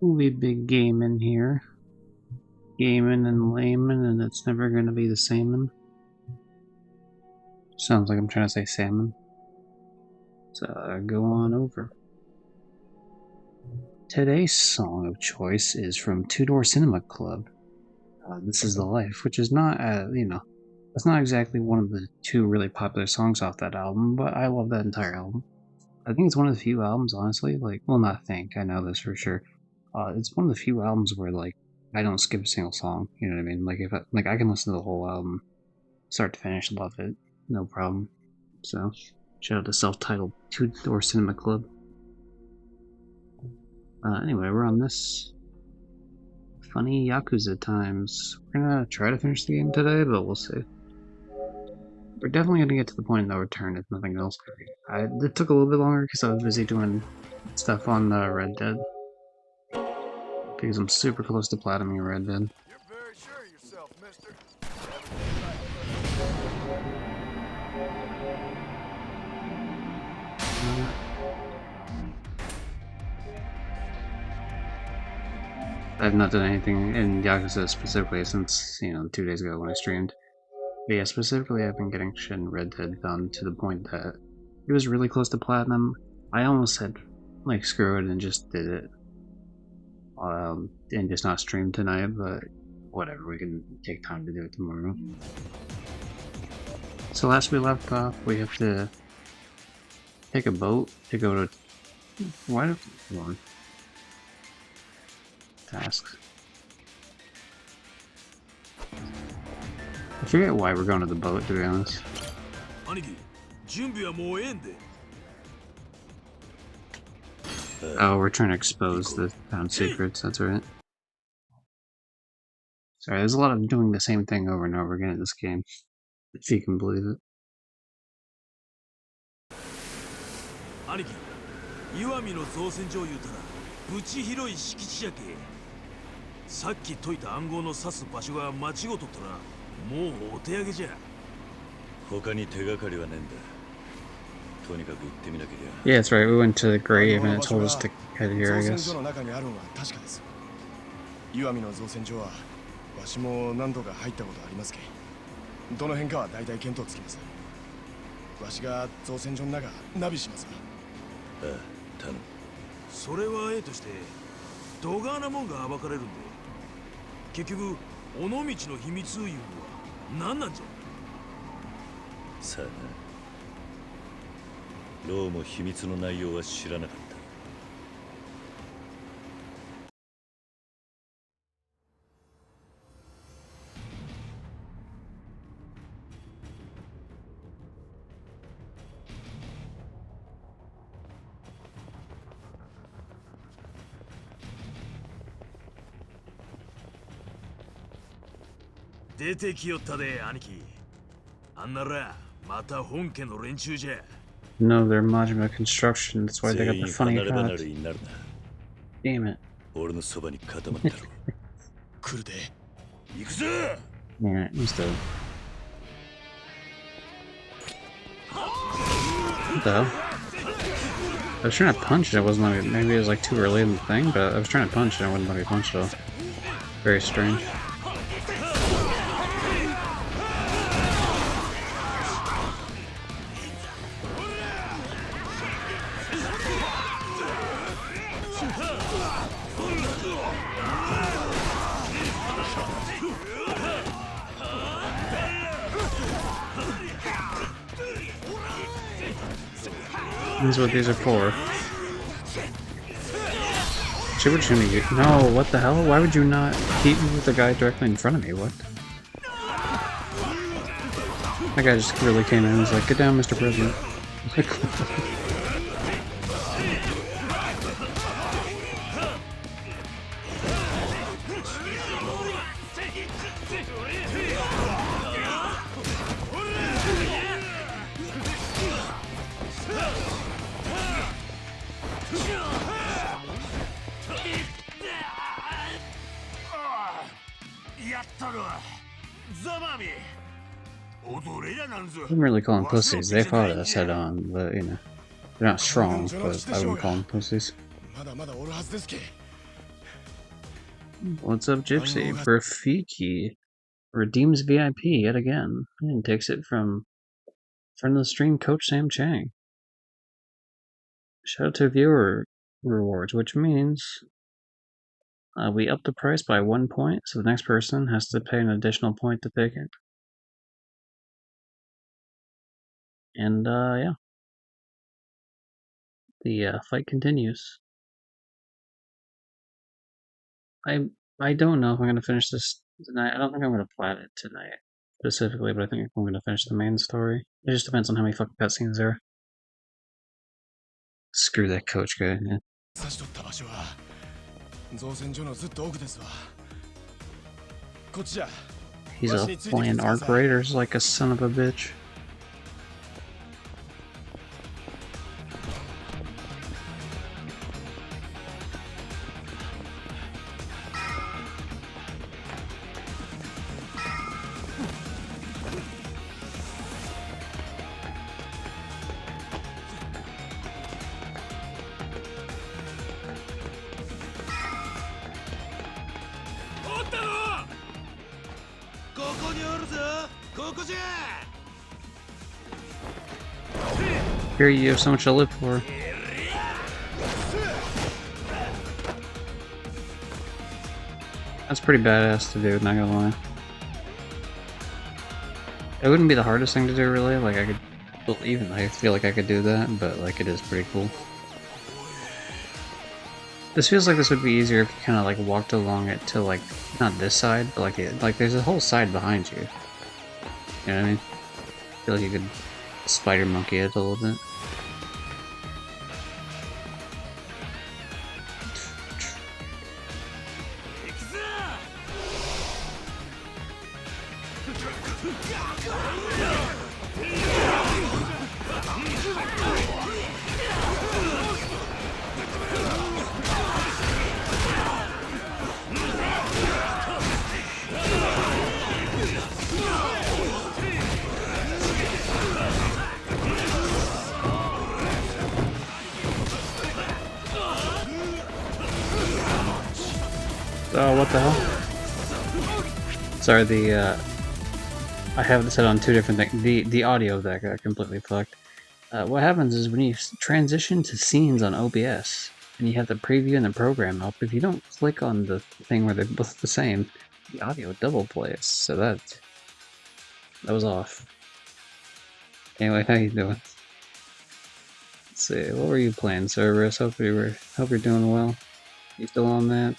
We big gaming here. Gaming and layman, and it's never gonna be the same. Sounds like I'm trying to say salmon. So go on over. Today's song of choice is from Two Door Cinema Club. This is the Life, which is not, it's not exactly one of the two really popular songs off that album, but I love that entire album. I think it's one of the few albums, honestly, not think, I know this for sure. It's one of the few albums where, I don't skip a single song, you know what I mean? If I can listen to the whole album, start to finish, love it, no problem. So, shout out to self-titled Two Door Cinema Club. Anyway, we're on this funny Yakuza times. We're gonna try to finish the game today, but we'll see. We're definitely gonna get to the point of no return if nothing else. It took a little bit longer because I was busy doing stuff on Red Dead. Because I'm super close to platinuming Red Dead. You're very sure of yourself, mister. I've not done anything in Yakuza specifically since, 2 days ago when I streamed. But yeah, specifically I've been getting shit in Red Dead done to the point that it was really close to platinum. I almost said, screw it and just did it. And just not stream tonight, but whatever, we can take time to do it tomorrow. So last we left off, we have to take a boat to go to... Hold on. Tasks. I forget why we're going to the boat, to be honest. Oh, we're trying to expose the town secrets, that's right. Sorry, there's a lot of doing the same thing over and over again in this game, if you can believe it. 兄貴、岩見の造船所言うたらぶち広い敷地じゃけ。さっき解いた暗号の指す場所が間違うとったらもうお手上げじゃ。他に手がかりはねえんだ。とにかく行ってみなけりゃ。 Yeah, that's right. We went to the grave and it told us to head here, I guess. 岩見の造船所はわしも何度か入ったことありますけ。どの辺かは大体見当つきます。わしが造船所の中ナビしますわ。ああ、頼む。それはええとして、どがなもんが暴かれるんで。結局、尾道の秘密いうのは何なんじゃ。さあな。どうも秘密の内容は知らなかった。出てきよったで、兄貴。あんなら、また本家の連中じゃ。No, they're modular construction, that's why they got the funny cuts. Damn it. 俺のそばに固まったろ。来るで。行くぞ。Alright, he's dead. What the hell? I was trying to punch it, it wasn't letting me, maybe it was too early in the thing, but I was trying to punch it and it wouldn't let me punch it. Very strange. This is what these are for. Super Jimmy, no, what the hell? Why would you not hit me with the guy directly in front of me? What? That guy just really came in and was like, get down, Mr. President. I wouldn't really call them pussies. They fought us head on, but they're not strong, but I wouldn't call them pussies. What's up, Gypsy? Rafiki redeems VIP yet again and takes it from friend of the stream, Coach Sam Chang. Shout out to viewer rewards, which means we up the price by 1 point, so the next person has to pay an additional point to pick it. And yeah, the fight continues. I don't know if I'm gonna finish this tonight. I don't think I'm gonna plat it tonight specifically, but I think I'm gonna finish the main story. It just depends on how many fucking cutscenes there are. Screw that coach guy. Yeah. 差し取った場所は造船所のずっと奥ですわ。こっちじゃ。 He's a flying arc raiders like a son of a bitch. Here you have so much to live for. That's pretty badass to do, not gonna lie. It wouldn't be the hardest thing to do, really. Like, I could, well, even I feel like I could do that, but like, it is pretty cool. This feels like this would be easier if you kind of like walked along it to like, not this side, but like there's a whole side behind you. You know what I mean? I feel like you could spider monkey it a little bit. Oh, what the hell? Sorry, I have this set on two different things. The audio of that got completely fucked. What happens is when you transition to scenes on OBS, and you have the preview and the program up, if you don't click on the thing where they're both the same, the audio double plays, so that was off. Anyway, how you doing? Let's see, what were you playing, Cerberus? Hope you're doing well. You still on that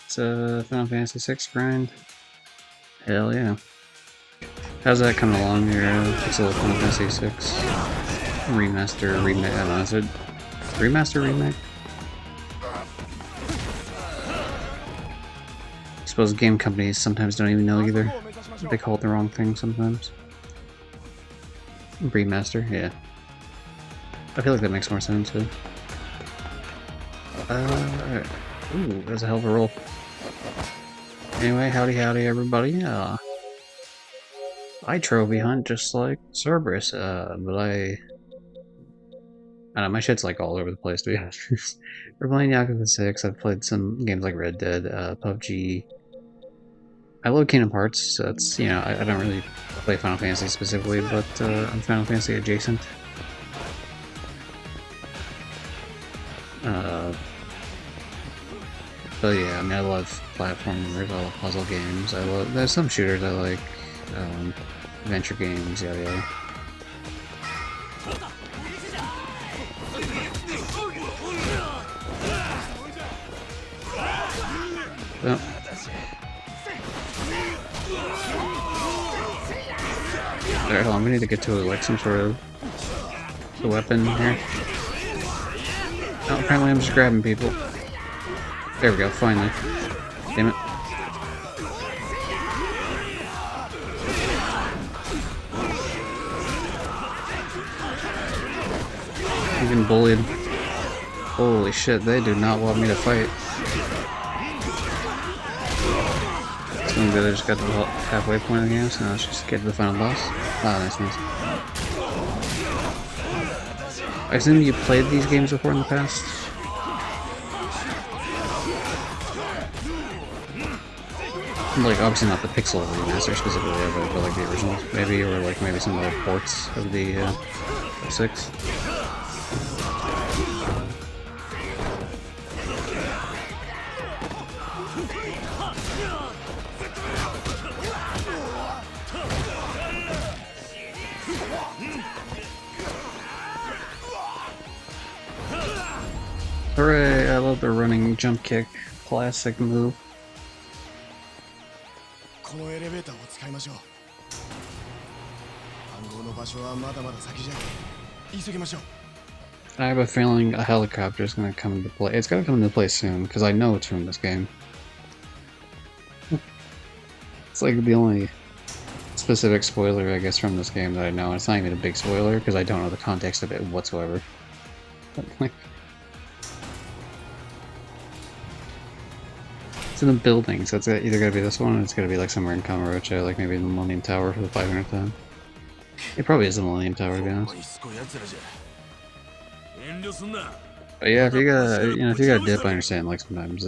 Final Fantasy VI grind? Hell yeah. How's that coming along here? It's a little Final Fantasy VI remaster, remake. I don't know, is it remaster, remake? I suppose game companies sometimes don't even know either. They call it the wrong thing sometimes. Remaster, yeah. I feel like that makes more sense too. Alright. Ooh, that's a hell of a roll. Anyway, howdy everybody. I trophy hunt just like Cerberus, but I don't know, my shit's like all over the place, to be honest. We're playing Yakuza 6, I've played some games like Red Dead, PUBG. I love Kingdom Hearts, so that's, you know, I don't really play Final Fantasy specifically, but I'm Final Fantasy adjacent. But yeah, I mean, I love platformers, I love puzzle games, there's some shooters I like, adventure games, yada yada. Well. Alright, hold on, we need to get to like some sort of a weapon here. Oh, apparently I'm just grabbing people. There we go, finally. Damn it. Even bullied. Holy shit, they do not want me to fight. It's going good, I just got to the halfway point of the game, so now let's just get to the final boss. Ah, nice. I assume you played these games before in the past? Like, obviously not the Pixel remaster specifically of it, but like the originals, maybe, or like maybe some other ports of the 6. Hooray, I love the running jump kick, classic move. このエレベーターを使いましょう。暗号の場所はまだまだ先じゃ。急ぎましょう。 I have a feeling a helicopter is going to come into play. It's going to come into play soon, because I know it's from this game. It's like the only specific spoiler, I guess, from this game that I know. It's not even a big spoiler, because I don't know the context of it whatsoever. It's in a building, so it's either going to be this one or it's going to be like somewhere in Kamurocho, like maybe the Millennium Tower for the 500th time. It probably is the Millennium Tower, to be honest. But yeah, if you got a dip, I understand. Like sometimes,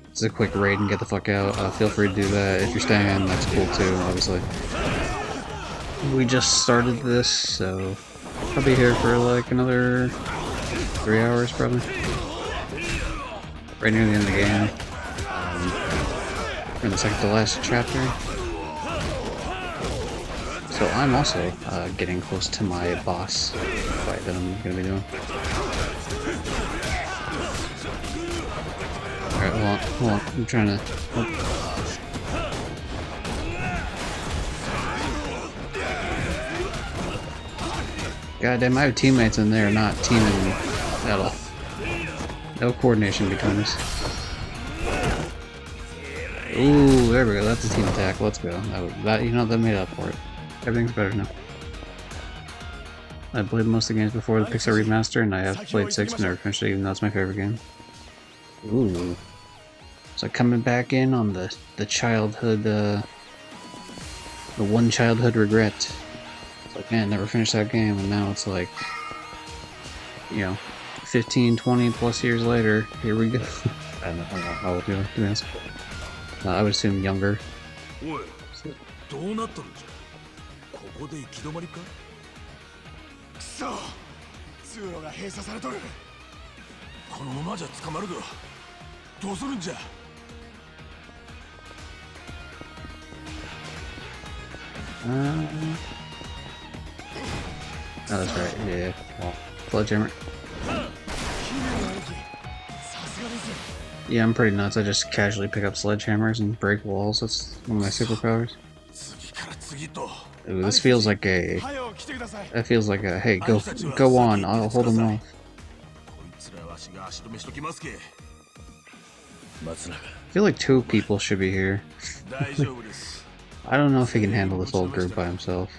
it's a quick raid and get the fuck out. Feel free to do that. If you're staying, that's cool too. Obviously, we just started this, so I'll be here for like another 3 hours probably. Right near the end of the game. We're in the second to last chapter. So I'm also getting close to my boss fight that I'm gonna be doing. Alright, hold on. I'm trying to... Oh. God damn, I have teammates in there not teaming at all. No coordination between us. Ooh, there we go. That's a team attack. Let's go. That you know, that made up for it. Everything's better now. I played most of the games before the Pixel remaster, and I have played 6 but never finished it, even though it's my favorite game. Ooh. So coming back in on the childhood, the one childhood regret. It's like, man, never finished that game, and now it's like, you know, 15, 20 plus years later, here we go. I don't know how old you are, to be honest. I would assume younger. どうなっとるんじゃ。ここで行き止まりか。くそ、通路が閉鎖されとる。このままじゃ捕まるぞ。どうするんじゃ。Oh, that's right. Yeah. Well, sledgehammer. Yeah, I'm pretty nuts. I just casually pick up sledgehammers and break walls. That's one of my superpowers. Ooh, this feels like a... That feels like a, hey, go on, I'll hold them off. I feel like 2 people should be here. I don't know if he can handle this whole group by himself.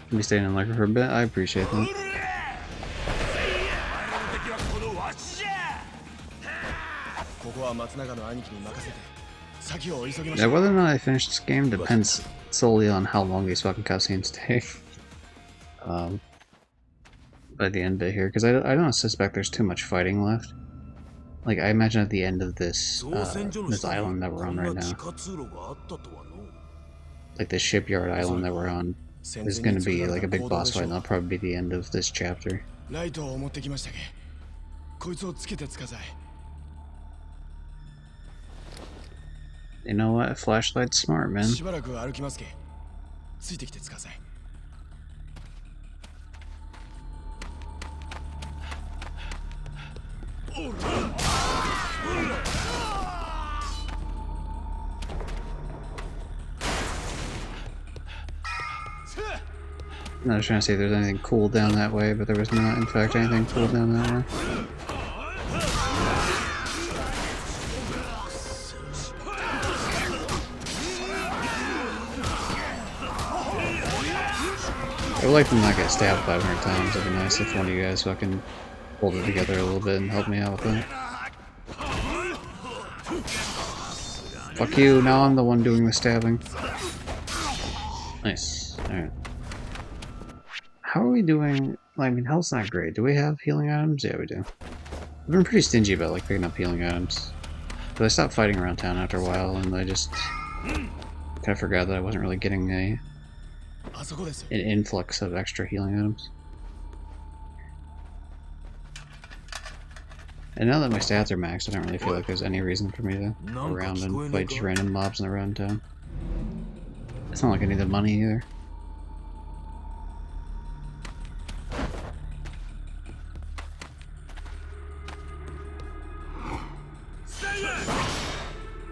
Be staying in Liquor for a bit, I appreciate that. Yeah, whether or not I finish this game depends solely on how long these fucking cutscenes take. By the end of it here, because I don't suspect there's too much fighting left. Like, I imagine at the end of this, this island that we're on right now, like this shipyard island that we're on, there's gonna be like a big boss fight, and that'll probably be the end of this chapter. You know what? Flashlight's smart, man. I was trying to see if there's anything cool down that way, but there was not, in fact, anything cool down that way. I would like to not get stabbed 500 times. It'd be nice if one of you guys fucking pulled it together a little bit and helped me out with that. Fuck you, now I'm the one doing the stabbing. Nice. Alright. How are we doing? I mean, health's not great. Do we have healing items? Yeah, we do. We've been pretty stingy about, like, picking up healing items. But I stopped fighting around town after a while, and I just kind of forgot that I wasn't really getting an influx of extra healing items. And now that my stats are maxed, I don't really feel like there's any reason for me to go around and fight just random mobs in the round town. It's not like I need the money either.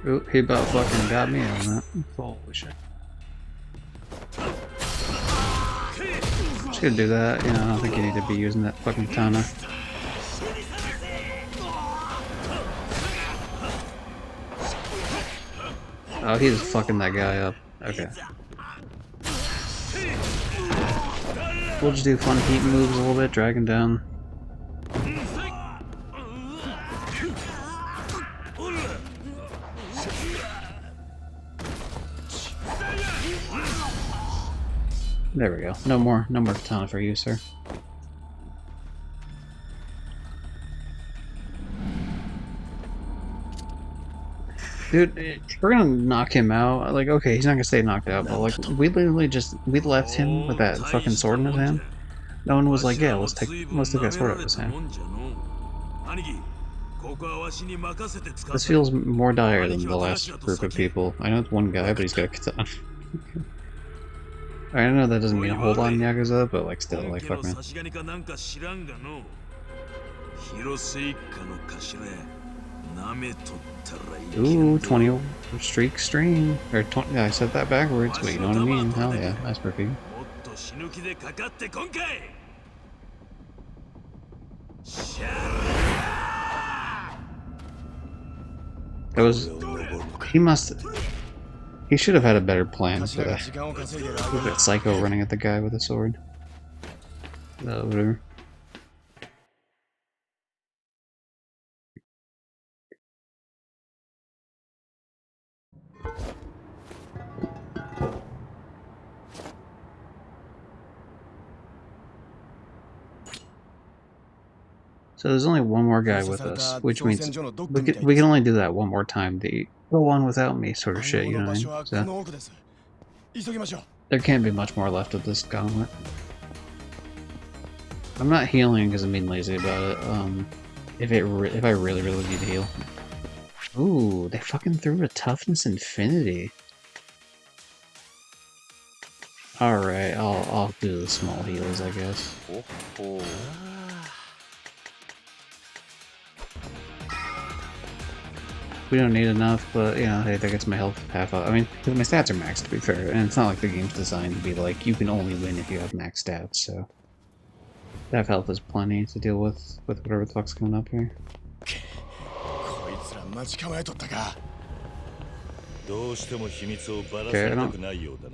Oop, he about fucking got me on that. Holy shit. Just gonna do that, you know, I don't think you need to be using that fucking katana. Oh, he's fucking that guy up. Okay. We'll just do fun heat moves a little bit, drag him down. There we go. No more katana for you, sir. Dude, if we're gonna knock him out, like, okay, he's not gonna stay knocked out, but like, we literally just, we left him with that fucking sword in his hand. No one was like, yeah, let's take that sword out of his hand. This feels more dire than the last group of people. I know it's one guy, but he's got a katana. I know that doesn't mean hold on Yakuza, but like still, like fuck man. Ooh, 20 streak stream. Or 20, yeah, I said that backwards, but you know what I mean. Hell yeah, that's perfect. That was... He should have had a better plan for that. Look at Psycho running at the guy with a sword. No, whatever. So there's only one more guy with us, which means we can only do that one more time. The go on without me sort of shit, you know what I mean? So there can't be much more left of this gauntlet. I'm not healing because I'm being lazy about it. If I really need to heal. Ooh, they fucking threw a toughness infinity. All right, I'll do the small heals, I guess. We don't need enough, but you know, hey, that gets my health half up. I mean, my stats are maxed, to be fair, and it's not like the game's designed to be like you can only win if you have max stats. So that health is plenty to deal with whatever the fuck's coming up here. Okay,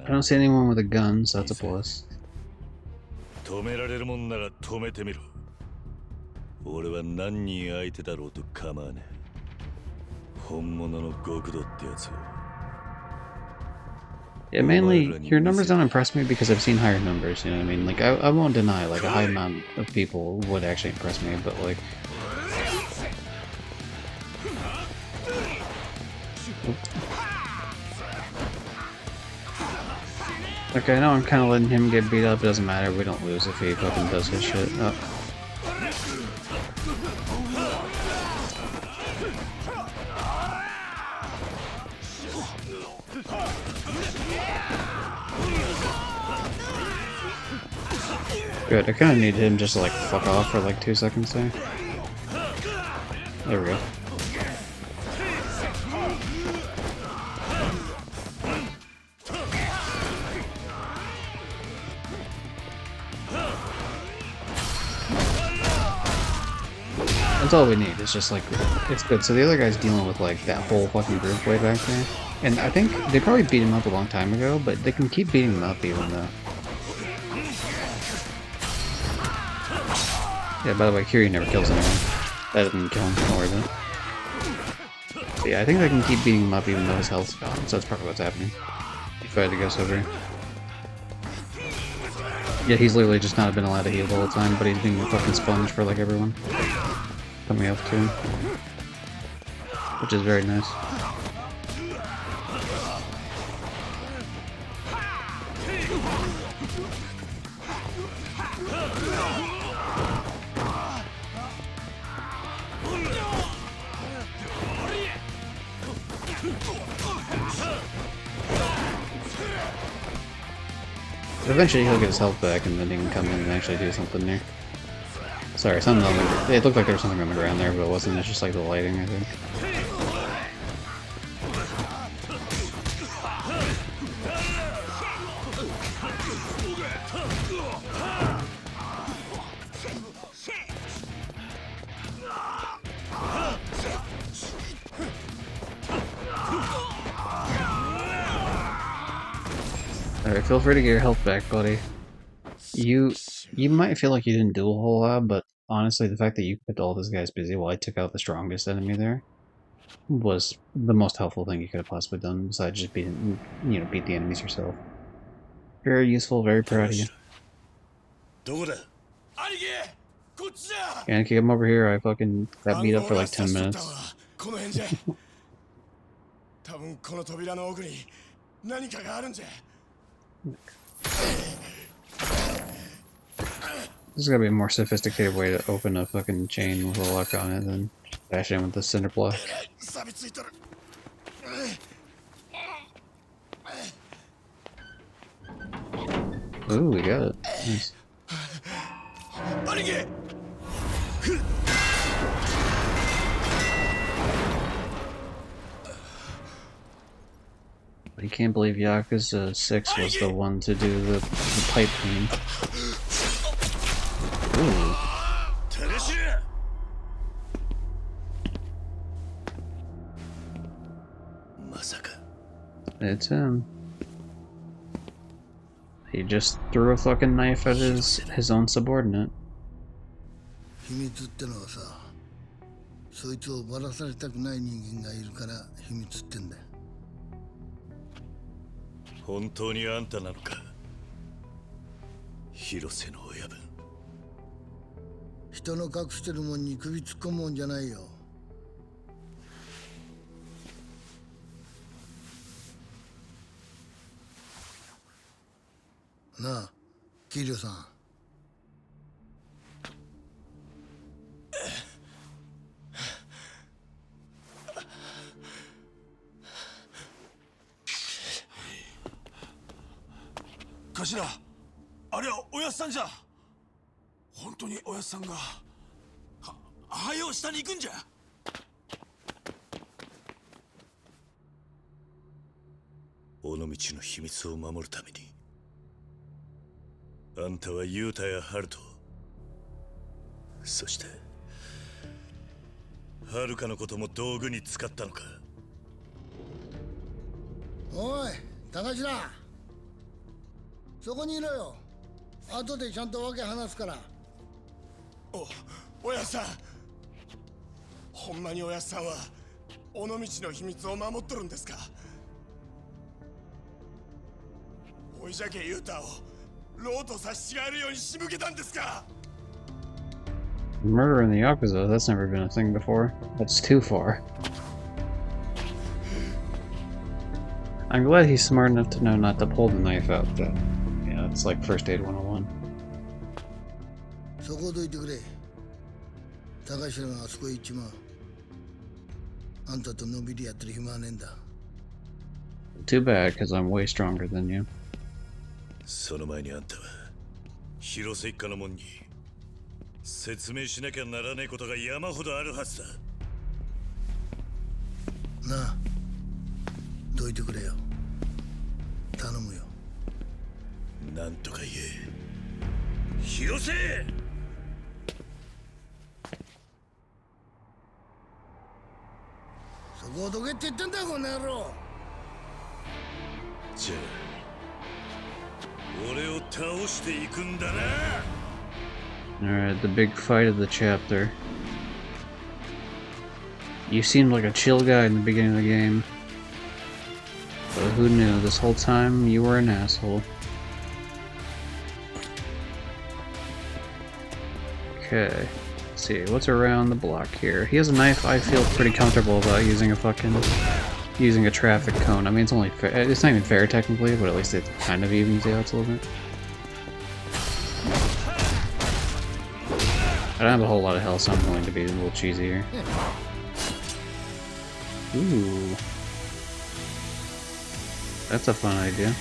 I don't see anyone with a gun, so that's a plus. Yeah, mainly, your numbers don't impress me because I've seen higher numbers, you know what I mean? Like, I won't deny, like, a high amount of people would actually impress me, but, like... Okay, I know I'm kind of letting him get beat up, it doesn't matter, we don't lose if he fucking does his shit. Oh. Good, I kind of need him just to like fuck off for like 2 seconds there. There we go. That's all we need, it's just like, it's good. So the other guy's dealing with like that whole fucking group way back there. And I think they probably beat him up a long time ago, but they can keep beating him up even though. Yeah, by the way, Kiri never kills anyone. That didn't kill him, don't worry about it. But yeah, I think they can keep beating him up even though his health's gone, so that's probably what's happening. If I had to guess over. Yeah, he's literally just not been allowed to heal the whole time, but he's being a fucking sponge for like everyone. Coming up to him. which is very nice. Eventually he'll get his health back and then he can come in and actually do something there. Sorry, something on the... It looked like there was something on the ground there, but it wasn't. It's just like the lighting, I think. Alright, feel free to get your health back, buddy. You might feel like you didn't do a whole lot, but honestly, the fact that you kept all this guys busy while I took out the strongest enemy there was the most helpful thing you could have possibly done, besides just beating, beat the enemies yourself. Very useful, very proud of you. Can't keep him over here, I fucking got beat up for like 10 minutes. There's gotta be a more sophisticated way to open a fucking chain with a lock on it than bash in with the cinder block. Ooh, we got it. Nice. But you can't believe Yakuza 6 was the one to do the pipe clean. Ooh. It's him. He just threw a fucking knife at his own subordinate. 秘密ってのはさ、そいつをばらされたくない人間がいるから秘密ってんだよ。本当にあんたなのか、広瀬の親分。人の隠してるもんに首突っ込むもんじゃないよ。なあ、桐生さん。頭、あれはおやっさんじゃ。本当におやっさんがはよ下に行くんじゃ。尾道の秘密を守るためにあんたは雄太や春人、そして遥のことも道具に使ったのか。おい、高頭、そこにいろよ。後でちゃんとわけ話すから。おやっさん、ほんまにおやっさんは尾道の秘密を守っとるんですか。おいじゃけ雄太をローと差し違えるように仕向けたんですか。 Murder in the Yakuza, that's never been a thing before. That's too far. I'm glad he's smart enough to know not to pull the knife out, though. Yeah, it's like First Aid 101. そこどいてくれ。高頭があそこへ行っちまう。あんたとのびりやってる暇はねえんだ。Too bad, because I'm way stronger than you. その前にあんたは広瀬一家の門に説明しなきゃならねえことが山ほどあるはずだ。なあ、どいてくれよ。頼むよ。なんとか言え。広瀬！そこをどけって言ってんだよ、この野郎。じゃあ俺を倒していくんだな。Alright, the big fight of the chapter. You seemed like a chill guy in the beginning of the game. But who knew, this whole time you were an asshole. Okay, let's see, what's around the block here? He has a knife. I feel pretty comfortable about using a traffic cone. I mean, it's only fair. It's not even fair technically, but at least it kind of evens the odds a little bit. I don't have a whole lot of health, so I'm going to be a little cheesy here. Ooh. That's a fun idea.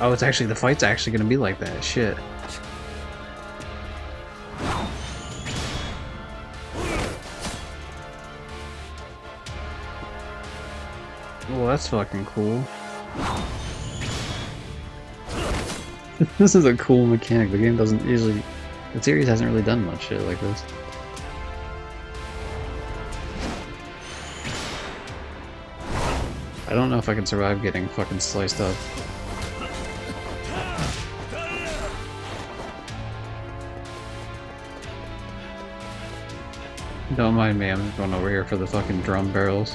Oh, it's actually, the fight's actually gonna be like that. Shit. Well, that's fucking cool. This is a cool mechanic. The game doesn't usually... The series hasn't really done much shit like this. I don't know if I can survive getting fucking sliced up. Don't mind me, I'm just going over here for the fucking drum barrels.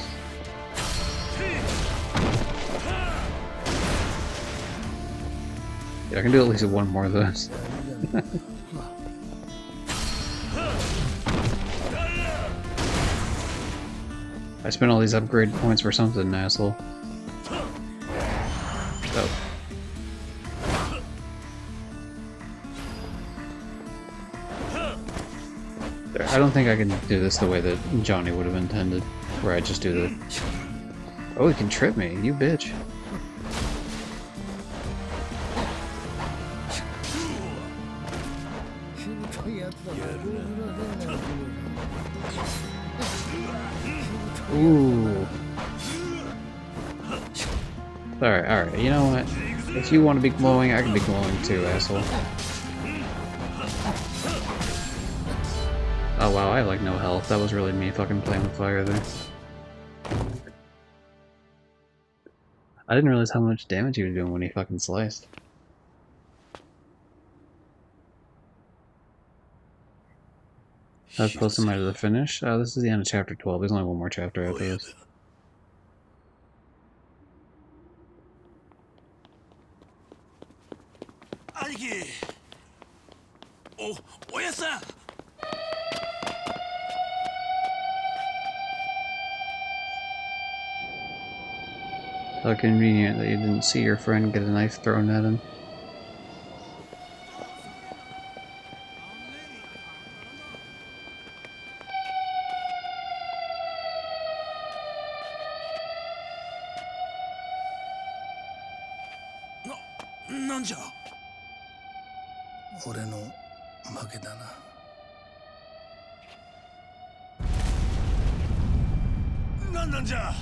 Yeah, I can do at least one more of those. I spent all these upgrade points for something, asshole. Oh. I don't think I can do this the way that Johnny would have intended, where I just do the... Oh, he can trip me, you bitch. Ooh. Alright, you know what? If you want to be glowing, I can be glowing too, asshole. Oh wow, I have like no health. That was really me fucking playing with fire there. I didn't realize how much damage he was doing when he fucking sliced. How close am I to the finish? Oh, this is the end of chapter 12. There's only one more chapter after this. How convenient that you didn't see your friend get a knife thrown at him. Nanja. 俺の負けだな。なんなんじゃ。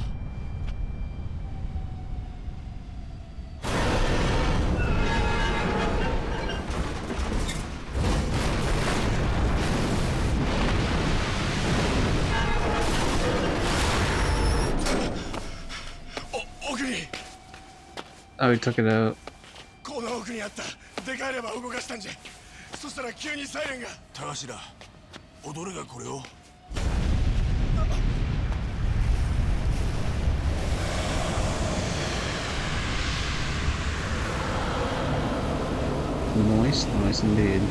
Oh, he took it out. この奥にあったでかいレバー動かしたんじゃ。そしたら急にサイレンが。高頭、踊れがこれを。Nice, nice indeed.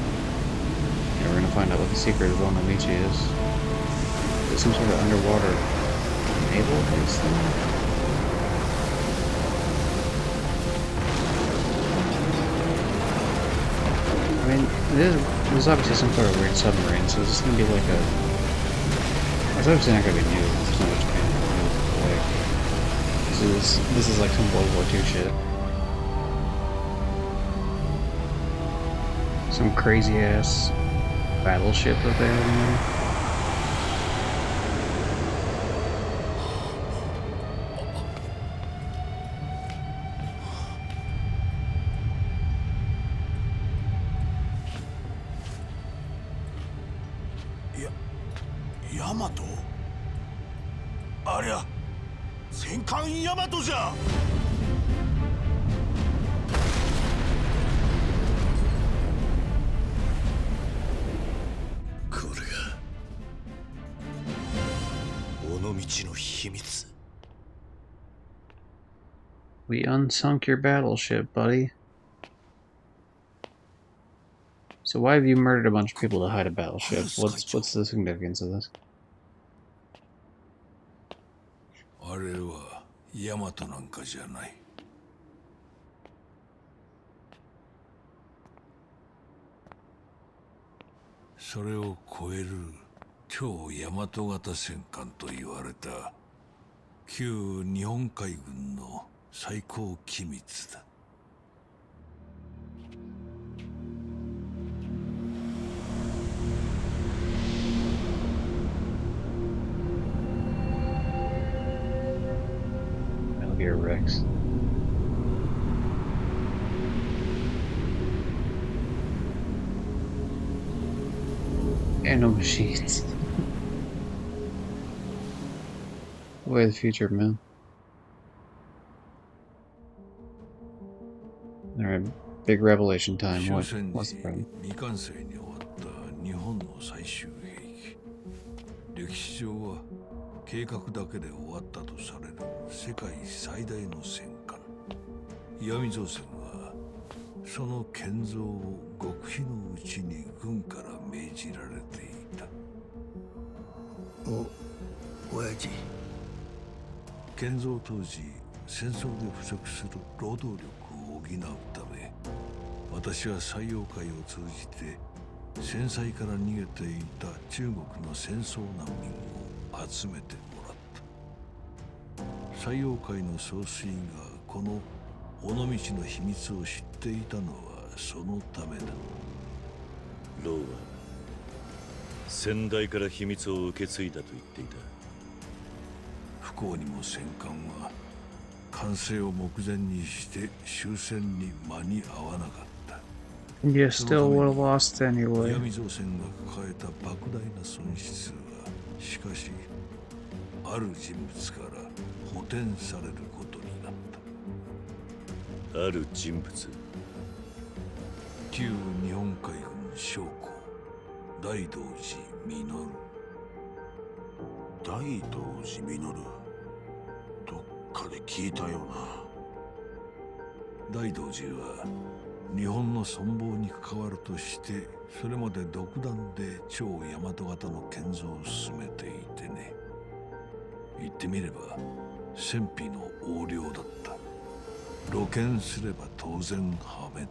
Yeah, we're gonna find out what the secret of Onomichi is. Is it some sort of underwater naval base thing? I mean, there's obviously some sort of weird submarine, so this is gonna be like a... It's obviously not gonna be new, there's not much new. Like, this is like some World War II shit. Some crazy ass battleship that they have in there. Yamato? ありゃ、戦艦ヤマトじゃ。これが尾道の秘密。We unsunk your battleship, buddy. So why have you murdered a bunch of people to hide a battleship? What's the significance of this? あれはヤマトなんかじゃない。それを超える超大和型戦艦と言われた旧日本海軍の最高機密だ。Metal Gear Rex. And no machines. Way of the future, man. Alright, big revelation time. What's the problem? 未完成に終わった日本の最終兵器。歴史上は計画だけで終わったとされる世界最大の戦艦石見造船はその建造を極秘のうちに軍から命じられていた。親父。建造当時戦争で不足する労働力を補うため私は採用会を通じて戦災から逃げていた中国の戦争難民を集めてもらった。採用会の総帥がこの尾道の秘密を知っていたのはそのためだ。ローは先代から秘密を受け継いだと言っていた。不幸にも戦艦は完成を目前にして終戦に間に合わなかった。You still would have lost 石 anyway. 見造船が抱えた莫大な損失はしかしある人物から補填されることになった。ある人物。旧日本海軍将校大道寺実。大道寺実、どっかで聞いたような。大道寺は日本の存亡に関わるとしてそれまで独断で超大和型の建造を進めていてね。言ってみれば戦費の横領だった。露見すれば当然破滅。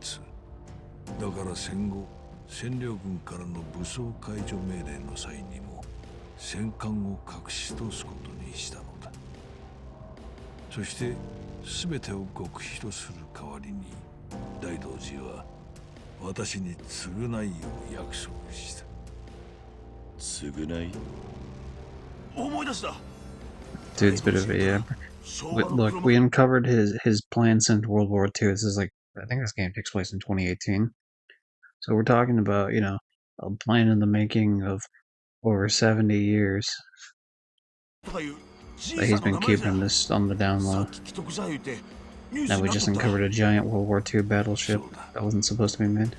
だから戦後占領軍からの武装解除命令の際にも戦艦を隠し通すことにしたのだ。そして全てを極秘とする代わりに大道寺は私に償いを約束した。償い？思い出した。 Dude's a bit of a yeah. Look, we uncovered his plan since World War II. This is like I think this game takes place in 2018. So we're talking about, you know, a plan in the making of over 70 years that he's been keeping this on the down low. Now we just uncovered a giant World War II battleship that wasn't supposed to be made.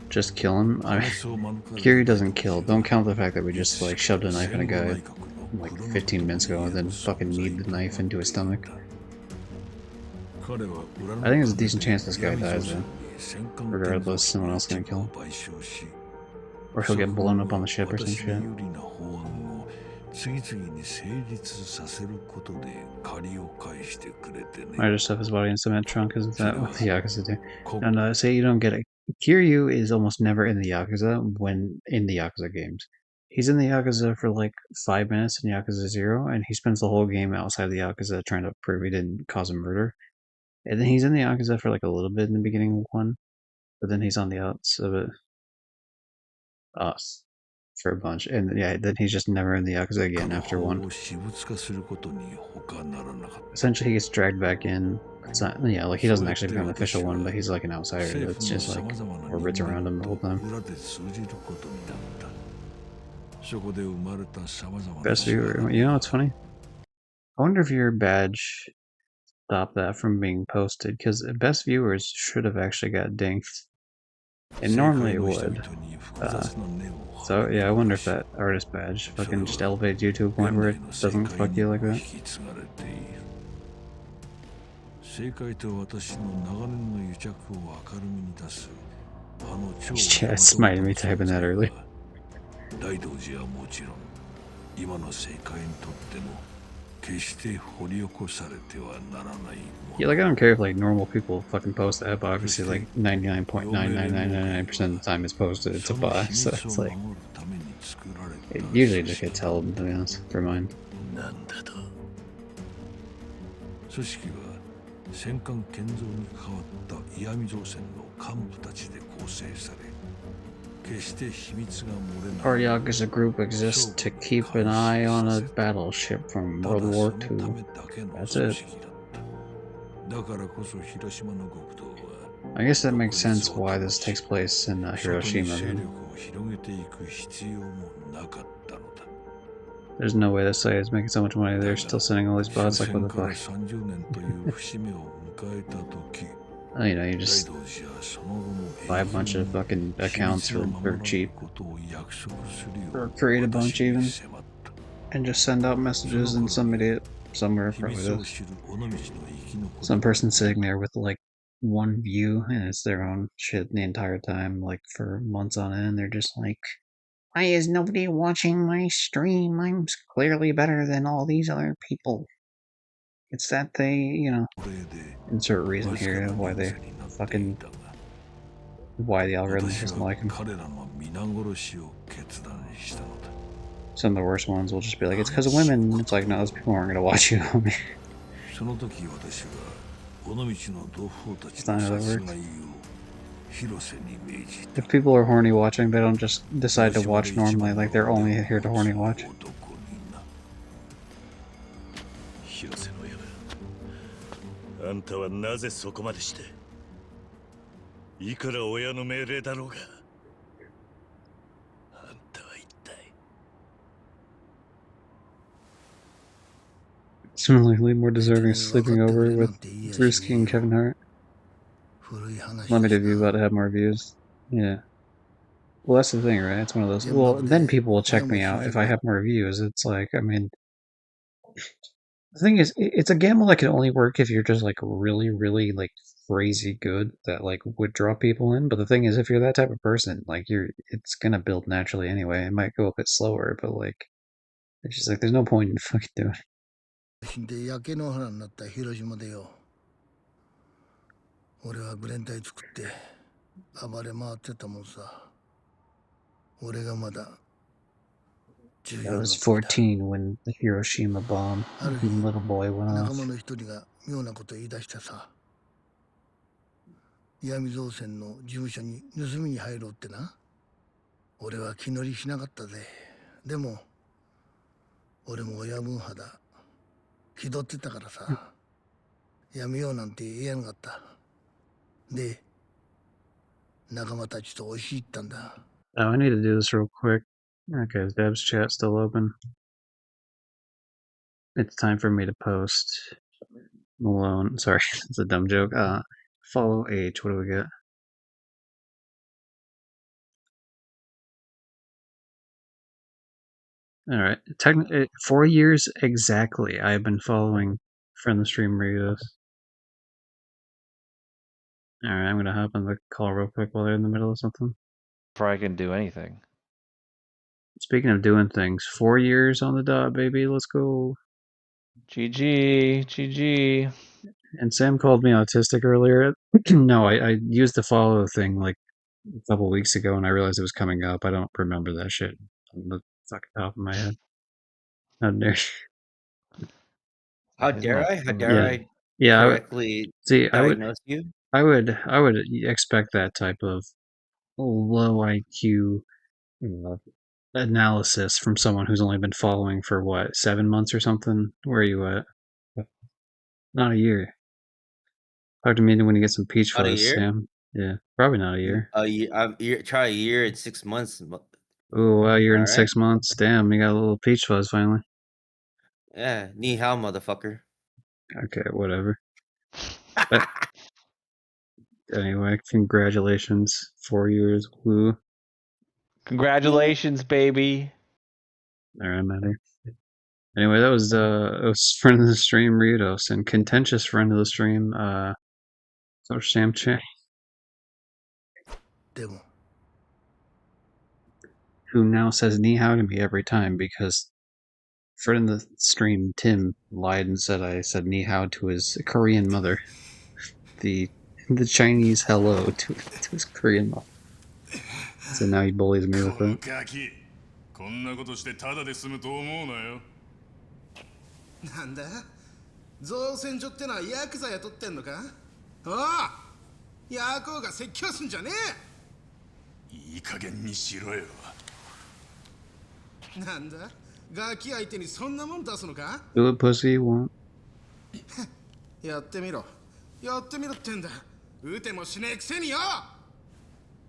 Just kill him? I mean, Kiri doesn't kill. Don't count the fact that we just like shoved a knife in a guy like 15 minutes ago and then fucking kneed the knife into his stomach. I think there's a decent chance this guy dies though. Regardless, someone else is gonna kill him. Or he'll get blown up on the ship or some shit. I just stuff his body in cement trunk because of that with the Yakuza do. And say you don't get it. Kiryu is almost never in the Yakuza when in the Yakuza games. He's in the Yakuza for like 5 minutes in Yakuza 0, and he spends the whole game outside the Yakuza trying to prove he didn't cause a murder. And then he's in the Yakuza for like a little bit in the beginning of 1, but then he's on the outs of it. For a bunch, and yeah, then he's just never in the Yakuza again after 1. Essentially, he gets dragged back in. It's not, yeah, like he doesn't actually become an official one, but he's like an outsider that's just like orbits around him the whole time. Best viewer, you know what's funny? I wonder if your badge stopped that from being posted, because best viewers should have actually got dinged. And normally it would. So yeah, I wonder if that artist badge fucking just elevates you to a point where it doesn't fuck you like that. Yeah, it smited me typing that early. Yeah, like I don't care if like normal people fucking post that, but obviously like 99.99999% of the time it's posted, it's a bot, so it's like it usually just gets held, to be honest, for mine. なんだと組織は戦艦建造に関わった岩見造船の幹部たちで構成され、決して秘密が漏れない。 Our Yakuza group exists to keep an eye on a battleship from World War II. That's it. だからこそ広島の極東は I guess that makes sense why this takes place in 外に Hiroshima. 勢力 Then. を広げていく必要もなかったのだ。 There's no way this site is making so much money. They're still sending all these bots. Like, what the 終戦から fuck? 30年という節目を迎えた時 Oh, you know, you just 大同時はその後も buy a bunch of fucking accounts for cheap, ことを約束するよ or う create a bunch 私に even, 迫った。 and just send out messages, and some idiot somewhere 秘 probably 密を does. 知る尾道の生き残り Some person sitting there with like one view, and it's their own shit the entire time, like for months on end. They're just like, why is nobody watching my stream? I'm clearly better than all these other people. It's that they, you know, これで insert わ reason ずか here な of why 業 they 績になってい fucking たが why the algorithm 私 doesn't は like them. 彼らの皆殺しを決断したのだ。 Some of the worst ones will just be like, it's because of women. It's like, no, those people aren't gonna watch you. その時私は尾道の同胞たち It's の not how that 殺 works. 害を広瀬に命じた。 If people are horny watching, they don't just decide to watch normally, like they're only here to horny watch. 広瀬の親だ。あんたはなぜそこまでしていくら親の命令だろうがあんたは一体 Similarly, more deserving of sleeping over with Drewski and Kevin Hart. 古い話 Limited だし view な about to have more views. Yeah. Well, that's the thing, right? It's one of those. 原 Well, 爆 then で people will 親 check も me 死 out ね if I ば have more views. It's like, I mean, the thing is, it's a gamble that can only work if you're just like really, really like crazy good that like would draw people in. But the thing is, if you're that type of person, like it's gonna build naturally anyway. It might go a bit slower, but like, it's just like there's no point in fucking doing it. 死んで焼け野原になった広島でよ俺はグレン隊作って暴れ回ってたもんさ俺がまだ I was 14 when the Hiroshima bomb, little boy went 仲 off. 間の一人が妙なこと言い出してさ闇造船の事務所に盗みに入ろうってな俺は気乗りしなかったぜでも俺も親分派だ気取ってたからさやめようなんて言えなかったで仲間たちと押し入ったんだ Oh, I need to do this real quick. Okay, is Deb's chat still open? It's time for me to post Malone. Sorry, it's a dumb joke. Follow H. What do we get? All right. 4 years exactly. I've been following Friend the Stream Burritos. All right, I'm gonna hop on the call real quick while they're in the middle of something. Before I can do anything. Speaking of doing things, 4 years on the dot, baby. Let's go. GG, GG. And Sam called me autistic earlier. No, I used the follow thing like a couple weeks ago, and I realized it was coming up. I don't remember that shit on the fucking top of my head. How dare you? How He's dare not I? How from dare Yeah. I Yeah, correctly see. diagnose you? I would expect that type of low IQ analysis from someone who's only been following for what 7 months or something. Where are you at? Not a year. Talk to me when you get some peach Not a fuzz, year? Sam. Yeah, probably not a year. A year. Try a year and 6 months. Oh, a year and All right. 6 months. Damn, you got a little peach fuzz finally. Yeah, ni hao, motherfucker. Okay, whatever. But anyway, congratulations. 4 years. Woo. Congratulations, baby. Alright, I'm out of here. Anyway, that was friend of the stream, Ryudos, and contentious friend of the stream, so Samche, でも who now says ni hao to me every time because friend of the stream, Tim, lied and said I said ni hao to his Korean mother. The Chinese hello to his Korean mother. So now he bullies me with この it. ガキこんなことしてただで済むと思うなよ。なんだ造船所ってのはヤクザ雇ってんのか？ああ、ヤコウが説教すんじゃねいい加減にしろよ。え。なんだガキ相手にそんなもん出すのか？ Do it, pussy, you won't. やってみろ。やってみろってんだ。撃てもしねえくせによ。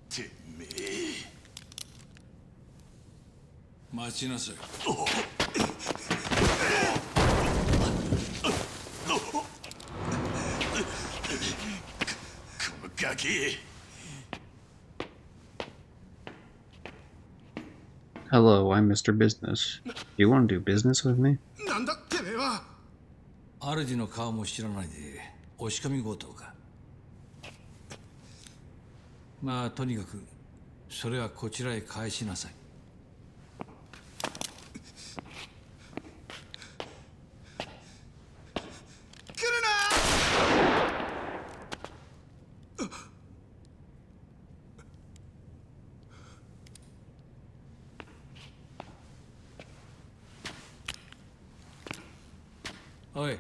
てめえ。待ちなさい。このガキ。Hello, I'm Mr. Business. Do you want to do business with me? なんだてめえは。主の顔も知らないで押し込み強盗か。まあとにかくそれはこちらへ返しなさい。来るな。おい。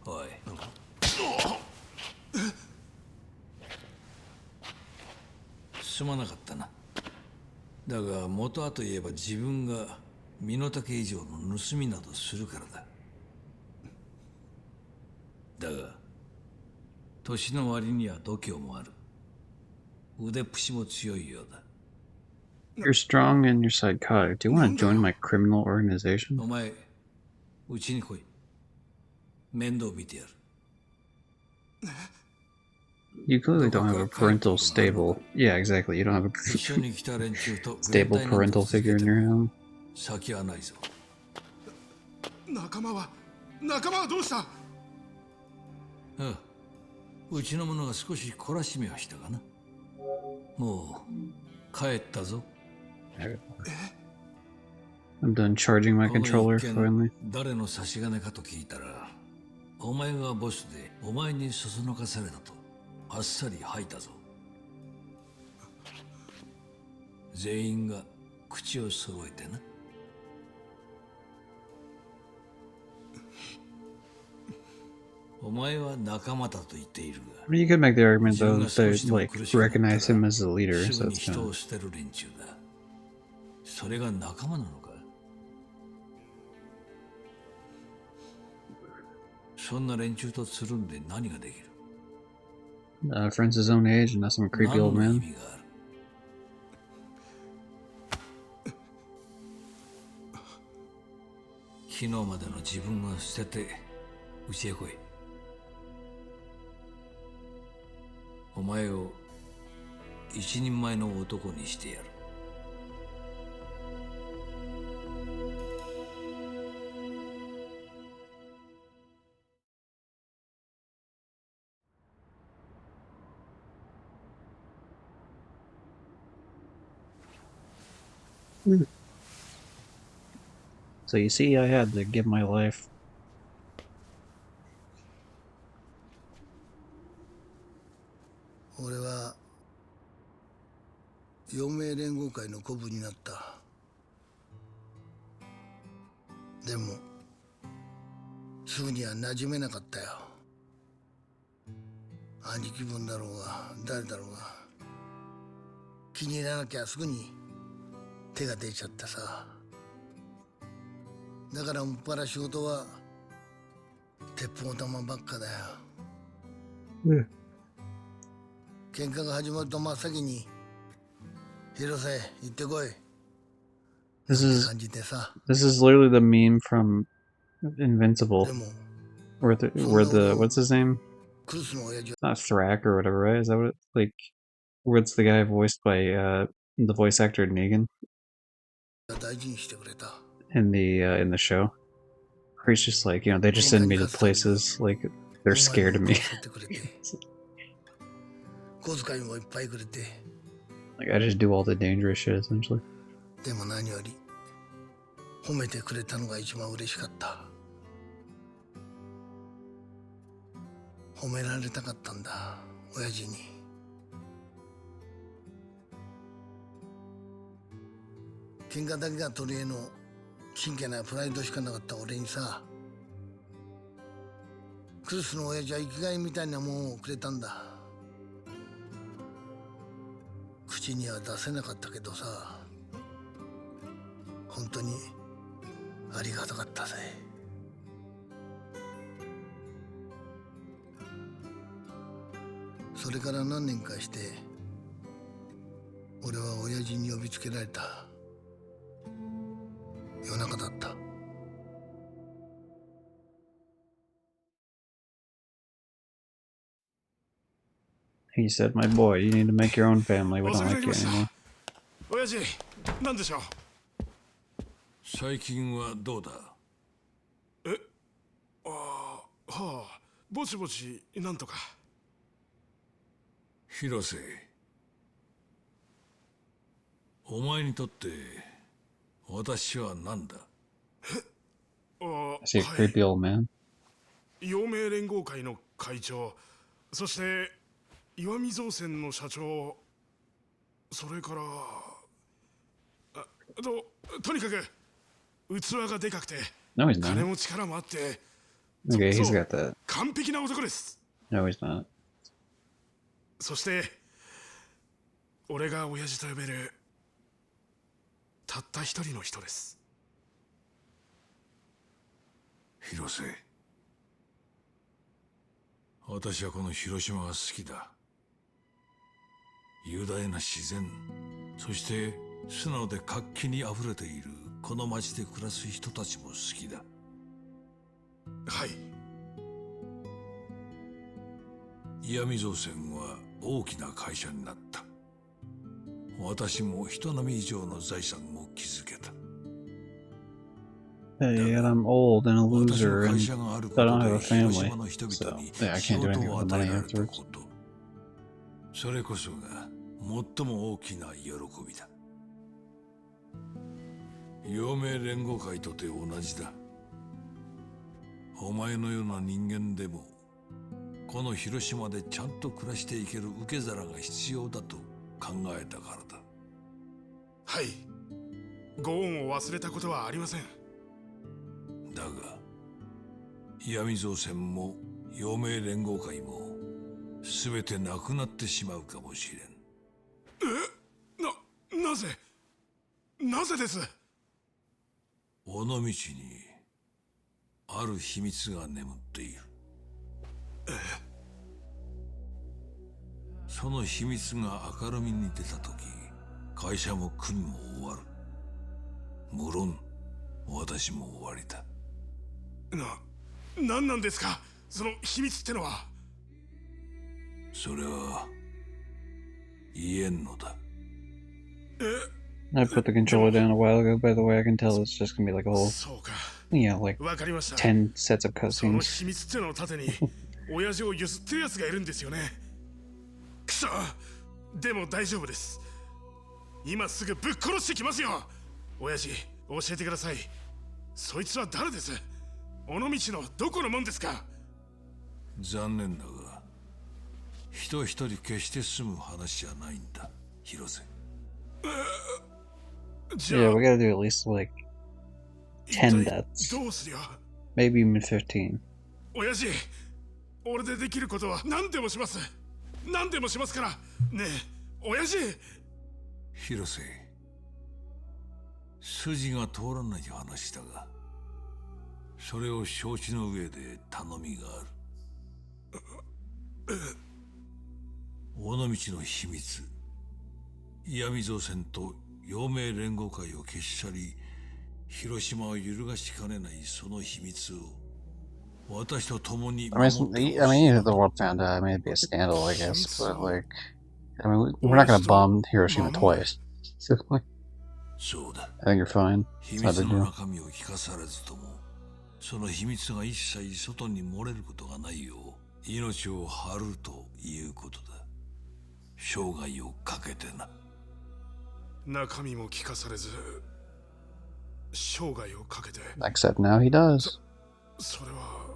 おい。すまなかったな。だが元はといえば自分が身の丈以上の盗みなどするからだ。だが年の割には度胸もある。腕っぷしも強いようだ。You're strong and you're psychotic. Do you want to join my criminal organization? お前、うちに来い。面倒見てやる。You clearly don't have a parental stable. Yeah, exactly. You don't have a 一緒に来た連中と stable parental figure in your home. 先はないぞ。仲間はどうした？ああ、うちの者が少し懲らしめはしたがな。もう帰ったぞ。I'm done charging my この controller 一件 finally. 誰の差し金かと聞いたら、お前がボスでお前にそそのかされたとあっさり吐いたぞ。全員が口を揃えてな。お前は仲間だと言っているが、 I mean, you could make the argument 自分 though が that they 少しでも like 苦しくなったら recognize him as the leader, す so ぐに it's 人 kind を of 捨てる連中だ。それが仲間なのか？そんな連中とつるんで何ができる？ friends his own age and not some creepy 何 old の意 man. 味がある？昨日までの自分を捨ててうちへ来い。お前を一人前の男にしてやる。So you see, I had to give my life. 俺は陽明連合会の古部になった。でもすぐには馴染めなかったよ。兄貴分だろうが誰だろうが気に入らなきゃすぐに手が出ちゃってさ。だからもっぱら仕事は鉄砲玉ばっかだよ。喧嘩が始まると真っ先に広瀬行ってこい。 This is 感じでさ。 this is literally the meme from Invincible, でも where the what's his name? クルスの親父は Not Thrak or whatever, right? Is that what it, like? What's the guy voiced by The voice actor Negan 大事にしてくれた。 in the show, where he's just like, they just send me to places like they're お前 scared も of me. 助けてくれて、小遣いもいっぱいくれて、 Like I just do all the dangerous shit essentially. でも何より褒めてくれたのが一番嬉しかった。褒められたかったんだ、親父に。喧嘩だけが取り柄の真剣なプライドしかなかった俺にさ、クルスの親父は生きがいみたいなもんをくれたんだ。口には出せなかったけどさ、本当にありがたかったぜ。それから何年かして俺は親父に呼びつけられた。夜中だった。 He said, "My boy, you need to make your own family. We don't like you anymore." 親父、何でしょう。最近はどうだ？はあ、ぼちぼちなんとか。広瀬、お前にとって私は何だ？ I see a creepy old man. 陽明連合会の会長、そして岩見造船の社長、それからとにかく器がでかくて No, he's 金 not. も力もあって、 Okay, he's そう got that. 完璧な男です。 No, he's not. そして俺が親父と呼べるたった一人の人です。広瀬、私はこの広島が好きだ。雄大な自然、そして素直で活気にあふれているこの町で暮らす人たちも好きだ。はい。岩見造船は大きな会社になった。私も人並み以上の財産を築けた。 Hey, and I'm old and a 私の loser, 会 and 社があるこ I と don't have で a 広 family, 島の人 so 々に yeah, I 仕 can't do 事 anything を with the 与え money られた afterwards. こと。それこそが最も大きな喜びだ。陽明連合会とて同じだ。お前のような人間でもこの広島でちゃんと暮らしていける受け皿が必要だと考えたからだ。はい。ご恩を忘れたことはありません。だが岩見造船も陽明連合会も全てなくなってしまうかもしれん。なぜです？尾道にある秘密が眠っている。その秘密が明るみに出た時、会社も国も終わる。無論私も終わりだ。何なんですか、その秘密ってのは。それは言えんのだ。 I put the controller down a while ago, by the way. I can tell it's just gonna be like a whole, そうか。 like わかりました。 10 sets of その cutscenes. 秘密ってのの盾に親父をゆすってるやつがいるんですよね。くそ、でも大丈夫です。今すぐぶっ殺してきますよ。親父、教えてください。そいつは誰です？尾道のどこのもんですか？残念だが人一人決して済む話じゃないんだ、広瀬。じゃ Yeah, あ we gotta do at least like 10一体 deaths. どうすりゃ。 Maybe even 15. 親父、俺でできることは何でもします。何でもしますから。ねえ、親父。広瀬、筋が通らない話だが、それを承知の上で頼みがある。尾道の秘密、岩見造船と陽明連合会を消し去り、広島を揺るがしかねないその秘密を私と共に I 守 mean, ってほし even い。 if the world found out, I mean, it'd be a scandal, I guess. But like, I mean, we're not gonna bomb Hiroshima twice. Simply. そうだ。 I think you're fine. 秘 It's not a 密 big の deal. 中身を聞かされずとも、その秘密が一切外に漏れることがないよう命を張るということだ。生涯をかけてな。中身も聞かされず生涯をかけて。 Except now he does. それは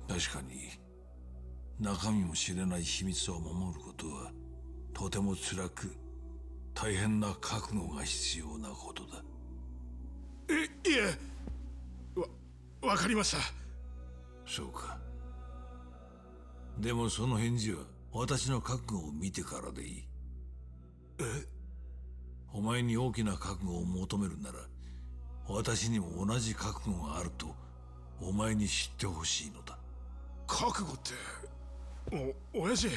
確かに中身も知れない秘密を守ることはとても辛く大変な覚悟が必要なことだ。いえわかりました。そうか。でもその返事は私の覚悟を見てからでいい。お前に大きな覚悟を求めるなら私にも同じ覚悟があるとお前に知ってほしいのだ。覚悟って、親父、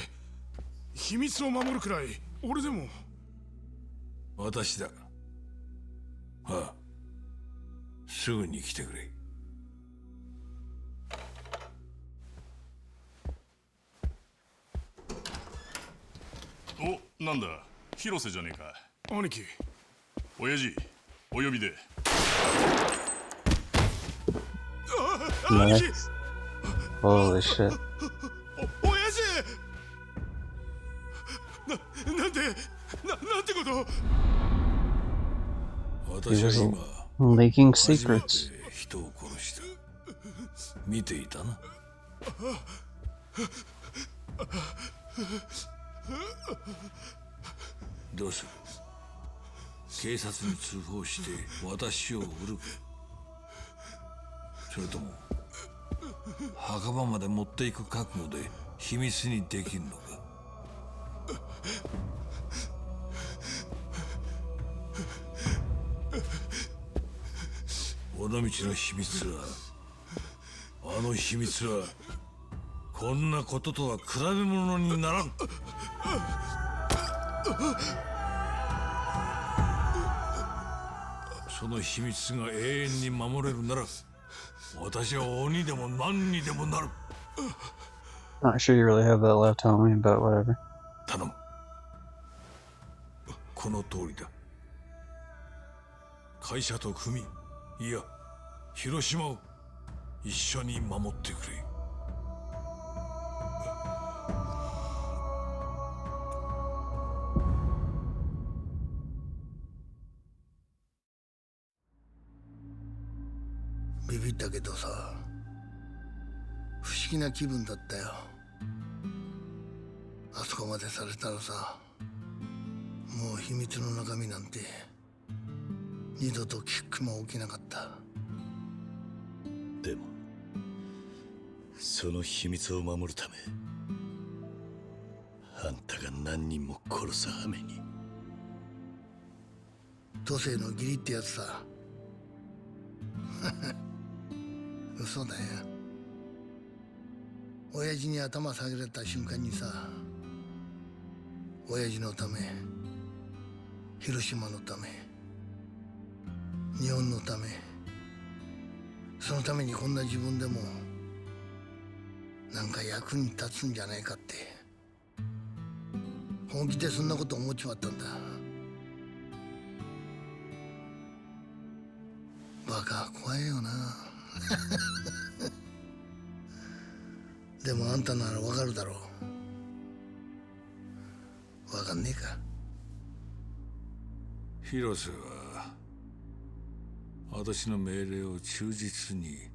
秘密を守るくらい俺でも。私だ。ああ、すぐに来てくれ。お、なんだ、広瀬じゃねえか。兄貴。親父、お呼びで。兄貴。 Holy shit. 親父。なんてこと。私は今 Leaking 初めて secrets. 人を殺した。見ていたな。どうする？警察に通報して私を売るか、それとも墓場まで持っていく覚悟で秘密にできるのか。尾道の秘密は、あの秘密はこんなこととは比べ物にならん。その秘密が永遠に守れるなら私は鬼でも何にでもなる。 Not sure you really have that left, homie, but whatever. 頼む。この通りだ。会社と組、いや広島を一緒に守ってくれ。ビビったけどさ、不思議な気分だったよ。あそこまでされたらさ、もう秘密の中身なんて二度と聞く気も起きなかった。でもその秘密を守るためあんたが何人も殺す羽目に。都政の義理ってやつさ。嘘だよ。親父に頭下げられた瞬間にさ、親父のため、広島のため、日本のため、そのためにこんな自分でもなんか役に立つんじゃないかって本気でそんなこと思っちまったんだ。バカ怖いよな。でもあんたならわかるだろう。わかんねえか。広瀬は私の命令を忠実に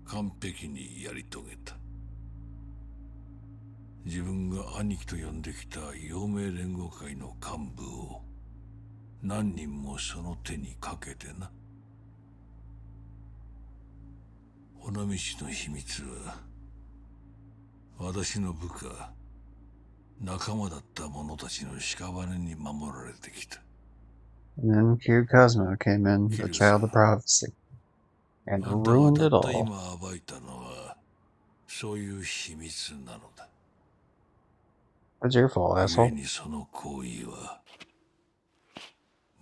完璧にやり遂げた。自分が兄貴と呼んできた陽明連合会の幹部を何人もその手にかけてな。尾道の秘密は私の部下仲間だった者たちの屍に守られてきた。 And then Q Cosmo came in, the child of prophecy, and あんたが ruined た it った all. 今暴いたのはそういう秘密なのだ。 That's your fault, 故 asshole. にその行為は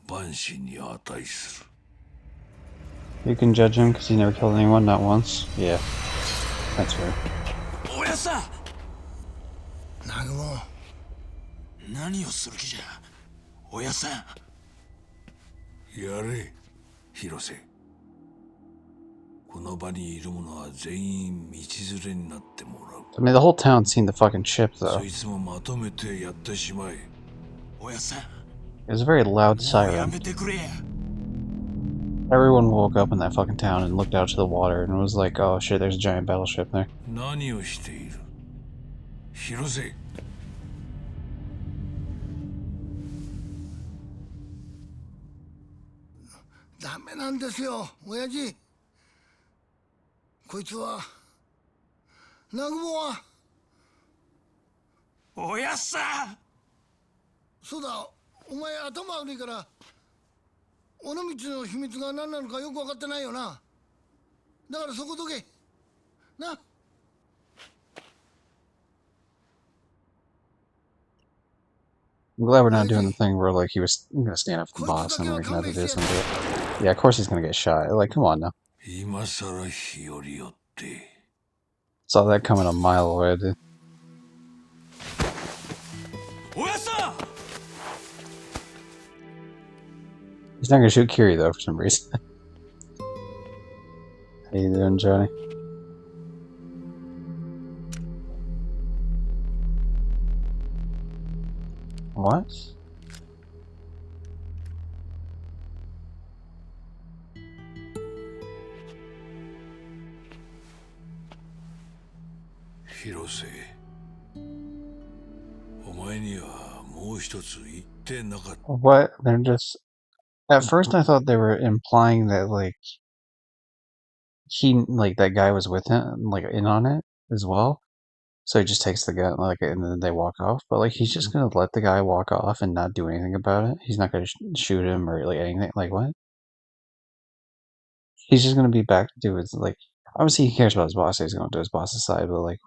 万死に値する。 You can judge him because he never killed anyone, not once. Yeah, that's fair. おやさん、南雲、何をする気じゃ、親さん。やれ、広瀬。この場にいる者は全員道連れになってもらう。I mean, the whole town's seen the fucking ship, そ though. いつもまとめてやってしまえ。親さん、 It was a very loud もうや siren. めてくれや。 Everyone woke up in that fucking town and looked out to the water and was like, oh shit, there's a giant battleship there. 何をしている、広瀬。ダメなんですよ、親父。こいつは南雲は。親さん。そうだ、お前頭悪いから尾道の秘密が何なのかよく分かってないよな。だからそこどけな。I'm glad we're not doing the thing where, like, he was gonna stand up for the boss and we can have to do something. Yeah, of course he's gonna get shot. Like, come on now. 今さら日和よって。 Saw that coming a mile away, dude. 親さん。 He's not gonna shoot Kiri, though, for some reason. How you doing, Johnny? What? Hirose, お前にはもう一つ言ってなかった。 What? They're just... At first I thought they were implying that, like, that guy was with him, like, in on it as well. So he just takes the gun, like, and then they walk off. But, like, he's just gonna let the guy walk off and not do anything about it. He's not gonna shoot him or, like, anything. Like, what? He's just gonna be back to do his, like... Obviously he cares about his boss, so he's gonna do his boss's side, but, like...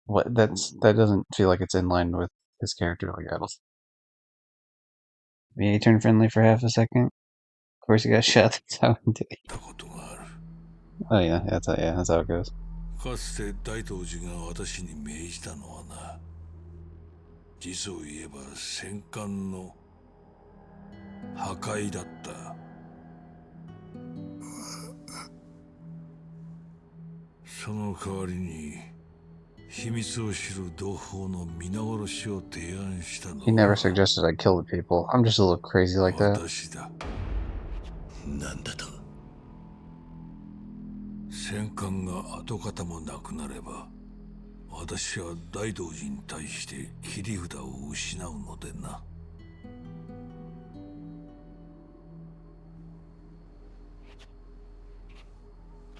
What? That doesn't feel like it's in line with his character, like, at all. I mean, he turned friendly for half a second. Of course he got shot, that's how he did it. Oh yeah, that's how it goes. かつて大東寺が私に命じたのはな、実を言えば戦艦の破壊だった。その代わりに秘密を知る同胞の皆殺しを提案したのは He never suggested I kill the people. I'm just a little crazy like that. 私だ。なんだと。戦艦が跡形もなくなれば、私は大道寺に対して切り札を失うのでな。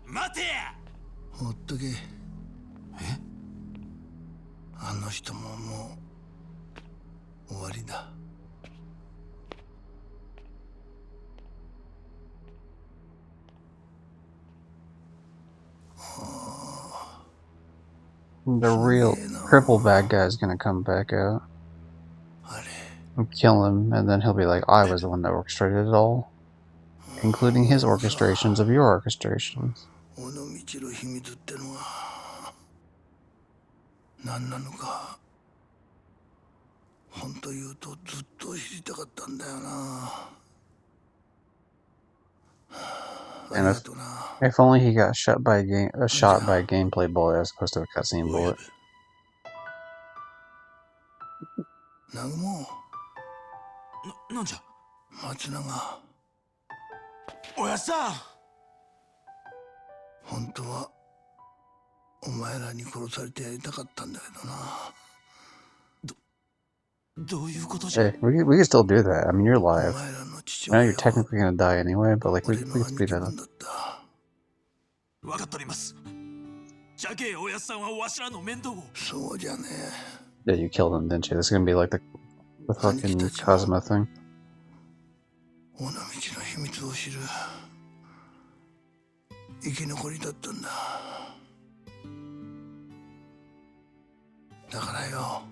待てや。ほっとけ。あの人ももう終わりだ。The real cripple bad guy is gonna come back out and kill him, and then he'll be like, I was the one that orchestrated it all, including his orchestrations of your orchestrations. 尾道の秘密ってのは何なのか、本当言うとずっと知りたかったんだよな。 And if only he got shot by a gameplay bullet as opposed to a cutscene bullet. 南雲、なんじゃ。松永、親さん。本当はお前らに殺されてやりたかったんだけどな。どういうことじゃ。 Hey, we can still do that. I mean, you're alive. I know you're technically gonna die anyway, but like we can speed that up. 分かっております。じゃけえおやっさんはわしらの面倒を。そうじゃねえ。Yeah, you killed him, didn't you? This is gonna be like the fucking Cosmo thing. 尾道の秘密を知る生き残りだったんだ。だからよ。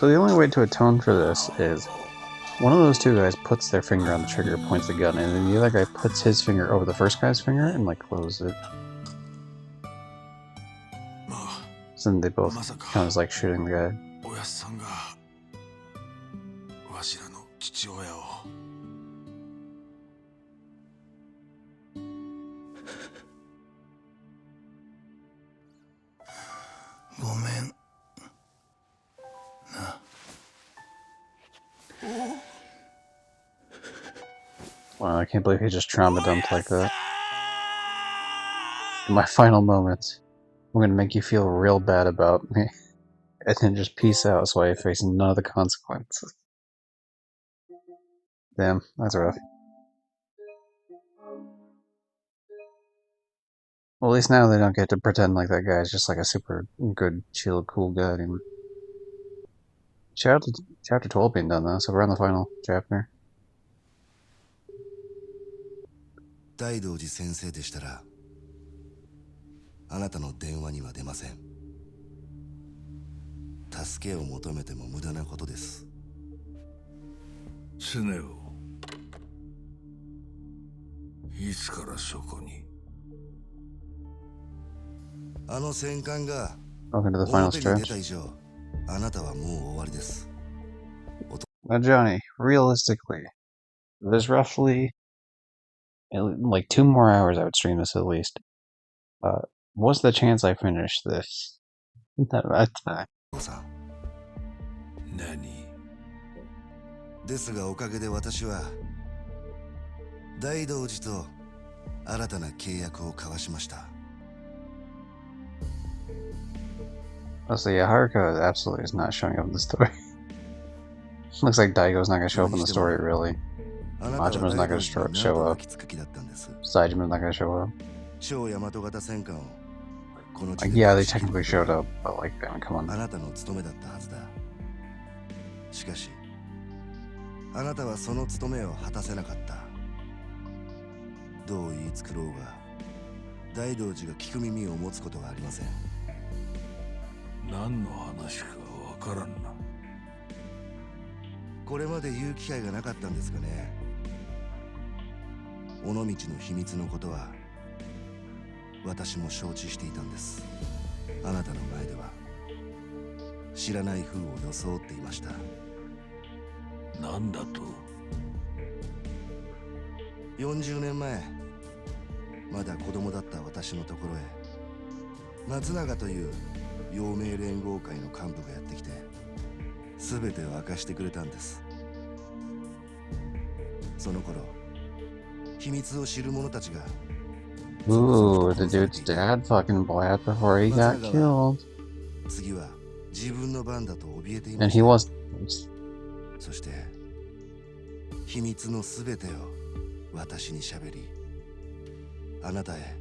So the only way to atone for this is one of those two guys puts their finger on the trigger, points the gun, and then the other guy puts his finger over the first guy's finger and like closes it. So then they both kind of like shooting the guy. おやさんがわしらの父親を。ごめん。 Wow, I can't believe he just trauma dumped like that. In my final moments, I'm gonna make you feel real bad about me, and then just peace out so I face none of the consequences. Damn, that's rough. Well, at least now they don't get to pretend like that guy's just like a super good, chill, cool guy anymore. Shout out to chapter 12 being done though, so we're on the final chapter. 大道寺先生でしたらあなたの電話には出ません。助けを求めても無駄なことです。常をいつからそこに。あの戦艦が Welcome to the final 表に出 stretch. た以上あなたはもう終わりです。 Now, Johnny, realistically, there's roughly like 2 more hours I would stream this at least. What's the chance I finish this? That time. 何ですがおかげで私は大道寺と新たな契約を交わしました。 So yeah, Haruka absolutely is not showing up in the story. Looks like Daigo's not gonna show up in the story, really. Majima's not gonna show up. Saijima's not gonna show up. Like, yeah, they technically showed up, but like, I mean, come on. あなたの務めだったはずだ。しかし、あなたはその務めを果たせなかった。どう言い繕うが、大道寺が聞く耳を持つことはありません。何の話かわからんな。これまで言う機会がなかったんですがね。尾道の秘密のことは私も承知していたんです。あなたの前では知らない風を装っていました。なんだと？40年前、まだ子供だった私のところへ松永という陽明連合会の幹部がやってきて全てを明かしてくれたんです。その頃秘密を知る者たちが Ooh, the dude's dad fucking blabbed before he got killed. 次は自分の番だと怯えてい And まし he た。 was. そして秘密のすべてを私にしゃべり、あなたへ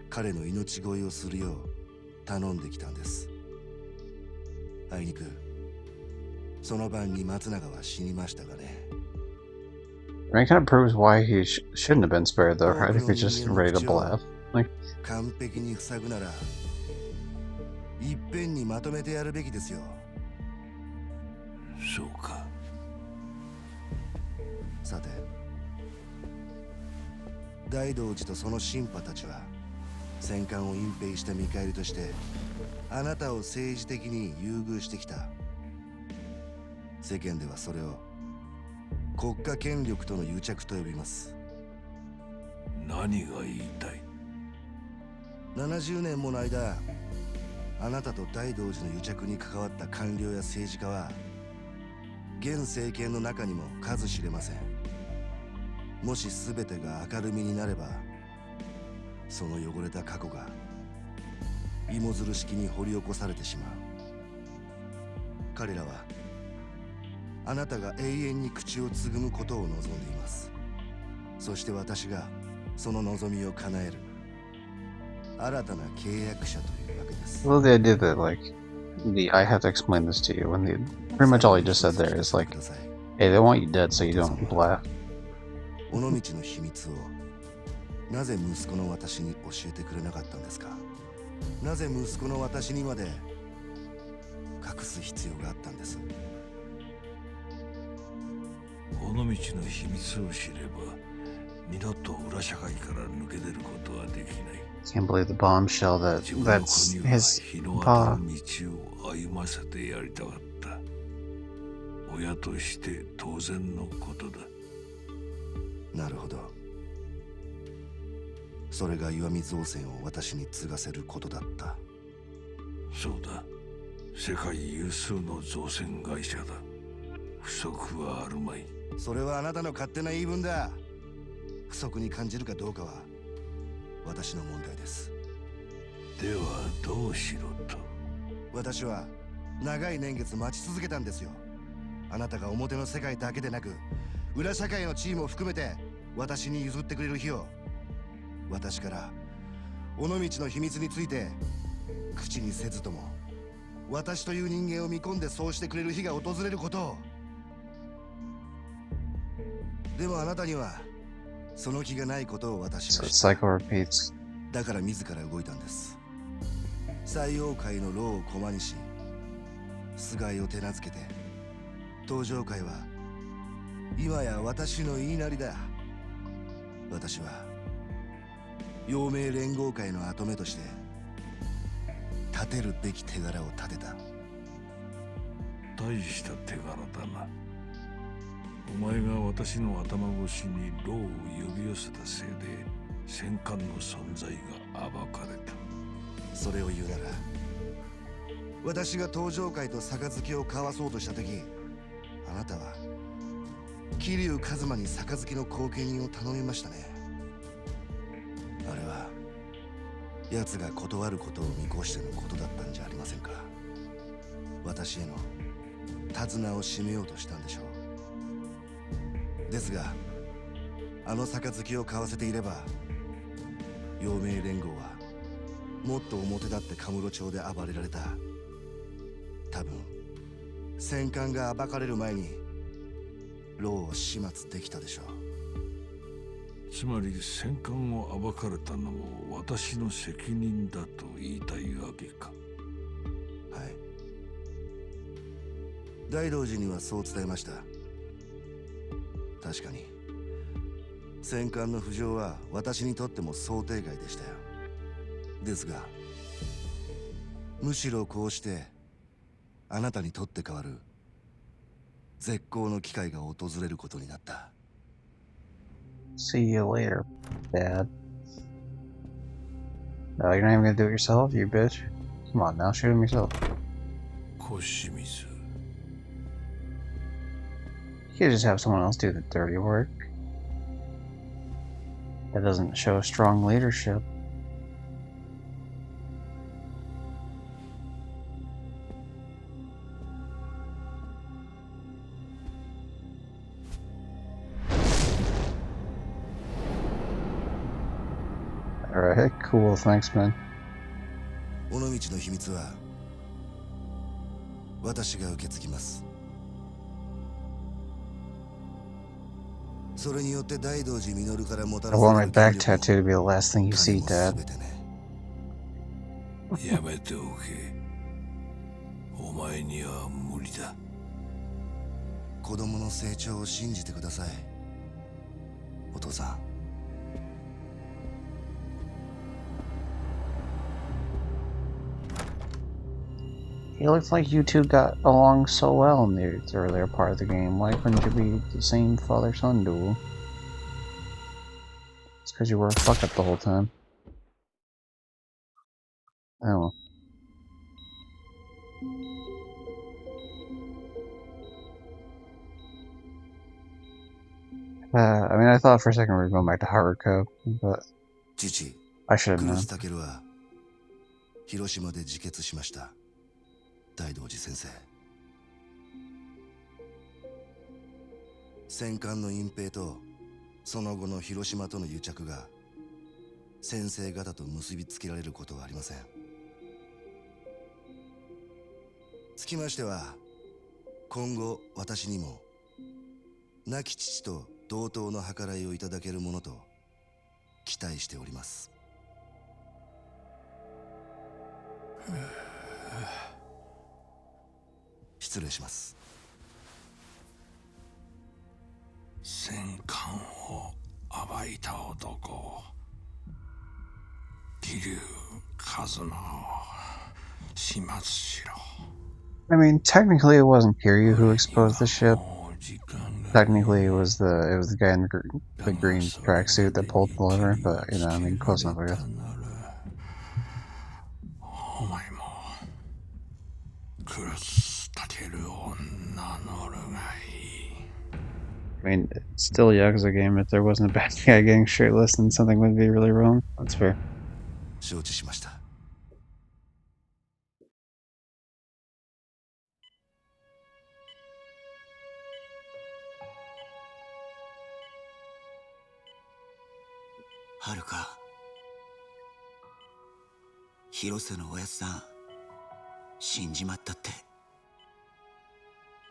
彼の命乞いをするよう頼んできたんです。あいにくその晩に松永は死にましたがね。I mean, it kind of proves why he shouldn't have been spared, though, right? If he's just ready to blab. Like, 完璧に塞ぐならいっぺんにまとめてやるべきですよ。そうか。さて、大道寺とその神派たちは戦艦を隠蔽した見返りとしてあなたを政治的に優遇してきた。世間ではそれを国家権力との癒着と呼びます。何が言いたい？70年もの間、あなたと大道寺の癒着に関わった官僚や政治家は現政権の中にも数知れません。もし全てが明るみになれば、その汚れた過去が芋づる式に掘り起こされてしまう。彼らはあなたが永遠に口をつぐむことを望んでいます。そして私がその望みを叶える新たな契約者というわけです。 well, the idea that, like, I have to explain this to you when pretty much all he just said there is, like, hey, they want you dead so you don't blab. 尾道の秘密をなぜ息子の私に教えてくれなかったんですか？なぜ息子の私にまで隠隠す必要があったんです。尾道の秘密を知れば二度と裏社会から抜け出ることはできない。 Can't believe the bombshell 自分の that's 子には his 日の当た pa. る道を歩ませてやりたかった。親として当然のことだ。なるほど。それが石見造船を私に継がせることだった。そうだ。世界有数の造船会社だ。不足はあるまい。それはあなたの勝手な言い分だ。不足に感じるかどうかは私の問題です。ではどうしろと。私は長い年月待ち続けたんですよ。あなたが表の世界だけでなく裏社会のチームを含めて私に譲ってくれる日を。私から尾道の秘密について口にせずとも私という人間を見込んでそうしてくれる日が訪れることを。でもあなたにはその気がないことを私 So は the 知った。 cycle repeats. だから自ら動いたんです。採用会の労を駒にし菅井を手なずけて、登場会は今や私の言いなりだ。私は陽明連合会の跡目として立てるべき手柄を立てた。大した手柄だな。お前が私の頭越しに労を呼び寄せたせいで戦艦の存在が暴かれた。それを言うなら、私が登場会と杯を交わそうとした時、あなたは桐生一馬に杯の後見人を頼みましたね。あれは奴が断ることを見越してのことだったんじゃありませんか。私への手綱を締めようとしたんでしょう。ですがあの杯を交わせていれば陽明連合はもっと表立ってカムロ町で暴れられた。多分戦艦が暴かれる前に牢を始末できたでしょう。つまり戦艦を暴かれたのも私の責任だと言いたいわけか。はい。大道寺にはそう伝えました。確かに戦艦の浮上は私にとっても想定外でしたよ。ですがむしろこうしてあなたにとって変わる絶好の機会が訪れることになった。 See you later, Dad. No, you're not even gonna do it yourself, you bitch. Come on now, shoot him yourself. 小清水。 You can't just have someone else do the dirty work. That doesn't show strong leadership. Alright, cool, thanks, man. 尾道の秘密は私が受け継ぎます。それによって大道寺実からもた I らさ want れ my る back 権 tattoo to be the last thing you 力 see, も Dad. 全てね。やめておけ。お前には無理だ。子供の成長を信じてください、お父さん。It looks like you two got along so well in the earlier part of the game. Why couldn't you be the same father-son duel? It's because you were a fuck-up the whole time. Oh. I mean, I thought for a second we were going back to Haruko, but 父 I should have 黒 known. 須健は広島で自決しました。大道寺先生、戦艦の隠蔽とその後の広島との癒着が先生方と結びつけられることはありません。つきましては今後私にも亡き父と同等の計らいをいただけるものと期待しております。失礼します。戦艦を暴いた男、桐生一馬を始末しろ。I mean, technically, it wasn't Kiryu who exposed the ship. Technically, it was the guy in the green tracksuit that pulled the lever. But you know, I mean, close enough, I guess. お前もクロス立てるを名乗るがいい。I mean, it's still a Yakuza game. If there wasn't a bad guy getting shirtless, then something would be really wrong. That's fair. 承知しました。はるか、広瀬のおやつさん、死んじまったって。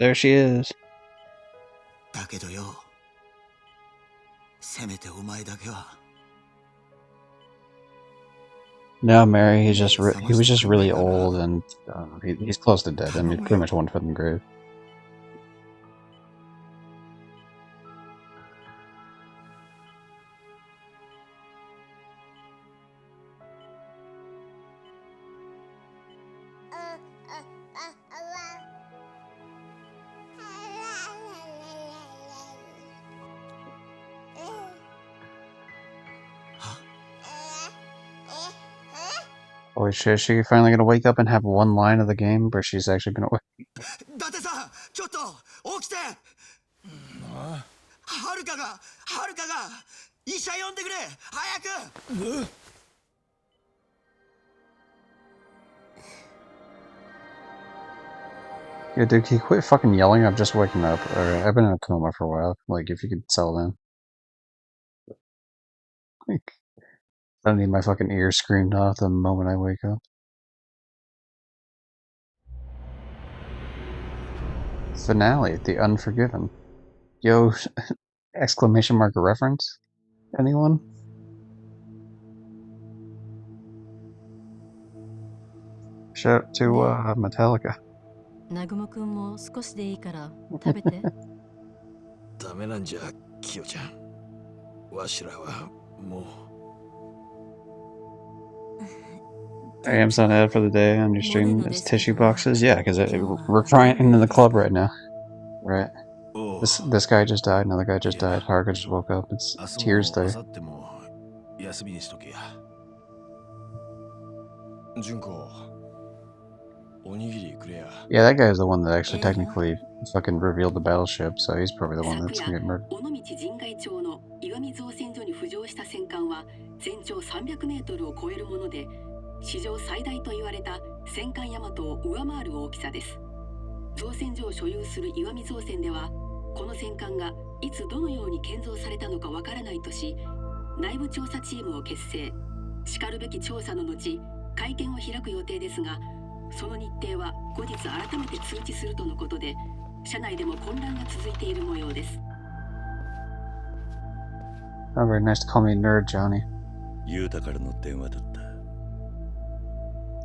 There she is. だけどよ、せめてお前だけは。No, Mary, he was just really old, and he's close to dead. I mean, pretty much one foot in the grave. Holy shit, she finally gonna wake up and have one line of the game where she's actually gonna wake. 伊達さん、ちょっと起きて。はるかが医者呼んでくれ、早く。Yeah, dude, can you quit fucking yelling? I'm just waking up. Or I've been in a coma for a while. Like, if you could settle down. Like, I don't need my fucking ears screamed off the moment I wake up. Finale, The Unforgiven. Yo, exclamation mark reference? Anyone? Shout out to Metallica. 南雲くんも少しでいいから食べて。ダメなんじゃ、キヨちゃん。わしらはもう。I am on ad for the day on your stream. It's tissue boxes. Yeah, because we're crying in the club right now. Right. This guy just died. Another guy just died. Haruka just woke up. It's tears there. 休みにしとけや。純子、おにぎりくれや。Yeah, that guy is the one that actually technically fucking revealed the battleship, so he's probably the one that's gonna get murdered. 尾道人海町の岩見造船所に浮上した戦艦は全長300メートルを超えるもので、史上最大と言われた戦艦大和を上回る大きさです。造船所を所有する岩見造船では、この戦艦がいつどのように建造されたのかわからないとし、内部調査チームを結成。しかるべき調査の後、会見を開く予定ですが、その日程は後日改めて通知するとのことで、社内でも混乱が続いている模様です。Oh, very nice to call me a nerd, Johnny. ユータからの電話だった。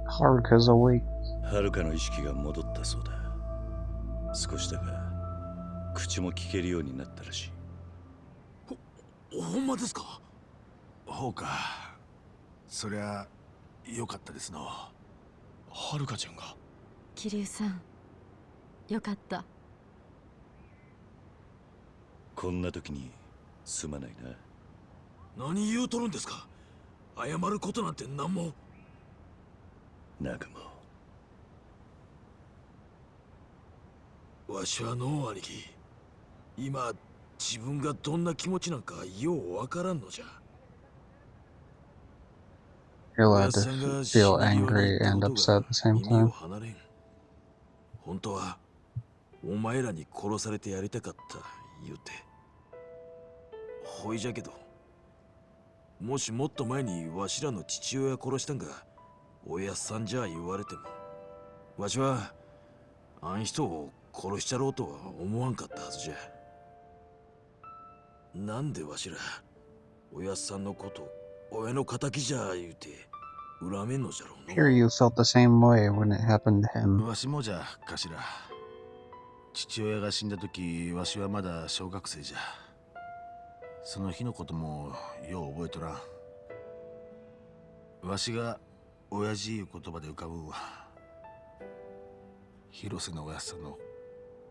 Haruka's awake. はるかの意識が戻ったそうだ。少しだが口も聞けるようになったらしい。ほんまですか？ほうか。そりゃよかったですの。はるかちゃんが。桐生さん、よかった。こんな時にすまないな。何言うとるんですか？謝ることなんて何も。南雲。わしはの兄貴、今自分がどんな気持ちなんかようわからんのじゃ。You're allowed to feel angry and upset at the same time. 本当はお前らに殺されてやりたかった言うて。ほいじゃけど、もしもっと前にわしらの父親殺したんがおやっさんじゃ言われても、わしはあん人を殺しちゃろうとは思わんかったはずじゃ。なんでわしらおやっさんのこと親の敵じゃ言うて恨めんのじゃろうの。 Here you felt the same way when it happened to him. わしもじゃ、頭。父親が死んだ時わしはまだ小学生じゃ。その日のこともよう覚えとらん。わしが親父いう言葉で浮かぶんは広瀬のおやっさんの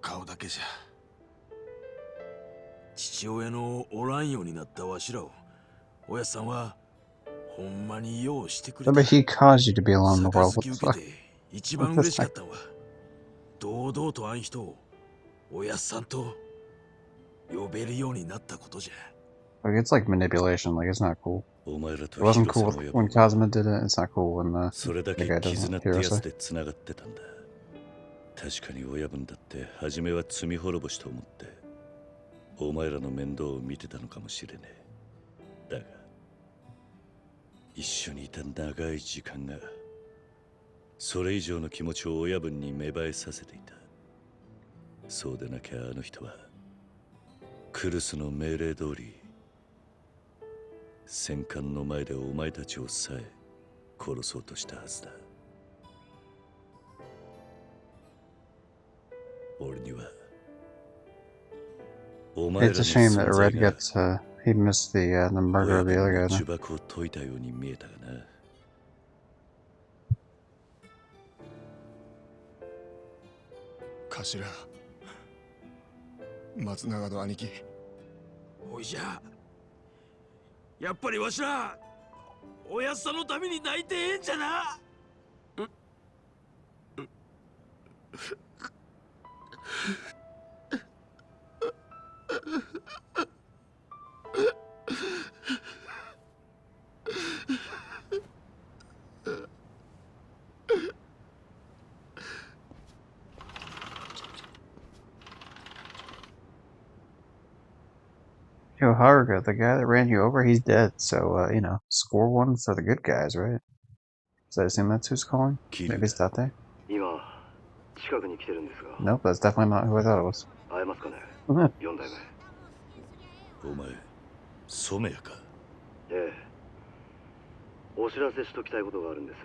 顔だけじゃ。父親のおらんようになったわしらをおやっさんはほんまにようしてくれ But た。 he caused you to be alone in the world. 杯 What 受 the け fuck? て一番嬉しかったんは堂々とあん人をおやっさんと呼べるようになったことじゃ。 Like, it's like manipulation. Like, it's not cool. お前ら It と wasn't 広瀬 cool の親 when 分は Kazuma did it. It's not cool when それだ the け guy 絆 doesn't. ってやつ Hirose. で繋がってたんだ。確かに親分だって初めは罪滅ぼしと思ってお前らの面倒を見てたのかもしれねえ。だが一緒にいた長い時間がそれ以上の気持ちを親分に芽生えさせていた。そうでなきゃあの人はクルスの命令通り戦艦の前でお前たちをさえ殺そうとしたはずだ。俺にはお前ら It's の a shame that 存在 Red が gets, he missed the murder 親 of the 分 other の guy. 呪縛を解いたように見えたがな。頭、松永の兄貴。おいじゃやっぱりわしらおやっさんのために泣いてええんじゃな。Yo, Haruka, the guy that ran you over, he's dead. So, you know, score one for the good guys, right? Does I assume that's who's calling? Maybe it's Date? 今近くに来てるんですが。 Nope, that's definitely not who I thought it was. 会えますかね。Mhm. 4代目。お前染谷か。ええ。お知らせしときたいことがあるんです。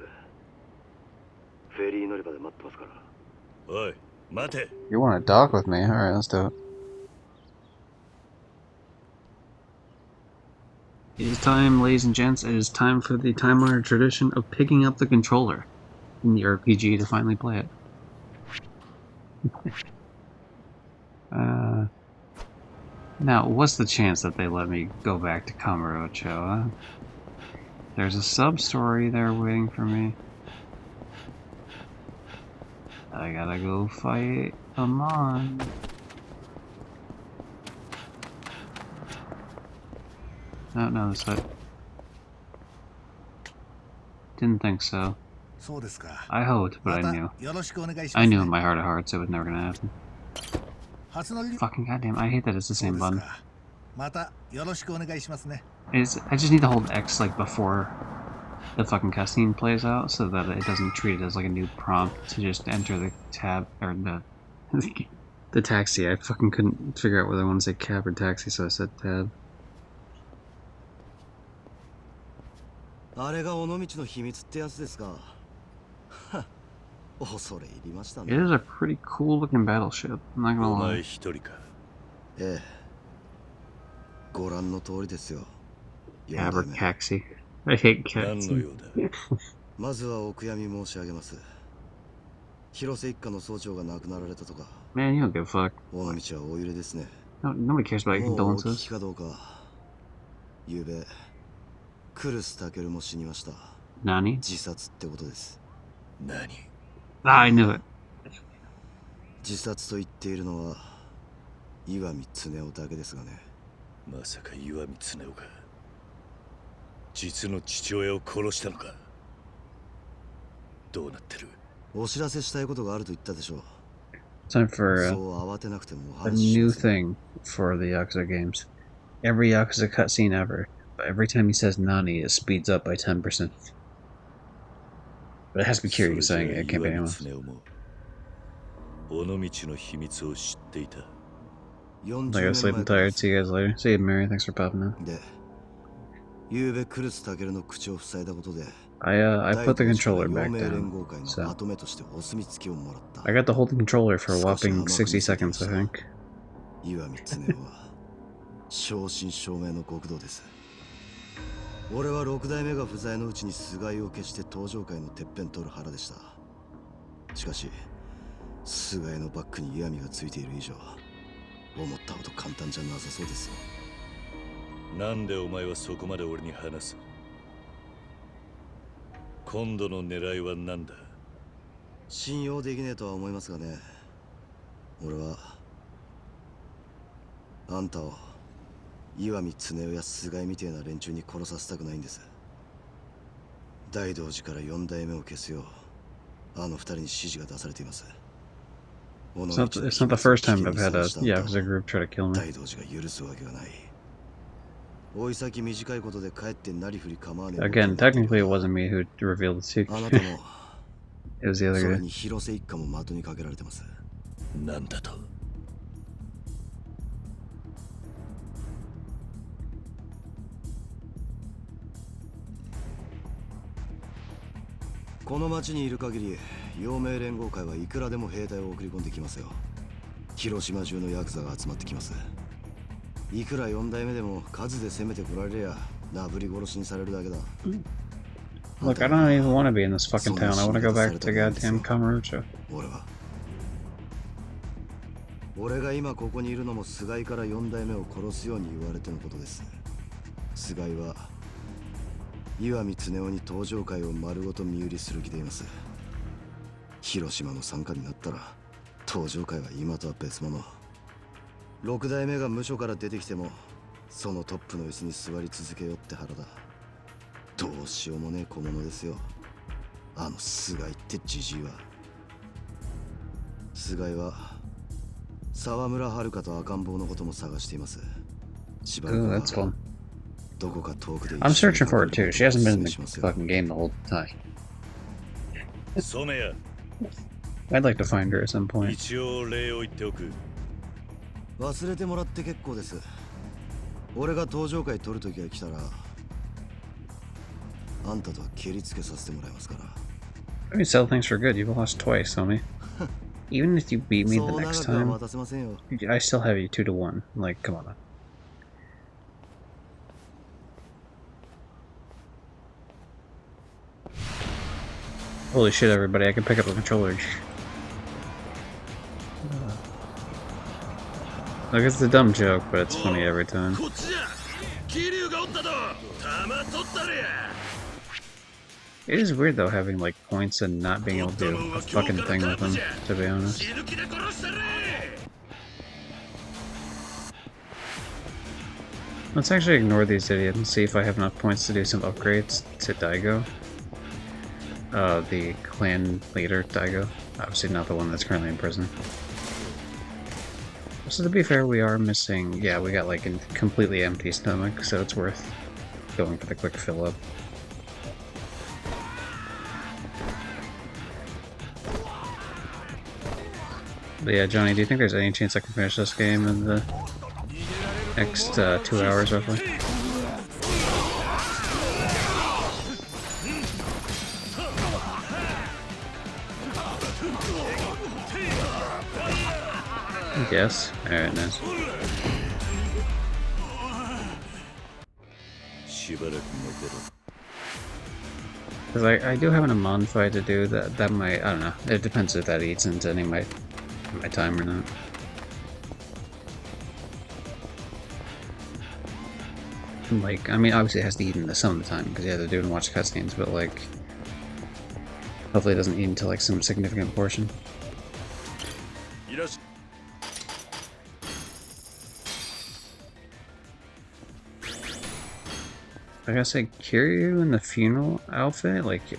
フェリー乗り場で待ってますから。おい待て。 You want to dock with me? Alright, let's do it. It is time, ladies and gents, it is time for the time-honored tradition of picking up the controller in the RPG to finally play it. Now, what's the chance that they let me go back to Kamurocho, huh? There's a sub-story there waiting for me. I gotta go fight Amon. No, this way. Didn't think so. I hoped, but I knew. I knew in my heart of hearts it was never gonna happen. Fucking goddamn, I hate that it's the same button. I just need to hold X like before the fucking cutscene plays out so that it doesn't treat it as like a new prompt to just enter the tab or the taxi. I fucking couldn't figure out whether I want to say cab or taxi, so I said tab. あれが尾道の秘密ってやつですか。恐れ入りましたね。 It is a pretty cool looking battleship, I'm not gonna お lie. 前一人か。ええ。ご覧の通りですよ。 Cab or taxi. I hate 何の taxi. 用だ。まずはお悔やみ申し上げます。広瀬一家の総長が亡くなられたとか。 Man, you don't give a fuck. 尾道はお揺れですね。 Nobody cares about your もうお聞 condolences. きかどうか。ゆうべ、クルスタケルも死にました。 Nani? 自殺ってことです。何？ I knew it. 自殺と言っているのは岩見恒夫だけですがね。まさか岩見恒夫が実の父親を殺したのか。どうなってる？お知らせしたいことがあると言ったでしょう。 Time for そう慌てなくてもお a 話しし new ます。 thing for the Yakuza games. Every Yakuza cutscene ever, but every time he says Nani, it speeds up by 10%. But it has to be Kiryu saying it, it can't be anyone else. 尾道の秘密を知っていた。 I gotta sleep, I'm tired. See you guys later. See you, Mary. Thanks for popping in. で、ゆうべクルスタケルの口を塞いだことで I put the controller back down, so I got to hold the controller for a whopping 60 seconds, I think. 岩見恒夫は正真正銘の極道です。俺は6代目が不在のうちに菅井を消して登場界のてっぺん取る腹でした。しかし菅井のバックに岩見がついている以上、思ったほど簡単じゃなさそうですよ。なんでお前はそこまで俺に話す？今度の狙いは何だ？信用できねえとは思いますがね。俺はあんたを岩見恒夫や菅井みてえな連中に殺させたくないんです。大道寺から4代目を消すようあの2人に指示が出されています。It's not the first time I've had a Yakuza group try to kill me. 大道寺が許すわけがない。追い先短いことで帰ってなりふり構わねえ。Again, technically it wasn't me who revealed the secret. あなたも It was the other それ guy. に広瀬一家も的にかけられてます。なんだと？この町にいる限り、陽明連合会はいくらでも兵隊を送り込んできますよ。広島中のヤクザが集まってきます。いくら4代目でも数で攻めてこられりゃ、なぶり殺しにされるだけだ。Look, I don't even want to be in this fucking town. I want to go back to goddamn Kamurocho. 俺が今ここにいるのも菅井から4代目を殺すように言われてのことです。菅井は岩見恒夫に登場界を丸ごと身売りする気でいます。広島の傘下になったら登場界は今とは別物。6代目が無所から出てきてもそのトップの椅子に座り続けようって腹だ。どうしようもねえ小物ですよ、あの菅井ってジジイは。菅井は沢村遥と赤ん坊のことも探しています。しばらく Ooh, は that's fun. どこか遠くで I'm searching for her too. She hasn't been in the fucking game the whole time. 染谷、 I'd like to find her at some point. 一応礼を言っておく。忘れてもらって結構です。俺が登場会取る時が来たらあんたとは蹴りつけさせてもらいますから。 I mean, sell things for good. You've lost twice, homie. Even if you beat me the そう next 長くは time, 待たせませんよ。 I still have you 2 to 1. Like, come on. Holy shit, everybody, I can pick up a controller. Look, it's a dumb joke, but it's funny every time. It is weird though having like points and not being able to do a fucking thing with them, to be honest. Let's actually ignore these idiots and see if I have enough points to do some upgrades to Daigo. The clan leader, Daigo. Obviously not the one that's currently in prison. So to be fair, we are missing... Yeah, we got like a completely empty stomach, so it's worth going for the quick fill-up. But yeah, Johnny, do you think there's any chance I can finish this game in the next 2 hours, roughly? Yes. Alright, nice. Because I do have an Amon fight to do that might, I don't know, it depends if that eats into any of my time or not. Like, I mean, obviously it has to eat into some of the time, because you have to do and watch cutscenes, but like, hopefully it doesn't eat into like some significant portion. I gotta say, Kiryu in the funeral outfit, like, he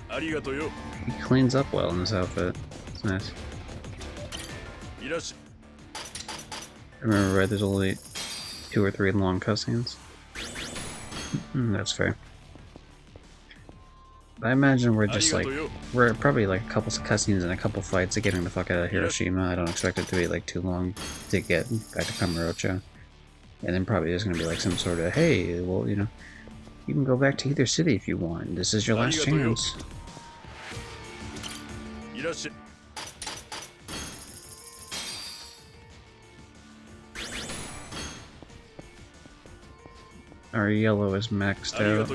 cleans up well in this outfit. It's nice. I remember right, there's only 2 or 3 long cutscenes. That's fair. I imagine we're just like, we're probably like a couple of cutscenes and a couple fights of getting the fuck out of Hiroshima. I don't expect it to be like too long to get back to Kamurocho. And then probably there's gonna be like some sort of, hey, well, you know, You can go back to either city if you want. This is your last chance. Our yellow is maxed out,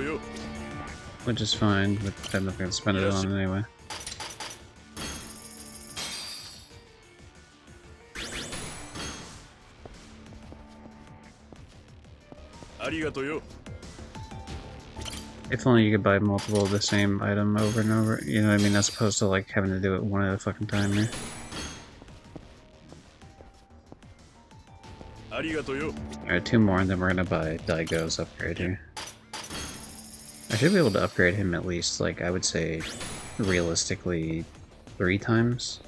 which is fine, but I'm not going to spend it on anyway. If only you could buy multiple of the same item over and over, you know what I mean, as opposed to like having to do it one at a fucking time here. Alright, 2 more and then we're gonna buy Daigo's upgrade here. I should be able to upgrade him at least, like, I would say, realistically, 3 times.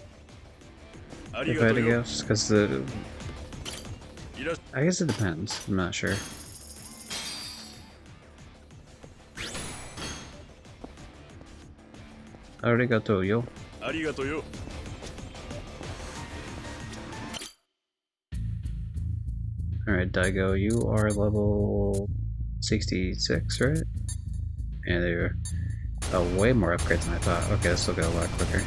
If I had to guess, because the... I guess it depends, I'm not sure. Arigato yo. Alright, Daigo, you are level 66, right? Yeah, there are way more upgrades than I thought. Okay, this will go a lot quicker.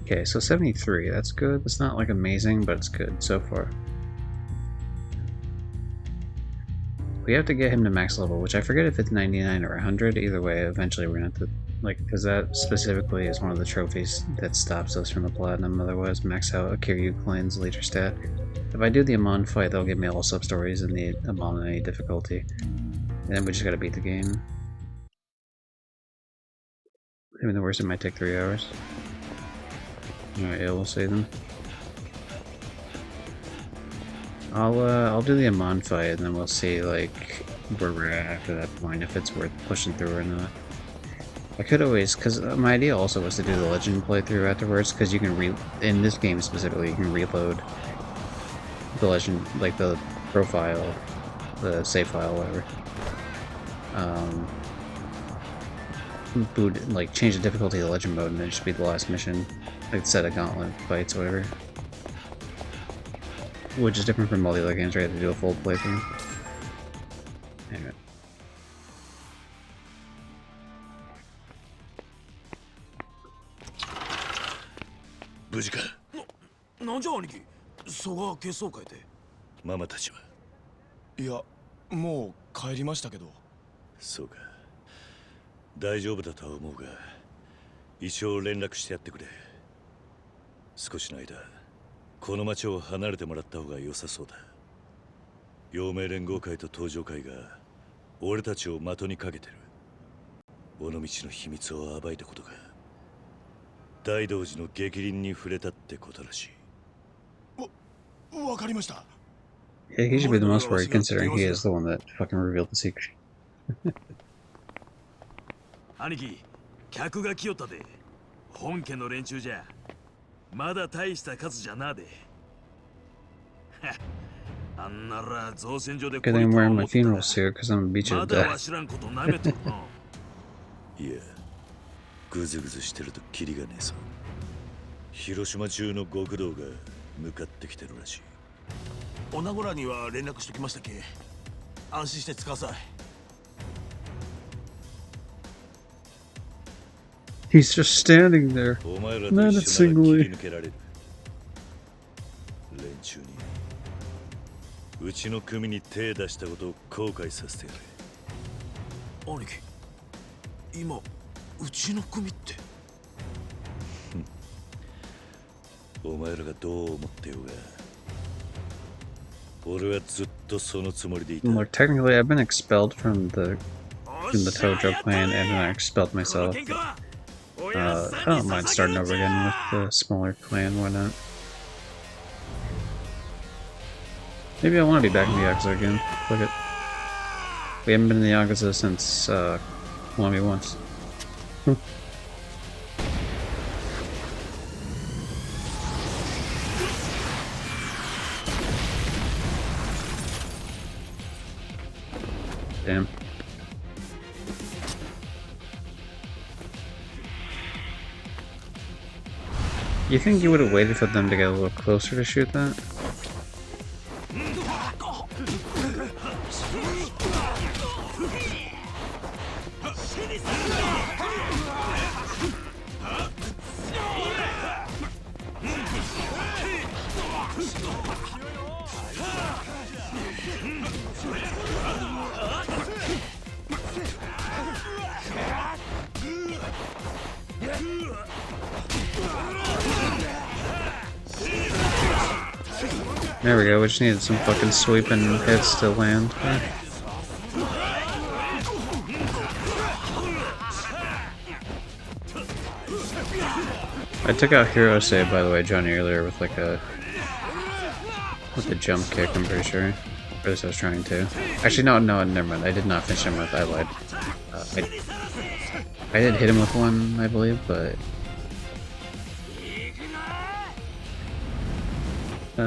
Okay, so 73, that's good. It's not like amazing, but it's good so far. We have to get him to max level, which I forget if it's 99 or 100. Either way, eventually we're gonna have to, like, because that specifically is one of the trophies that stops us from the platinum. Otherwise, max out Kiryu Clan's leader stat. If I do the Amon fight, they'll give me all sub-stories in the Amon any difficulty. And then we just gotta beat the game. Even the worst, it might take 3 hours. Alright, yeah, we'll see them. I'll do the Amon fight, and then we'll see, like, where we're at after that point, if it's worth pushing through or not. I could always, because my idea also was to do the Legend playthrough afterwards, because you can in this game specifically, you can reload the Legend, like the profile, the save file, whatever. Boot, like, change the difficulty to Legend mode, and then just be the last mission, like set of gauntlet fights, or whatever. Which is different from all the other games where you have to do a full playthrough. Anyway. Mama たちは。いや、もう帰りましたけど。そうか。大丈夫だとは思うが、一応連絡してやってくれ。少しの間、この町を離れてもらった方が良さそうだ。陽明連合会と東上会が俺たちを的にかけてる。尾道の秘密を暴いたことが大道寺の逆鱗に触れたってことらしい。わかりました。Yeah, he should be the most worried considering he is the one that fucking revealed the secret. 兄貴、客が来よったで。本家の連中じゃ。まだ大した数じゃなで。あんなら造船所で Good thing I'm wearing my funeral suit because I'm gonna beat you to まだ death. わしらんこと舐めとるな。いや、ぐずぐずしてるとキリがねえさ。広島中の極道が向かってきてるらしい。女子らには連絡しときましたっけ。安心して使わさい。He's just standing there, お前らと一緒なら切り抜けられる。連中にうちの組に手出したことを後悔させてやれ。兄貴、今うちの組って。お前らがどう思ってようが、俺はずっとそのつもりでいた。Look, technically, I've been expelled from the Tojo clan, and then I expelled myself. I don't mind starting over again with the smaller clan. Why not? Maybe I want to be back in the Yakuza again. Look it. We haven't been in the Yakuza since 1v1s. Damn. You think you would have waited for them to get a little closer to shoot that? There we go, we just needed some fucking sweeping hits to land. I took out Hirose, by the way, Johnny, earlier with like a jump kick, I'm pretty sure. Or at least I was trying to. Actually, no, never mind. I did not finish him with, I lied. I did hit him with one, I believe, but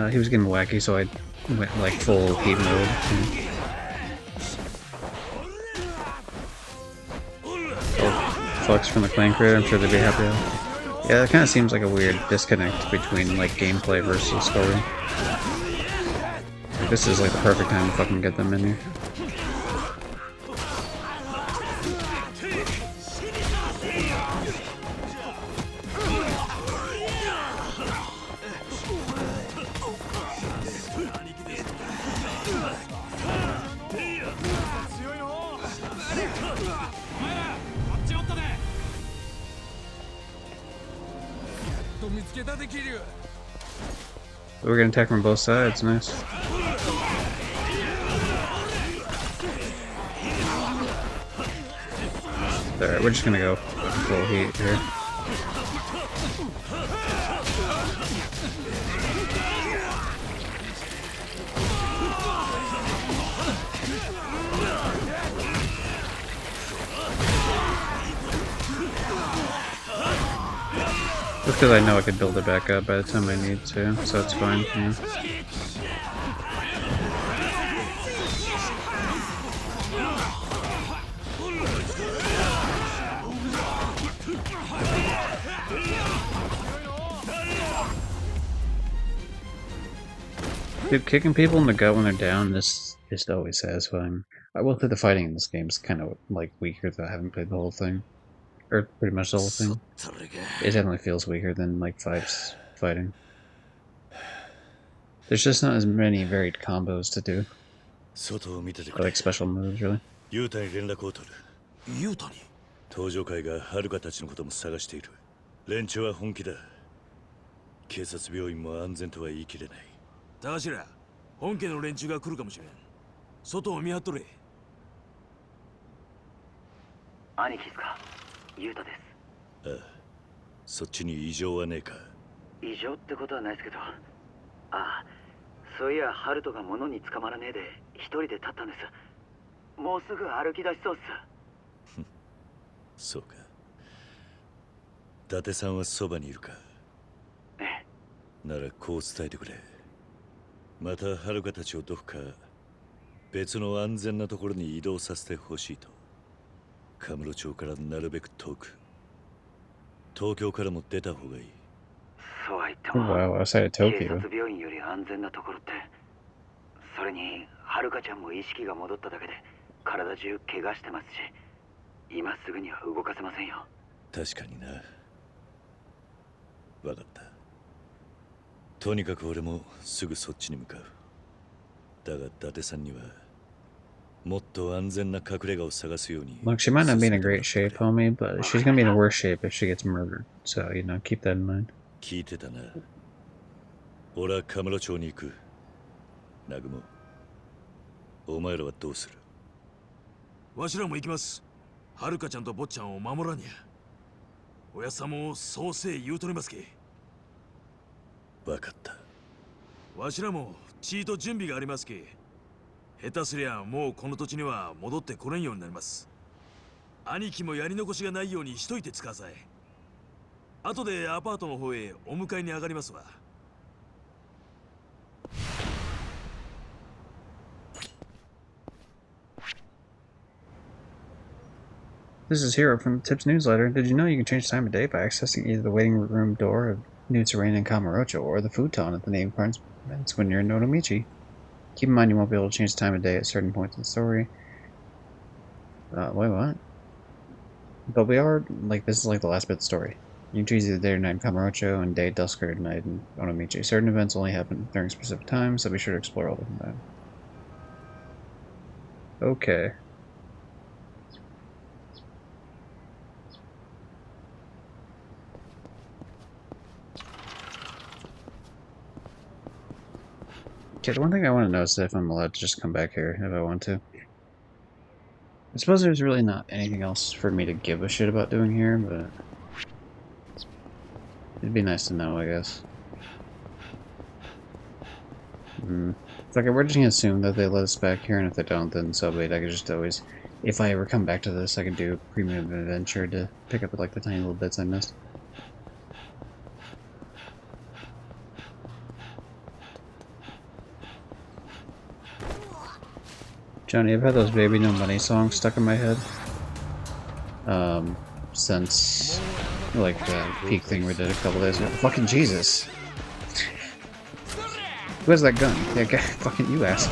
he was getting wacky, so I went like full heat mode. Oh, Flux from the clan creator, I'm sure they'd be happy with. Yeah, it kind of seems like a weird disconnect between like gameplay versus story. Like, this is like the perfect time to fucking get them in here. We're gonna attack from both sides, nice. Alright, we're just gonna go full heat here. Just because I know I could build it back up by the time I need to, so it's fine, yeah. Dude, kicking people in the gut when they're down is just always satisfying. I will say the fighting in this game is kind of like weaker though I haven't played the whole thing. Or pretty much the whole thing. It definitely feels weaker than like 5's fighting. There's just not as many varied combos to do. Or like special moves, really. ユータに連絡を取る。ユータに？登場会が遥たちのことも探している。連中は本気だ。警察病院も安全とは言い切れない。高頭、本家の連中が来るかもしれん。外を見張っとれ。兄貴っすか？ユータです。ああ、そっちに異常はねえか？異常ってことはないですけど。ああ、そういやハルトが物に捕まらねえで一人で立ったんです。もうすぐ歩き出しそうっす。そうか。伊達さんはそばにいるか？ええ。ならこう伝えてくれ。また遥たちをどこか別の安全なところに移動させてほしいと。カムロ町からなるべく遠く。東京からも出た方がいい。そうは言っても、Wow, outside of Tokyo. 警察病院より安全なところって。それにはるかちゃんも意識が戻っただけで体中怪我してますし、今すぐには動かせませんよ。確かにな。わかった。とにかく俺もすぐそっちに向かう。だが伊達さんにはもっと安全な隠れ家を探すように。Look, she might not be in a great shape, homie, but she's gonna be in a worse shape if she gets murdered. So, you know, keep that in mind. 聞いてたな。俺はカムロ町に行く。ナグモ、お前らはどうする？わしらも行きます。はるかちゃんと坊ちゃんを守らにゃ。おやっさんもそうせい言うとりますけ。わかった。わしらもチート準備がありますけ。下手すりゃもうこの土地には戻ってこれんようになります。兄貴もやり残しがないようにしといてつかさい。後でアパートの方へお迎えに上がりますわ。This is Hero from the Tips newsletter. Did you know you can change time of day by accessing either the waiting room door of Newt's Arena in Kamurocho or the futon at the name apartments when you're in Nodomichi? Keep in mind you won't be able to change the time of day at certain points in the story. Wait, what? But we are, like, this is like the last bit of the story. You can choose either day or night in Kamurocho and day, dusk, or night in Onomichi. Certain events only happen during specific times, so be sure to explore all of them. Okay. Okay, the one thing I want to know is if I'm allowed to just come back here if I want to. I suppose there's really not anything else for me to give a shit about doing here, but it'd be nice to know, I guess. It's like we're just gonna assume that they let us back here, and if they don't, then so be it. I could just always, if I ever come back to this, I could do a premium adventure to pick up like the tiny little bits I missed. Johnny, I've had those Baby No Money songs stuck in my head. Since like the peak thing we did a couple days ago. Fucking Jesus! Who has that gun? Yeah, fucking you ass.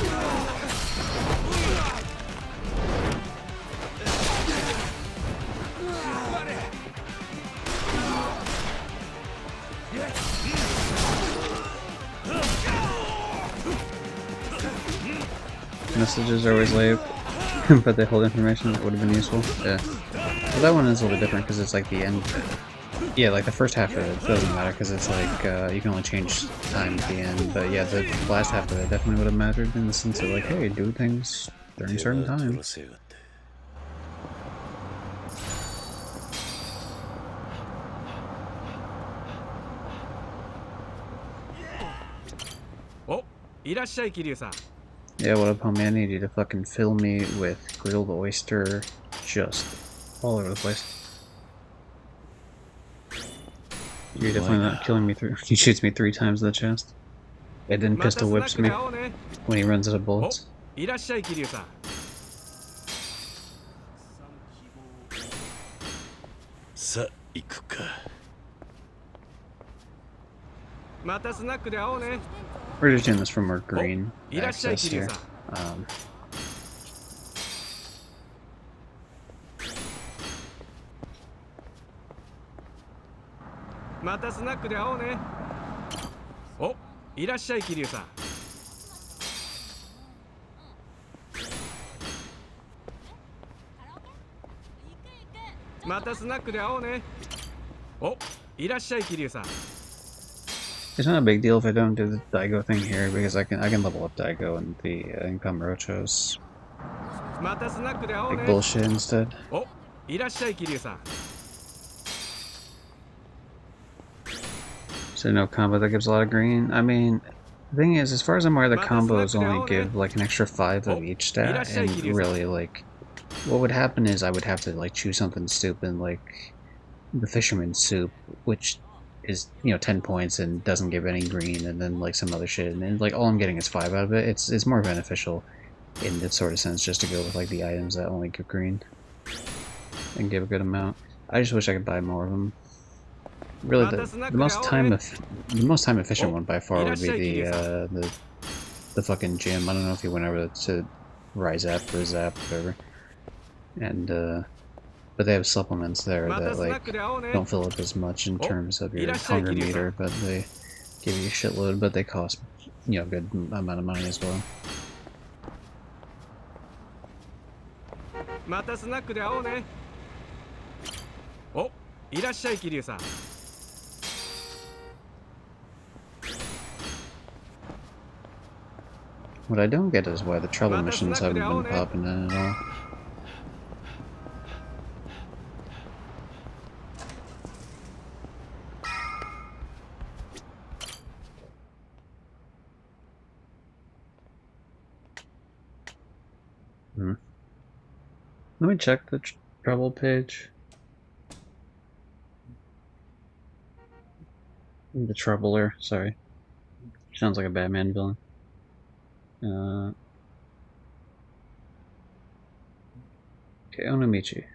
Messages are always late, but they hold information that would have been useful. Yeah. Well, that one is a little bit different because it's like the end. Yeah, like the first half of it doesn't matter because it's like you can only change time at the end. But yeah, the last half of it definitely would have mattered in the sense of like, hey, do things during certain times. Yeah, what up, homie? I need you to fucking fill me with grilled oyster just all over the place. You're definitely not killing me through. He shoots me 3 times in the chest. And then pistol whips me when he runs out of bullets. We're just doing this for more green access here. It's not a big deal if I don't do the Daigo thing here because I can level up Daigo and the Kamurocho's like bullshit instead. So no combo that gives a lot of green. I mean, the thing is, as far as I'm aware, the combos only give like an extra 5 of each stat, and really like, what would happen is I would have to like choose something stupid like the Fisherman's Soup, which is 10 points and doesn't give any green, and then like some other shit, and then, like all I'm getting is 5 out of it. It's more beneficial in that sort of sense just to go with like the items that only give green and give a good amount. I just wish I could buy more of them. Really, the most time efficient one by far would be the fucking gym. I don't know if you went over to Rise Up or Zap, whatever, and but they have supplements there that like don't fill up as much in terms of your hunger meter, but they give you a shitload, but they cost a good amount of money as well. What I don't get is why the trouble missions haven't been popping in at all. Let me check the trouble page. The Troubler, sorry. Sounds like a Batman villain. Okay, Onomichi. It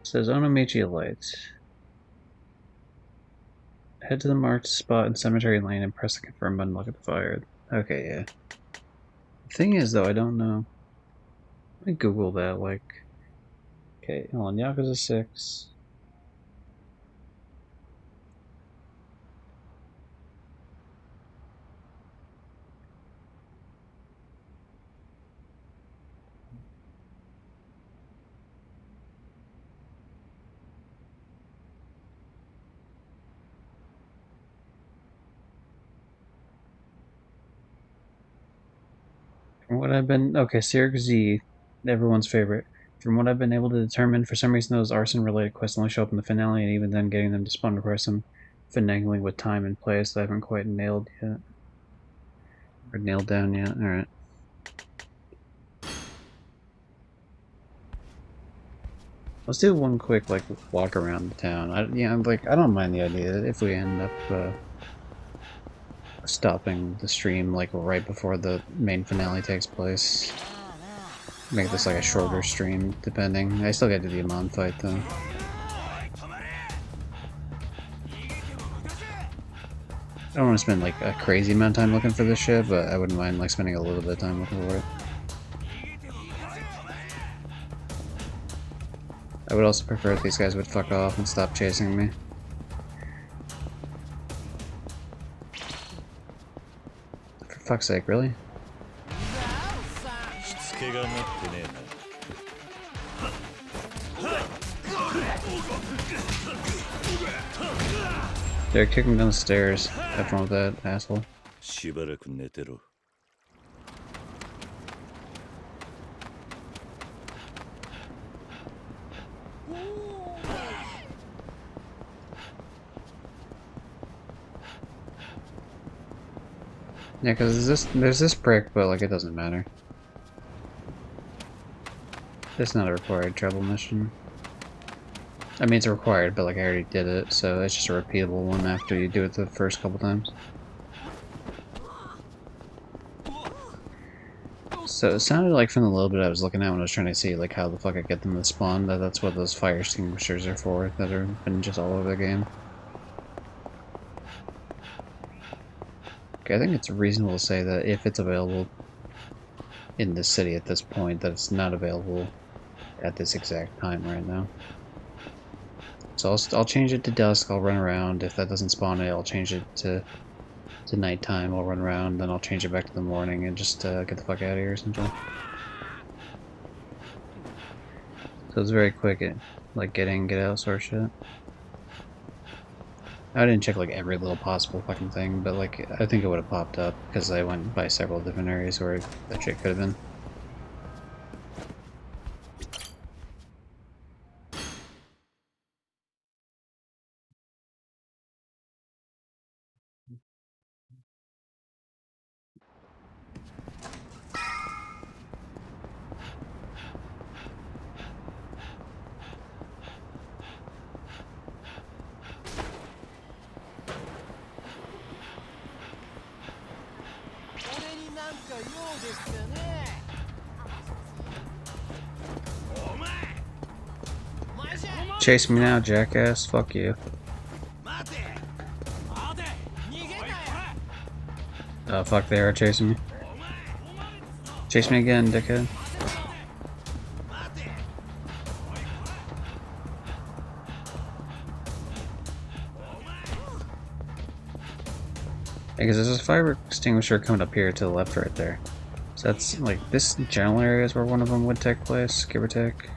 says Onomichi Lights. Head to the marked spot in Cemetery Lane and press the confirm button to look at the fire. Okay, yeah. The thing is, though, I don't know. Let me Google that, like... Okay, hold on, Yakuza 6... From what I've been... Okay, Sirk Z, everyone's favorite. From what I've been able to determine, for some reason those arson-related quests only show up in the finale, and even then getting them to spawn requires some finagling with time and place that I haven't quite nailed yet. Or nailed down yet. Alright. Let's do one quick, like, walk around the town. I don't mind the idea if we end up, stopping the stream, like, right before the main finale takes place. Make this, like, a shorter stream, depending. I still gotta do the Amon fight, though. I don't want to spend, like, a crazy amount of time looking for this shit, but I wouldn't mind, like, spending a little bit of time looking for it. I would also prefer if these guys would fuck off and stop chasing me. For fuck's sake, really? They're kicking down the stairs. Have fun with that, asshole. Yeah, because there's this prick, but like it doesn't matter. It's not a required trouble mission. I mean, it's required, but like I already did it, so it's just a repeatable one after you do it the first couple times. So it sounded like from the little bit I was looking at when I was trying to see like how the fuck I get them to spawn, that's what those fire extinguishers are for, that have been just all over the game. Okay, I think it's reasonable to say that if it's available in this city at this point, that it's not available at this exact time right now. So I'll change it to dusk, I'll run around. If that doesn't spawn it, I'll change it to nighttime, I'll run around, then I'll change it back to the morning and just get the fuck out of here or something. So it's very quick at, like, get in, get out sort of shit. I didn't check, like, every little possible fucking thing, but, like, I think it would have popped up, because I went by several different areas where that shit could have been. Chase me now, jackass. Fuck you. Oh, fuck, they are chasing me. Chase me again, dickhead. Because there's a fire extinguisher coming up here to the left right there. So that's, like, this general area is where one of them would take place, give or take.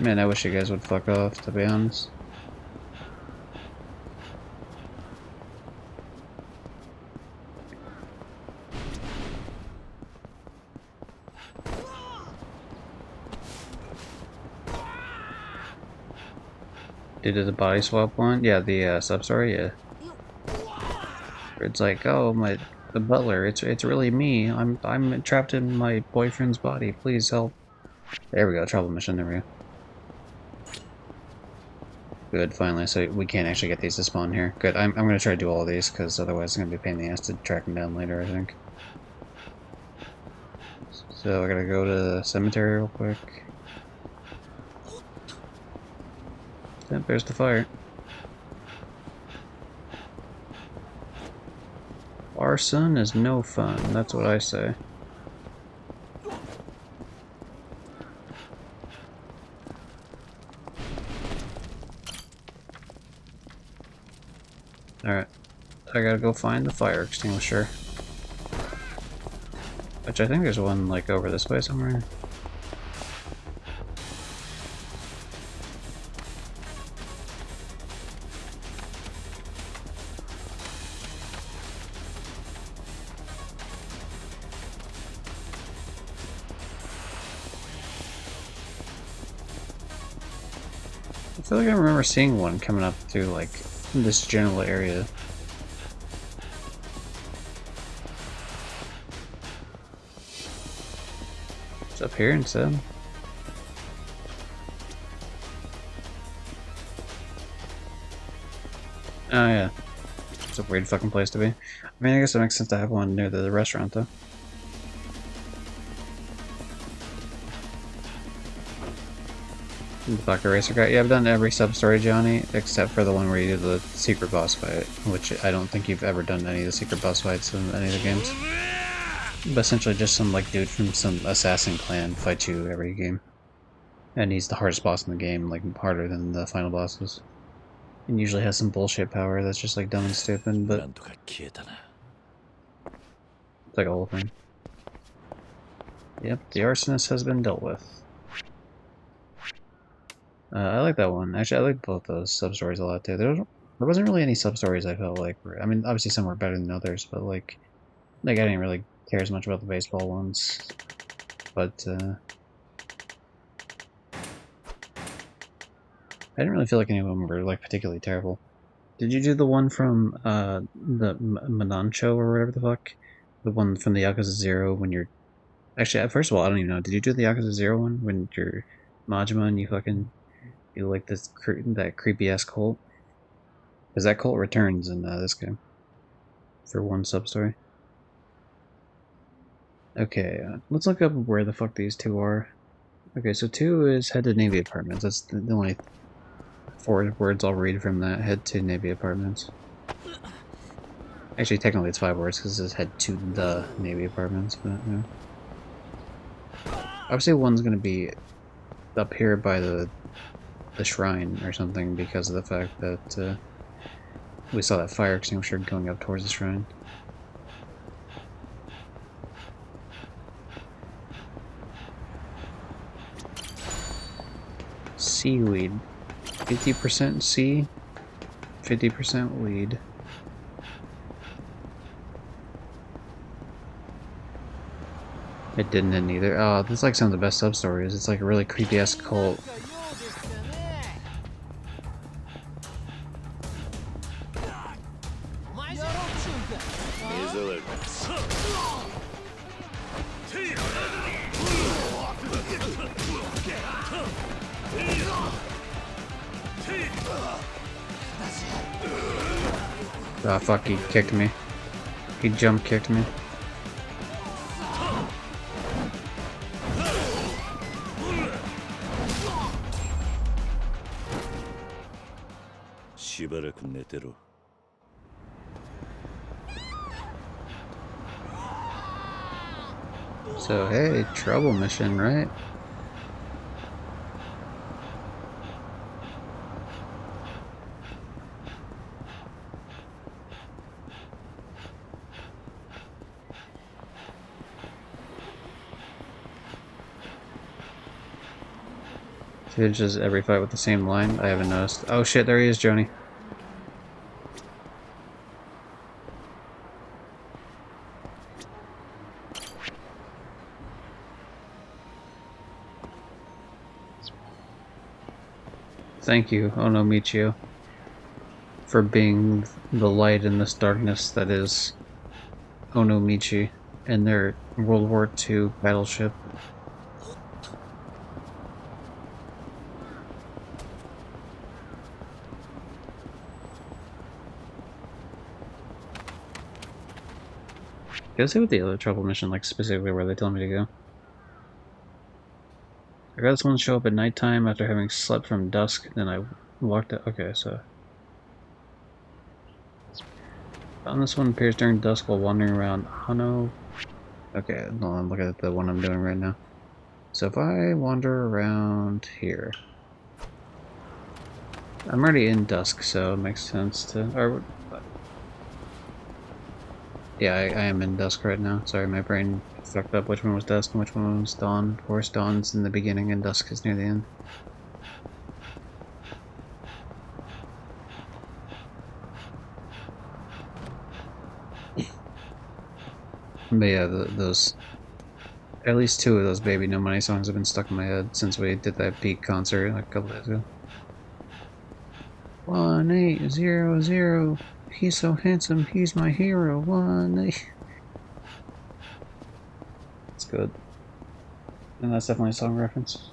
Man, I wish you guys would fuck off, to be honest. Did the body swap one? Yeah, the sub-story, yeah. It's like, oh, the butler, it's really me. I'm trapped in my boyfriend's body. Please help. There we go, trouble mission, there we go. Good, finally, so we can't actually get these to spawn here. Good, I'm gonna try to do all of these, because otherwise it's gonna be a pain in the ass to track them down later, I think. So I gotta go to the cemetery real quick. Yep, there's the fire. Arson is no fun, that's what I say. Alright, I gotta go find the fire extinguisher. Which I think there's one, like, over this way somewhere. I feel like I remember seeing one coming up through, like, this general area. It's up here instead. Oh yeah. It's a weird fucking place to be. I mean, I guess it makes sense to have one near the restaurant, though. The Black Eraser guy. Yeah, I've done every sub-story, Johnny, except for the one where you do the secret boss fight, which I don't think you've ever done any of the secret boss fights in any of the games. But essentially just some, like, dude from some assassin clan fights you every game. And he's the hardest boss in the game, like, harder than the final bosses. And usually has some bullshit power that's just, like, dumb and stupid, but it's like a whole thing. Yep, the arsonist has been dealt with. I like that one. Actually, I like both those sub-stories a lot, too. There wasn't really any sub-stories I felt like were... I mean, obviously some were better than others, but, like I didn't really care as much about the baseball ones. But, I didn't really feel like any of them were, like, particularly terrible. Did you do the one from, the Manancho or whatever the fuck? The one from the Yakuza 0 when you're... Actually, first of all, I don't even know. Did you do the Yakuza 0 one when you're Majima and you fucking... You like this that creepy-ass cult? Because that cult returns in this game. For one sub-story. Okay, let's look up where the fuck these two are. Okay, so 2 is head to Navy Apartments. That's the only 4 words I'll read from that. Head to Navy Apartments. Actually, technically it's 5 words because it says head to the Navy Apartments, but yeah. Obviously one's gonna be up here by the shrine or something because of the fact that we saw that fire extinguisher going up towards the shrine. Seaweed. 50% sea, 50% weed. It didn't end either. Oh, this is like some of the best sub-stories. It's like a really creepy-ass cult. Ah, fuck, he kicked me. He jump kicked me. So, hey, trouble mission, right? Finishes every fight with the same line? I haven't noticed. Oh shit, there he is, Joni. Thank you, Ono Michio, for being the light in this darkness that is Ono Michi and their World War II battleship. Go see what the other trouble mission, like specifically where they tell me to go. I got this one show up at nighttime after having slept from dusk, then I walked out. Okay, so Found this one appears during dusk while wandering around Hano. Okay, no, I'm looking at the one I'm doing right now. So if I wander around here, I'm already in dusk, so it makes sense to. Or, yeah, I am in dusk right now. Sorry, my brain fucked up which one was dusk and which one was dawn. Of course, dawn's in the beginning and dusk is near the end. But yeah, those. At least 2 of those Baby No Money songs have been stuck in my head since we did that peak concert like a couple days ago. 1800. He's so handsome, he's my hero. 18. It's good. And that's definitely a song reference.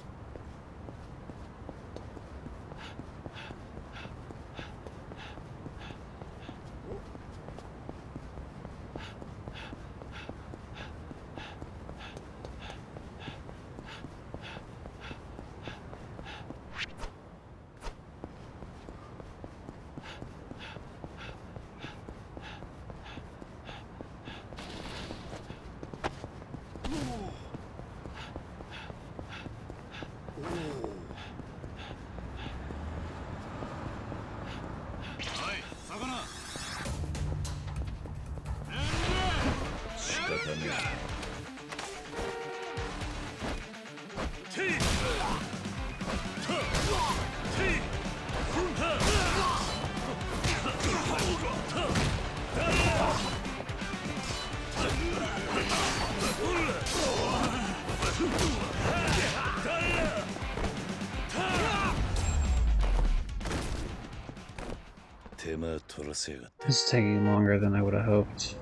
This is taking longer than I would have hoped.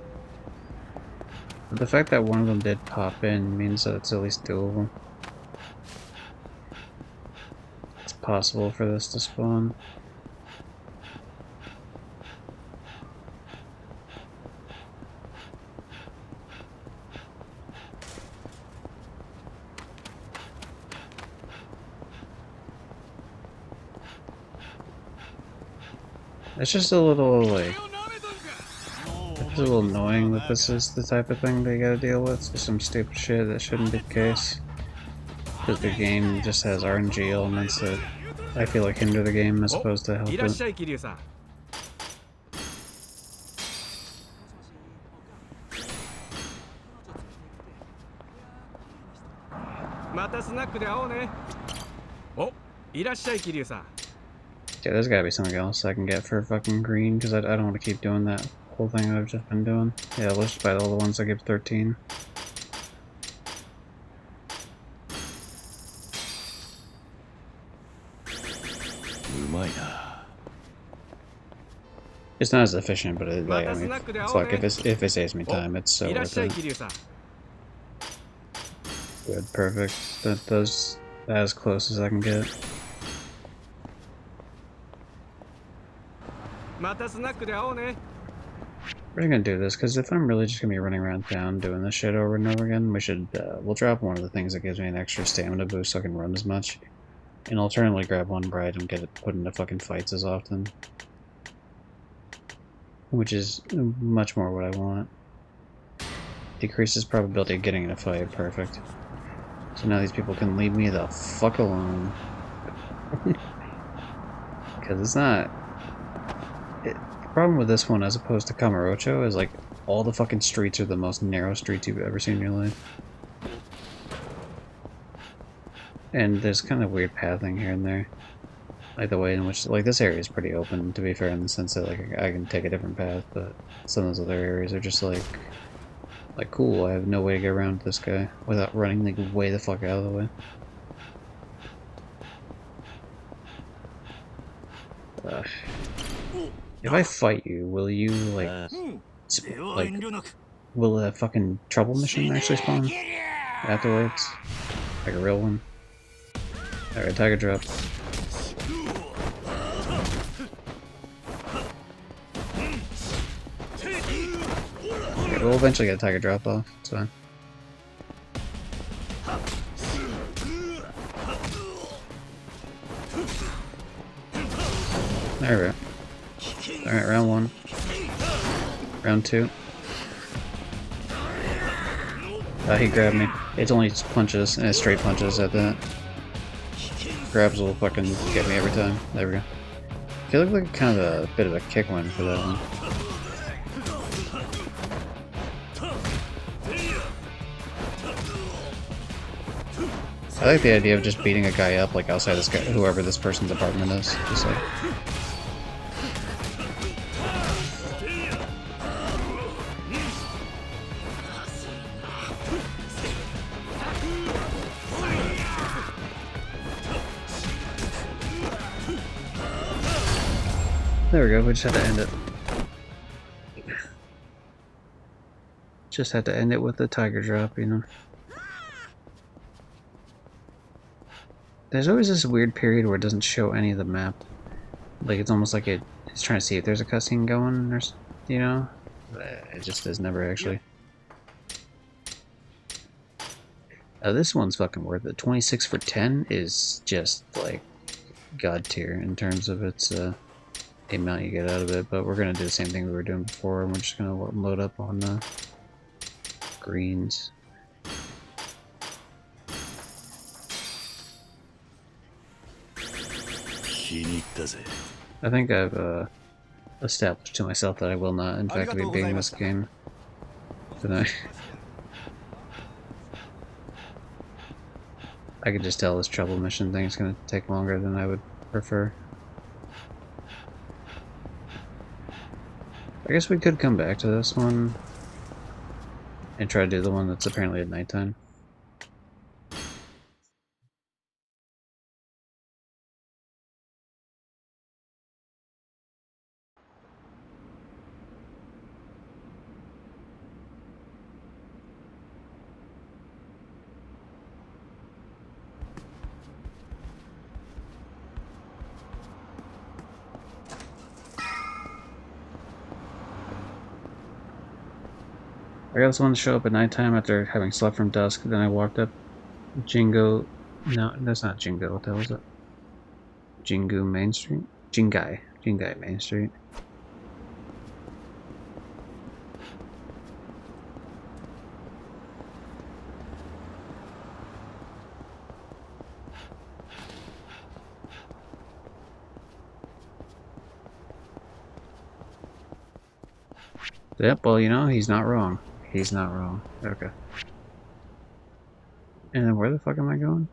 But the fact that one of them did pop in means that it's at least doable. It's possible for this to spawn. It's just a little, like, it's a little annoying that this is the type of thing they gotta deal with. Just some stupid shit that shouldn't be the case. Because the game just has RNG elements that I feel like hinder the game as opposed to help it. またスナックで会おうね。お、いらっしゃい、桐生さん。 Yeah, there's gotta be something else I can get for fucking green, because I don't want to keep doing that whole thing that I've just been doing. Yeah, let's just buy all the ones that give 13. It's not as efficient, but it, like, I mean, fuck, if it saves me time, it's so worth it. Good, perfect. That's as close as I can get. We're gonna do this, because if I'm really just gonna be running around town doing this shit over and over again, we should, we'll drop one of the things that gives me an extra stamina boost so I can run as much. And alternately grab one where I don't get it put into fucking fights as often. Which is much more what I want. Decreases probability of getting in a fight, perfect. So now these people can leave me the fuck alone. Because it's not... The problem with this one as opposed to Kamurocho is like all the fucking streets are the most narrow streets you've ever seen in your life. And there's kind of weird pathing here and there. Like the way in which, like, this area is pretty open, to be fair, in the sense that, like, I can take a different path, but some of those other areas are just like, cool, I have no way to get around this guy without running, like, way the fuck out of the way. If I fight you, will you, like, will a fucking trouble mission actually spawn afterwards? Like a real one? Alright, tiger drop. We'll eventually get a tiger drop off, it's fine. There we go. Alright, round one. Round 2. He grabbed me. It's only punches, and straight punches at that. Grabs will fucking get me every time. There we go. I feel like kind of a bit of a kick win for that one. I like the idea of just beating a guy up like outside this guy, whoever this person's apartment is. Just like. There we go, we just had to end it. Just had to end it with the tiger drop, you know. There's always this weird period where it doesn't show any of the map. Like, it's almost like it's trying to see if there's a cutscene going, or, you know? It just is never actually. This one's fucking worth it. 26 for 10 is just, like, god tier in terms of its, the amount you get out of it, but we're gonna do the same thing we were doing before, and we're just gonna load up on the greens. I think I've established to myself that I will not, in fact, be beating this game tonight. I could just tell this trouble mission thing is going to take longer than I would prefer. I guess we could come back to this one and try to do the one that's apparently at nighttime. I got this one to show up at nighttime after having slept from dusk. Then I walked up Jingo. No, that's not Jingo. What the hell is it? Jingu Main Street? Jingai Main Street. Yep, well, you know, he's not wrong. He's not wrong. Okay. And then where the fuck am I going?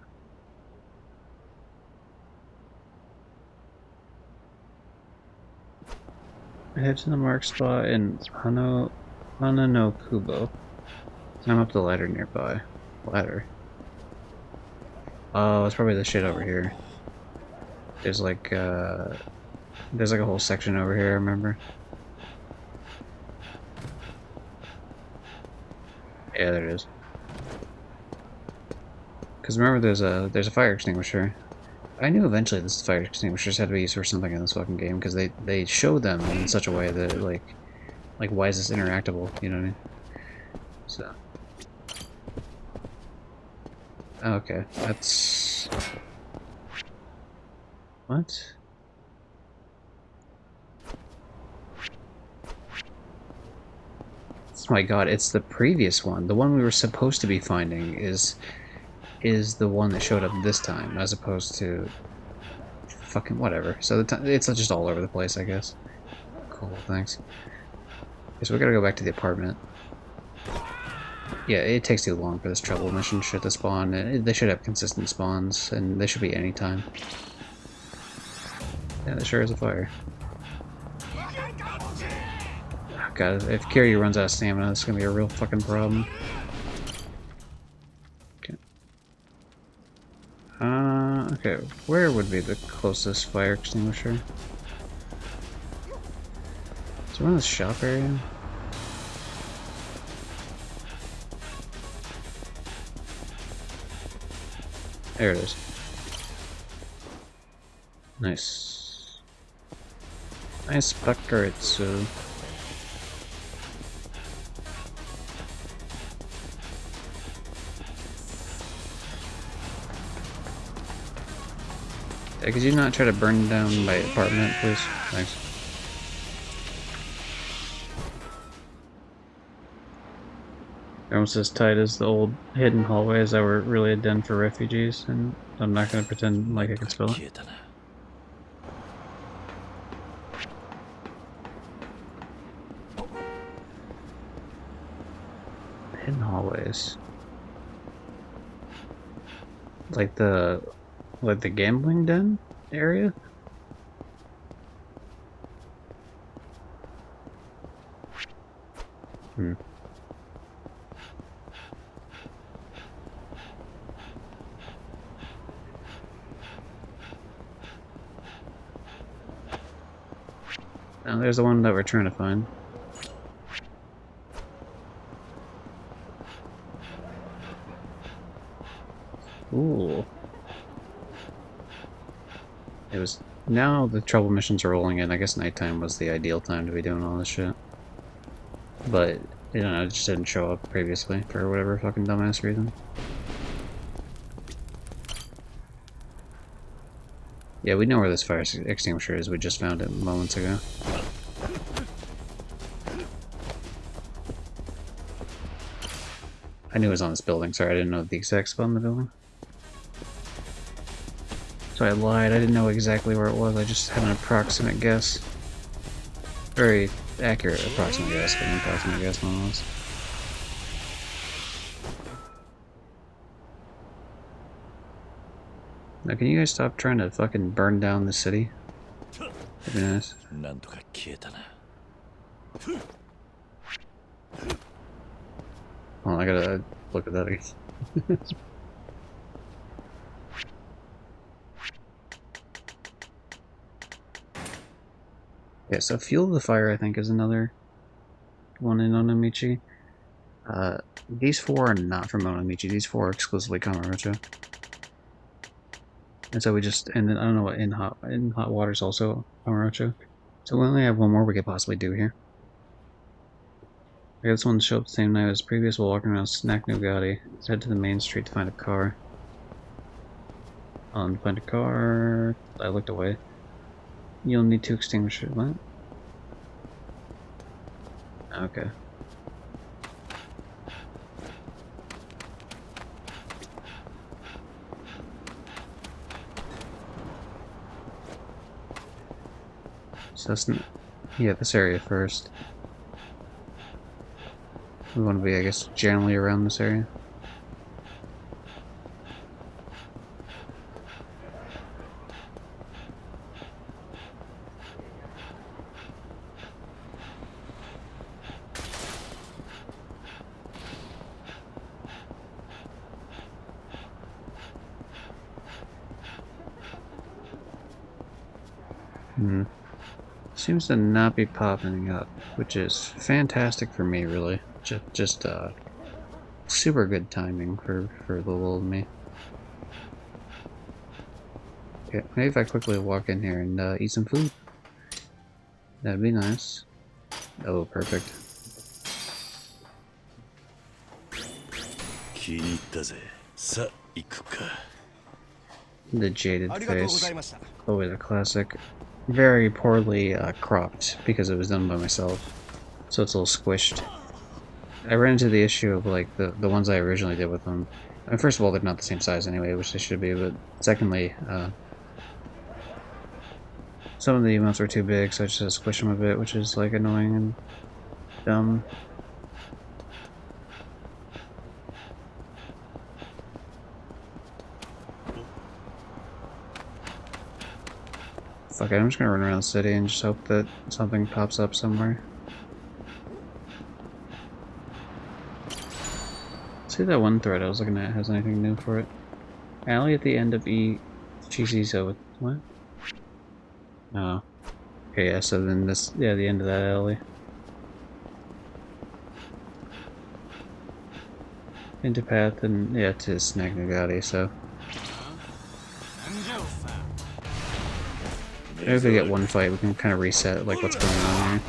I head to the mark spot in Hana no Kubo. I'm up the ladder nearby. Ladder? Oh, it's probably the shit over here. There's like a whole section over here, I remember. Yeah, there it is. Because remember, there's a fire extinguisher. I knew eventually this fire extinguishers had to be used for something in this fucking game because they show them in such a way that like why is this interactable? You know what I mean? So okay, that's what. Oh my god, it's the previous one. The one we were supposed to be finding is the one that showed up this time, as opposed to fucking whatever. So it's just all over the place, I guess. Cool, thanks. Okay, so we gotta go back to the apartment. Yeah, it takes too long for this trouble mission shit to spawn. They should have consistent spawns, and they should be anytime. Yeah, there sure is a fire. God, if Kiryu runs out of stamina, it's gonna be a real fucking problem. Okay. Okay, where would be the closest fire extinguisher? Is there one in the shop area? There it is. Nice. Nice Bakuritsu. Yeah, could you not try to burn down my apartment, please? Thanks. They're almost as tight as the old hidden hallways that were really a den for refugees, and I'm not going to pretend like I can spell it. Hidden hallways. Like the gambling den area? Hmm. Now there's the one that we're trying to find. Ooh. It was... Now the trouble missions are rolling in. I guess nighttime was the ideal time to be doing all this shit. But, you know, it just didn't show up previously for whatever fucking dumbass reason. Yeah, we know where this fire extinguisher is. We just found it moments ago. I knew it was on this building. Sorry, I didn't know the exact spot in the building. So I lied. I didn't know exactly where it was. I just had an approximate guess. Very accurate approximate guess, but an approximate guess nonetheless. Now, can you guys stop trying to fucking burn down the city? That'd be nice. Oh, I gotta look at that again. Yeah, so Fuel the Fire, I think, is another one in Onamichi. These four are not from Onamichi. These four are exclusively Kamurocho. And so we just, and then I don't know what in hot water is also Kamurocho. So we only have one more we could possibly do here. I got this one to show up the same night as previous. We'll walk around Snack Nugatti. Let's head to the main street to find a car. To find a car. I looked away. You'll need to extinguish it. What? Okay. So that's yeah, this area first. We want to be, I guess, generally around this area. Seems to not be popping up, which is fantastic for me, really. Just super good timing for the little old me. Okay, maybe if I quickly walk in here and eat some food. That'd be nice. Oh, perfect. The jaded face. Always a classic. Very poorly cropped because it was done by myself, so it's a little squished. I ran into the issue of like the ones I originally did with them. I mean, first of all, they're not the same size anyway, which they should be, but secondly, some of the emotes were too big, so I just had to squish them a bit, which is like annoying and dumb. Fuck it, I'm just gonna run around the city and just hope that something pops up somewhere. See that one thread I was looking at has anything new for it. Alley at the end of Chichizo. What? Oh. Okay, yeah, so then this, yeah, the end of that alley. Into path and, yeah, to Snack Nugatti, so. Maybe if we get one fight, we can kind of reset, like, what's going on here.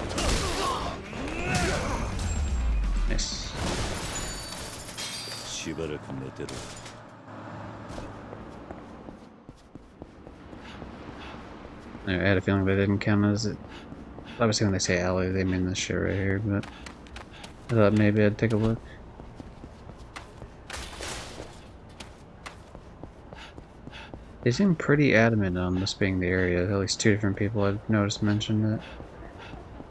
Nice. I had a feeling they didn't count as it. Obviously when they say alley, they mean this shit right here, but I thought maybe I'd take a look. They seem pretty adamant on this being the area. At least 2 different people I've noticed mentioned it.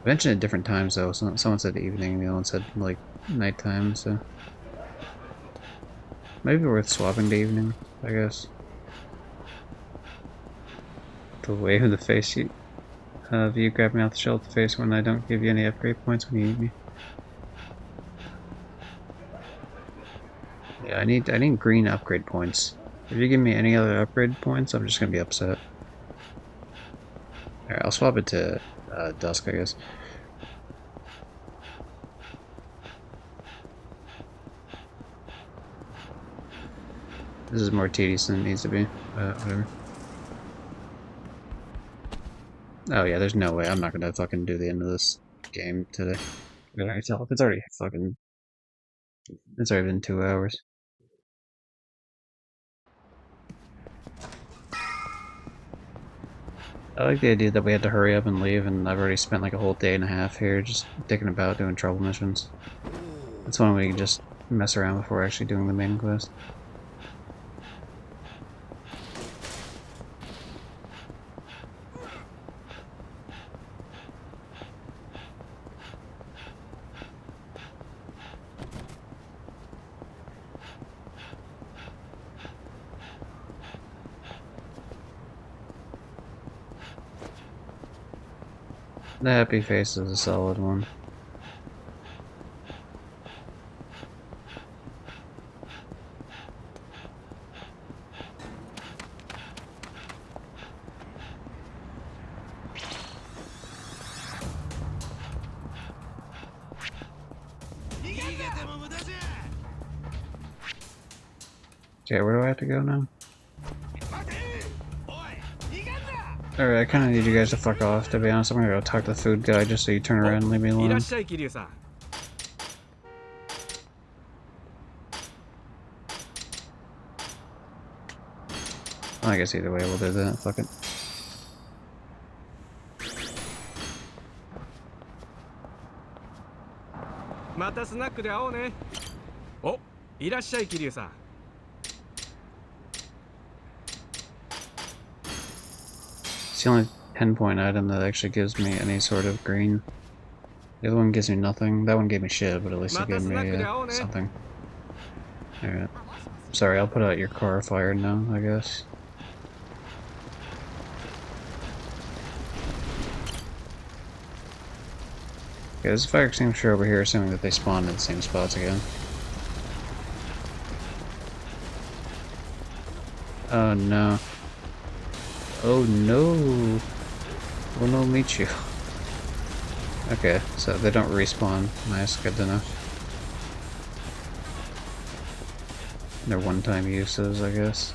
Mentioned at different times though. Someone said evening, the other one said like nighttime. So maybe worth swapping to evening, I guess. The wave of the face you you grab me off the shell with the face when I don't give you any upgrade points when you eat me. Yeah, I need green upgrade points. If you give me any other upgrade points, I'm just gonna be upset. Alright, I'll swap it to Dusk, I guess. This is more tedious than it needs to be. Whatever. Oh yeah, there's no way. I'm not gonna fucking do the end of this game today. I can already tell. It's already fucking... It's already been 2 hours. I like the idea that we had to hurry up and leave, and I've already spent like a whole day and a half here just dicking about doing trouble missions. It's one we can just mess around before actually doing the main quest. The happy face is a solid one. Okay, where do I have to go now? Alright, I kinda need you guys to fuck off, to be honest. I'm gonna go talk to the food guy just so you turn around and leave me alone. I guess either way we'll do that, fuck it. It's the only 10-point item that actually gives me any sort of green. The other one gives me nothing. That one gave me shit, but at least it gave me something. Alright. Sorry, I'll put out your car fire now, I guess. Okay, there's a fire extinguisher over here, assuming that they spawned in the same spots again. Oh no. Oh no! Oh no, meet you. Okay, so they don't respawn. Nice, good to know. They're one-time uses, I guess.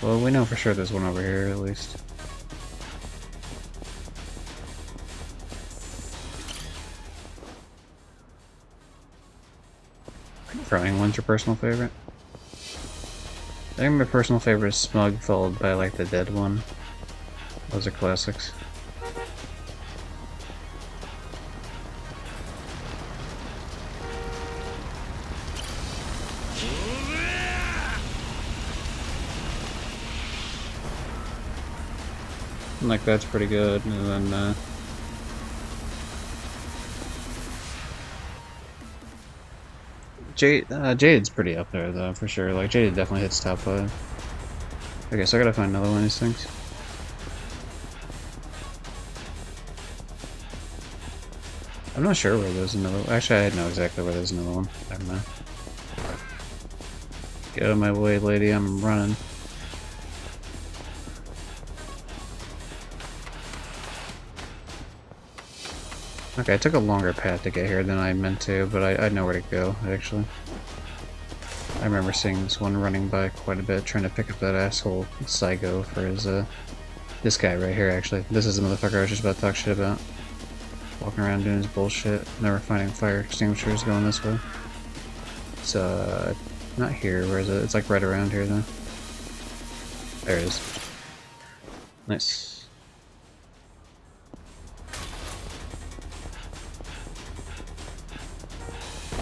Well, we know for sure there's one over here, at least. Frying one's your personal favorite? I think my personal favorite is Smug, followed by like the Dead one. Those are classics. Like that's pretty good, and then Jade's pretty up there though, for sure. Like Jade definitely hits top 5. Okay, so I gotta find another one of these things. I'm not sure where there's another one. Actually, I know exactly where there's another one. Never mind. Get out of my way, lady, I'm running. Okay, I took a longer path to get here than I meant to, but I know where to go, actually. I remember seeing this one running by quite a bit, trying to pick up that asshole Psycho for his, this guy right here, actually. This is the motherfucker I was just about to talk shit about. Walking around doing his bullshit, never finding fire extinguishers going this way. It's, not here, where is it? It's like right around here, though. There it is. Nice.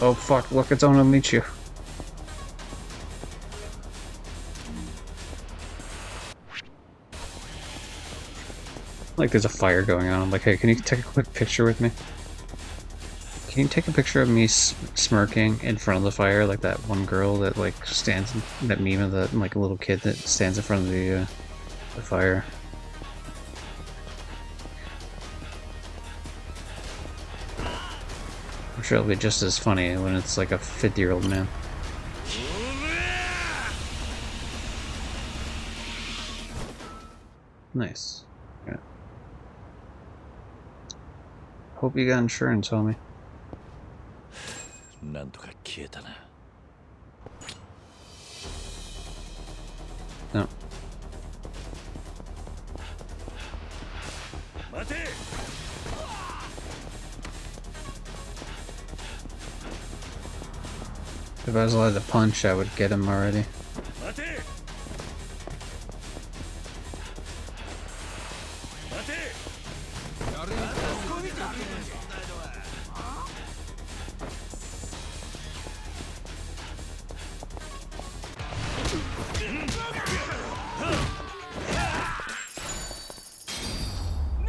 Oh fuck, look, it's Ono Michiu. Like there's a fire going on. I'm like, hey, can you take a quick picture with me? Can you take a picture of me smirking in front of the fire, like that one girl that like stands, that meme of the like a little kid that stands in front of the fire. I'm sure it'll be just as funny when it's like a 50-year-old man. Nice. Yeah. Hope you got insurance, homie. なんとか消えたな。No. 待て。If I was allowed to punch, I would get him already. 待て。待て。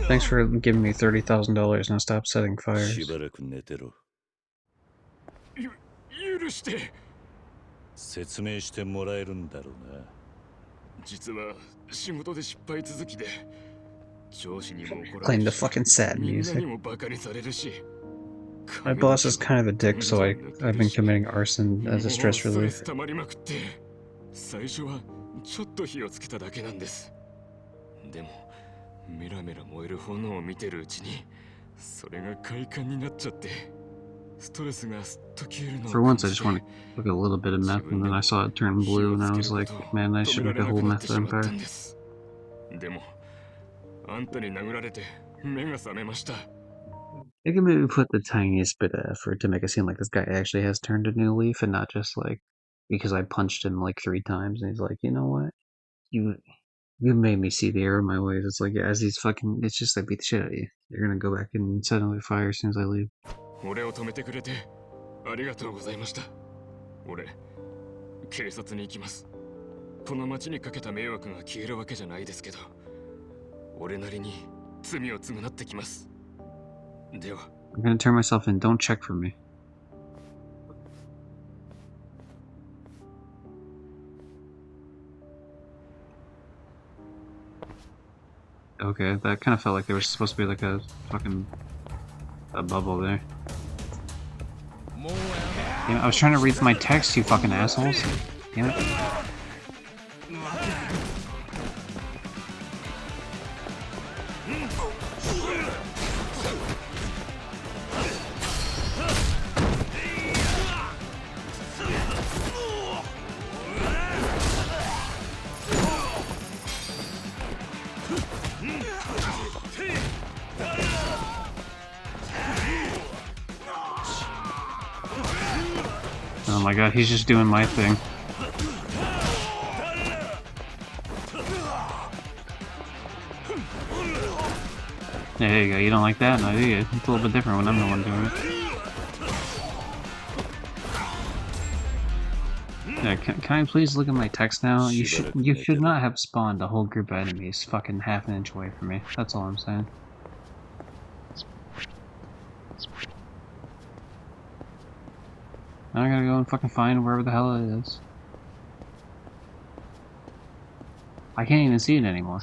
Thanks for giving me $30,000 and stop setting fires. しばらく寝てろ。許して。説明してもらえるんだろうな。実は仕事で失敗続きで、上司にも怒ら Playing れ the るし、 fucking sad みんな music. にもバカにされるし。My boss is kind of a dick, so I've been committing arson as a stress もう relief. ストレス溜まりまくって、最初はちょっと火をつけただけなんです。でもメラメラ燃える炎を見てるうちに、それが快感になっちゃって、ストレスがすっと消えるのを For 感 once, I じ just て。 want to look at a little bit of meth, and then I saw it turn blue, and I was like, man, I should make a whole meth empire. でもあんたに殴られて目が覚めました。 They can maybe put the tiniest bit of effort to make it seem like this guy actually has turned a new leaf, and not just like because I punched him like 3 times, and he's like, you know what, you made me see the error of my ways. It's like as he's fucking, it's just like beat the shit out of you. You're gonna go back and set another fire as soon as I leave. 俺を止めてくれてありがとうございました。俺警察に行きます。この町にかけた迷惑が消えるわけじゃないですけど、俺なりに罪を償ってきます。では。 I'm gonna turn myself in. Don't check for me. Okay, that kind of felt like there was supposed to be like a fucking bubble there. Damn it, I was trying to read my text, you fucking assholes. Damn it. Oh my god, he's just doing my thing. Yeah, there you go, you don't like that? No, do you? It's a little bit different when I'm the one doing it. Yeah, can I please look at my text now? You should not have spawned a whole group of enemies fucking half an inch away from me. That's all I'm saying. Now I gotta go and fucking find wherever the hell it is. I can't even see it anymore.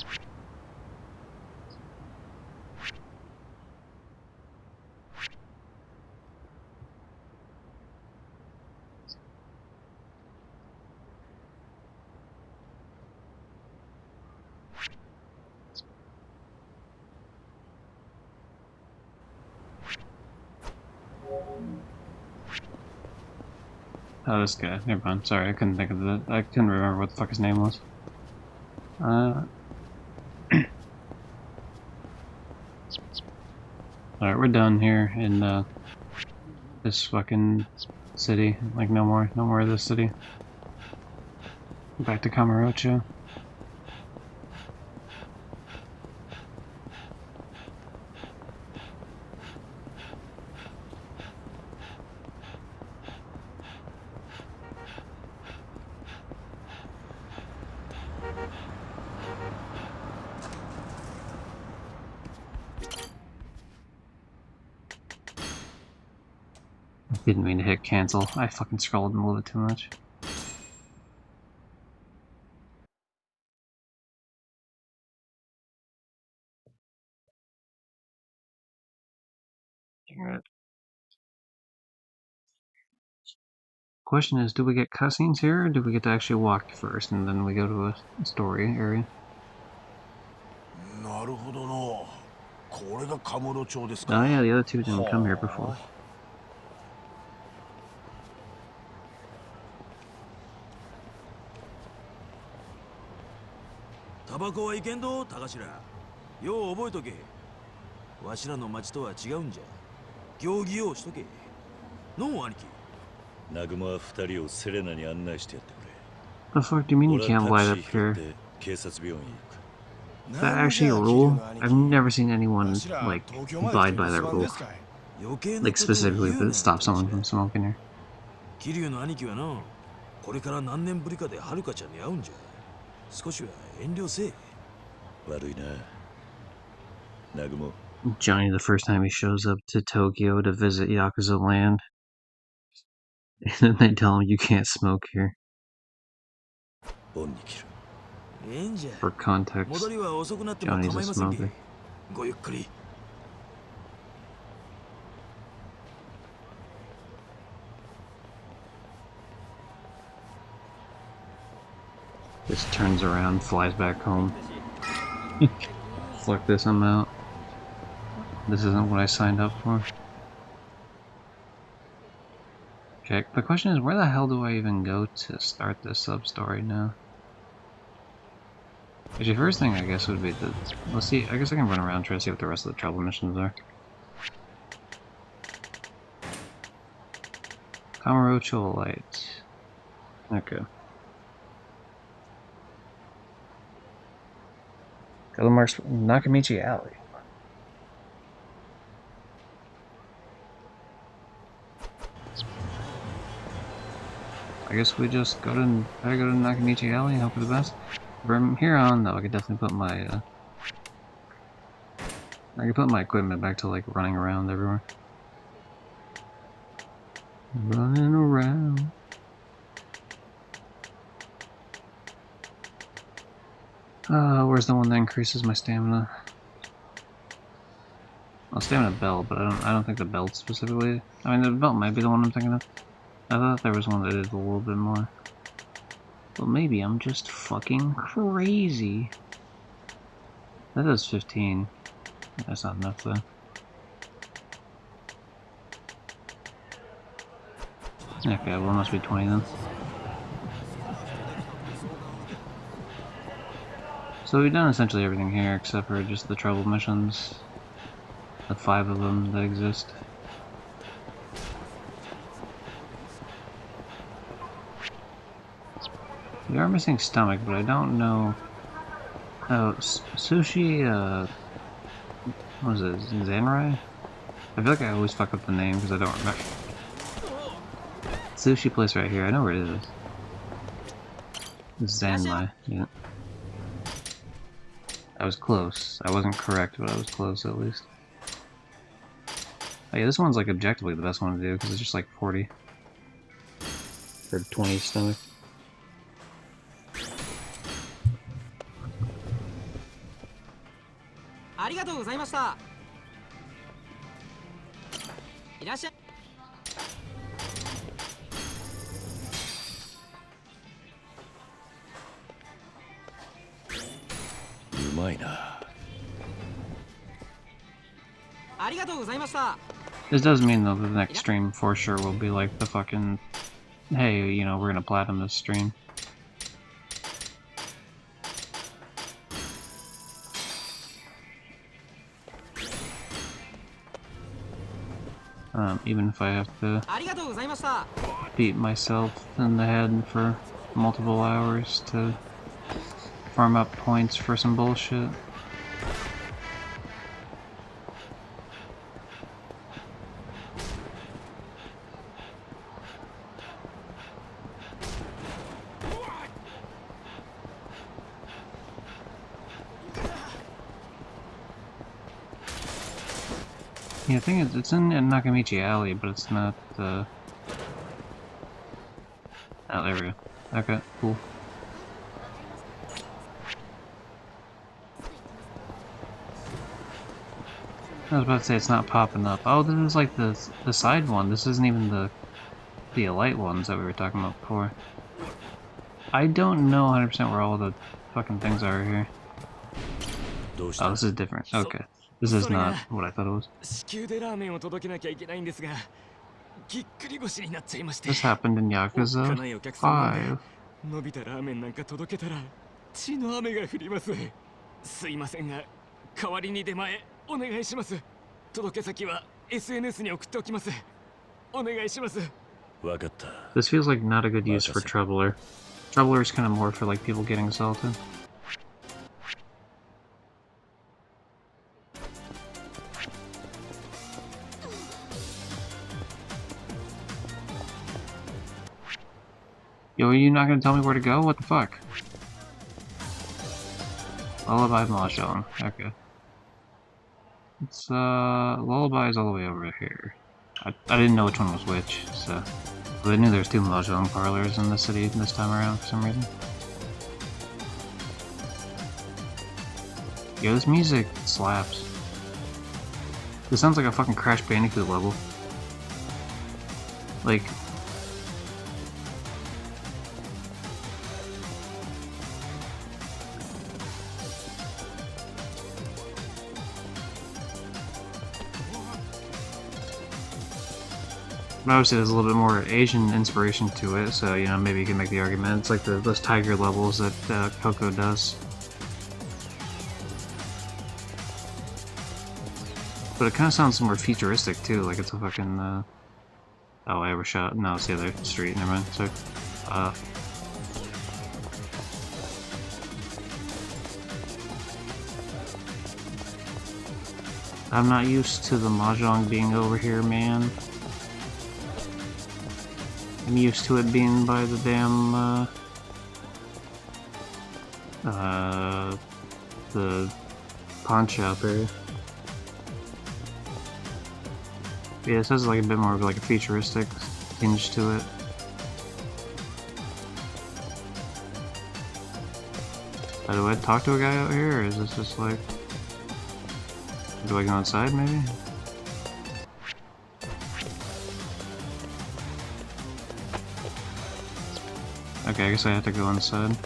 Oh, this guy. Never mind. Sorry, I couldn't think of that. I couldn't remember what the fuck his name was. Alright, we're done here in this fucking city. Like, no more of this city. Back to Kamurocho. Didn't mean to hit cancel. I fucking scrolled a little bit too much. Alright. Question is, do we get cutscenes here, or do we get to actually walk first and then we go to a story area? Oh yeah, the other two didn't come here before. Tobaccoはいけんど、高頭。よう覚えとけ。わしらの町とは違うんじゃ。行儀をしとけ。のう、兄貴。南雲は二人をセレナに案内してやってくれ。 The fuck do you mean you can't light up here? Is that actually a rule? I've never seen anyone, like, abide by that rule. Like, specifically to stop someone from smoking here. 桐生の兄貴はな、これから何年ぶりかではるかちゃんに会うんじゃ。少しは遠慮せえ。悪いな。南雲。 Johnny, the first time he shows up to Tokyo to visit Yakuza land, and then they tell him you can't smoke here. For context, Johnny's a smoker. Just turns around, flies back home. Fuck this, I'm out. This isn't what I signed up for. Okay, the question is, where the hell do I even go to start this sub-story now? Actually, first thing I guess would be the... Let's see, I guess I can run around and try to see what the rest of the trouble missions are. Kamurocho Light. Okay. Gilmar's Nakamichi Alley. I guess we just go to Nakamichi Alley and hope for the best. From here on, though, I could definitely put my I could put my equipment back to like running around everywhere. Running around. Where's the one that increases my stamina? Well, stamina belt, but I don't think the belt specifically. I mean, the belt might be the one I'm thinking of. I thought there was one that did a little bit more. But maybe I'm just fucking crazy. That does 15. That's not enough though. Okay, well it must be 20 then. So we've done essentially everything here except for just the trouble missions. The 5 of them that exist. We are missing stomach, but I don't know. Oh, sushi, what is it? Zanrai? I feel like I always fuck up the name because I don't remember. Sushi place right here, I know where it is. Zanmai, yeah. I was close. I wasn't correct, but I was close at least. Oh yeah, this one's like objectively the best one to do because it's just like 40. Or 20 stomach. This does mean though that the next stream for sure will be like the fucking, hey, you know, we're gonna platinum this stream. Even if I have to beat myself in the head for multiple hours to farm up points for some bullshit. Yeah, I think it's in Nakamichi Alley, but it's not, Oh, there we go. Okay, cool. I was about to say it's not popping up. Oh, this is like the side one. This isn't even the elite ones that we were talking about before. I don't know 100% where all the fucking things are here. Oh, this is different. Okay. This is not what I thought it was. This happened in Yakuza 5. 伸びたラーメンなんか届けたら血の雨が降ります。すいませんが代わりに出前お願いします。届け先は SNS に送っておきます。お願いします。わかった。 This feels like not a good use for Troubler. Troubler is kind of more for like people getting assaulted. Yo, are you not gonna tell me where to go? What the fuck? Lullaby Mahjong. Okay. It's, Lullaby is all the way over here. I didn't know which one was which, so... But I knew there was 2 Mahjong parlors in the city this time around for some reason. Yo, this music slaps. This sounds like a fucking Crash Bandicoot level. Like... Obviously there's a little bit more Asian inspiration to it, so, you know, maybe you can make the argument. It's like those tiger levels that Coco does. But it kind of sounds more futuristic, too, like it's a fucking, Oh, I overshot. No, it's the other street, never mind. So, I'm not used to the Mahjong being over here, man. I'm used to it being by the damn, the pawn shop area. Yeah, this has like a bit more of like a futuristic tinge to it. Do I talk to a guy out here, or is this just like... Do I go inside, maybe? Okay, I guess I have to go inside.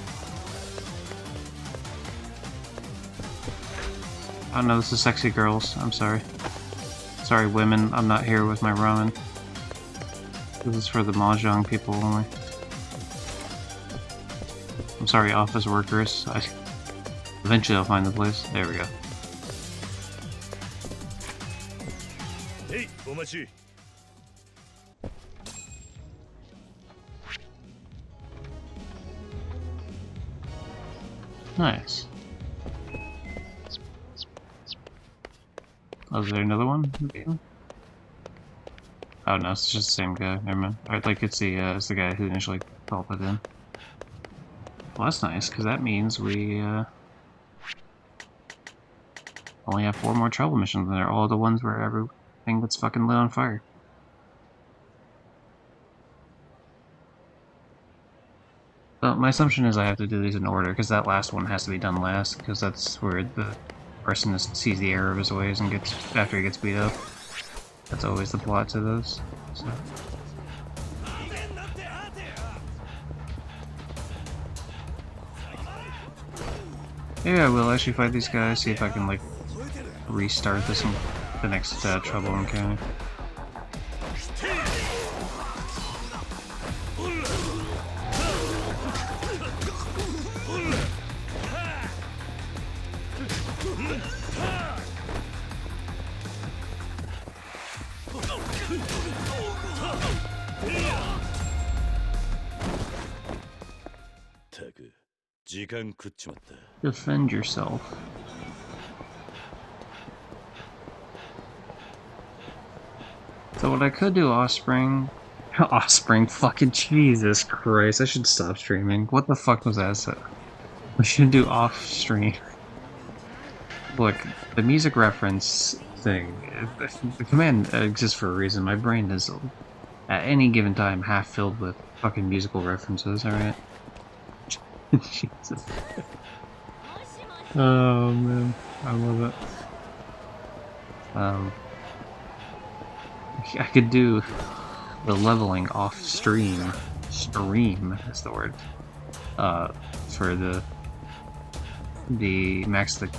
Oh no, this is sexy girls. I'm sorry. Sorry, women. I'm not here with my ramen. This is for the Mahjong people only. I'm sorry, office workers. Eventually I'll find the place. There we go. Hey, omachi. Nice. Oh, is there another one? Oh no, it's just the same guy. Never mind. Alright, like it's the guy who initially called it in. Well, that's nice, because that means we only have 4 more trouble missions, and they're all the ones where everything gets fucking lit on fire. So my assumption is I have to do these in order, because that last one has to be done last, because that's where the person sees the error of his ways and gets, after he gets beat up. That's always the plot to those. So. Yeah, I will actually fight these guys, see if I can, like, restart this in the next trouble encounter. Defend yourself. So what I could do offspring... Offspring, fucking Jesus Christ, I should stop streaming. What the fuck was that? We should do off stream. Look, the music reference thing, the command exists for a reason. My brain is at any given time half filled with Fucking musical references, alright. Jesus. Oh man, I love it. I could do the leveling off stream. Stream is the word. For the Max the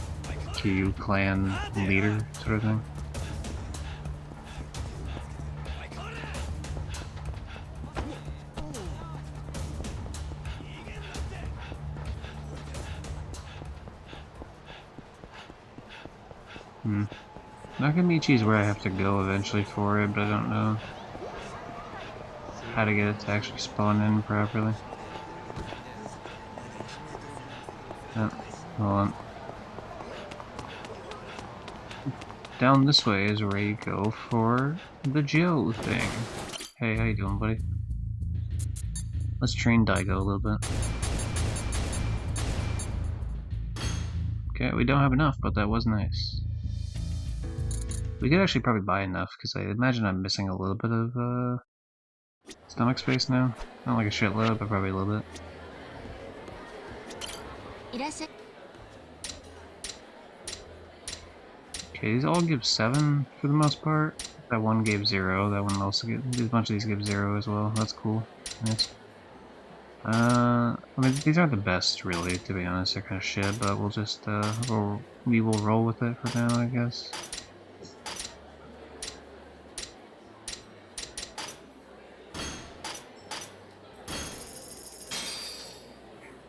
Q clan leader sort of thing. Nakamichi's where I have to go eventually for it, but I don't know how to get it to actually spawn in properly. Oh, hold on. Down this way is where you go for the Joe thing. Hey, how you doing, buddy? Let's train Daigo a little bit. Okay, we don't have enough, but that was nice. We could actually probably buy enough, because I imagine I'm missing a little bit of stomach space now. Not like a shitload, but probably a little bit. Okay, these all give 7 for the most part. That one gave 0, that one also gives, a bunch of these give 0 as well. That's cool. Nice. I mean, these aren't the best, really, to be honest. They're kind of shit, but we'll just, we will roll with it for now, I guess.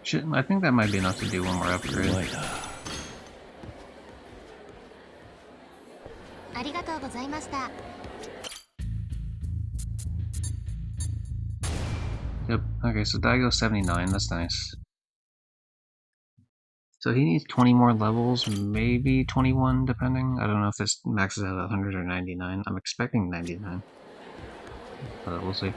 Shit, I think that might be enough to do one more upgrade. Yep, okay, so Daigo's 79, that's nice. So he needs 20 more levels, maybe 21, depending. I don't know if this maxes out at 100 or 99. I'm expecting 99. But we'll see.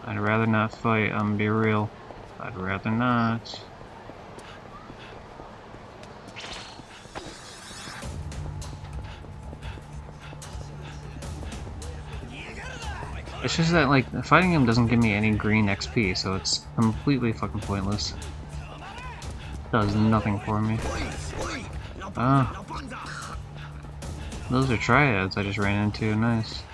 I'd rather not fight, be real. I'd rather not. It's just that, like, fighting him doesn't give me any green XP, so it's completely fucking pointless. Does nothing for me. Those are triads I just ran into, nice.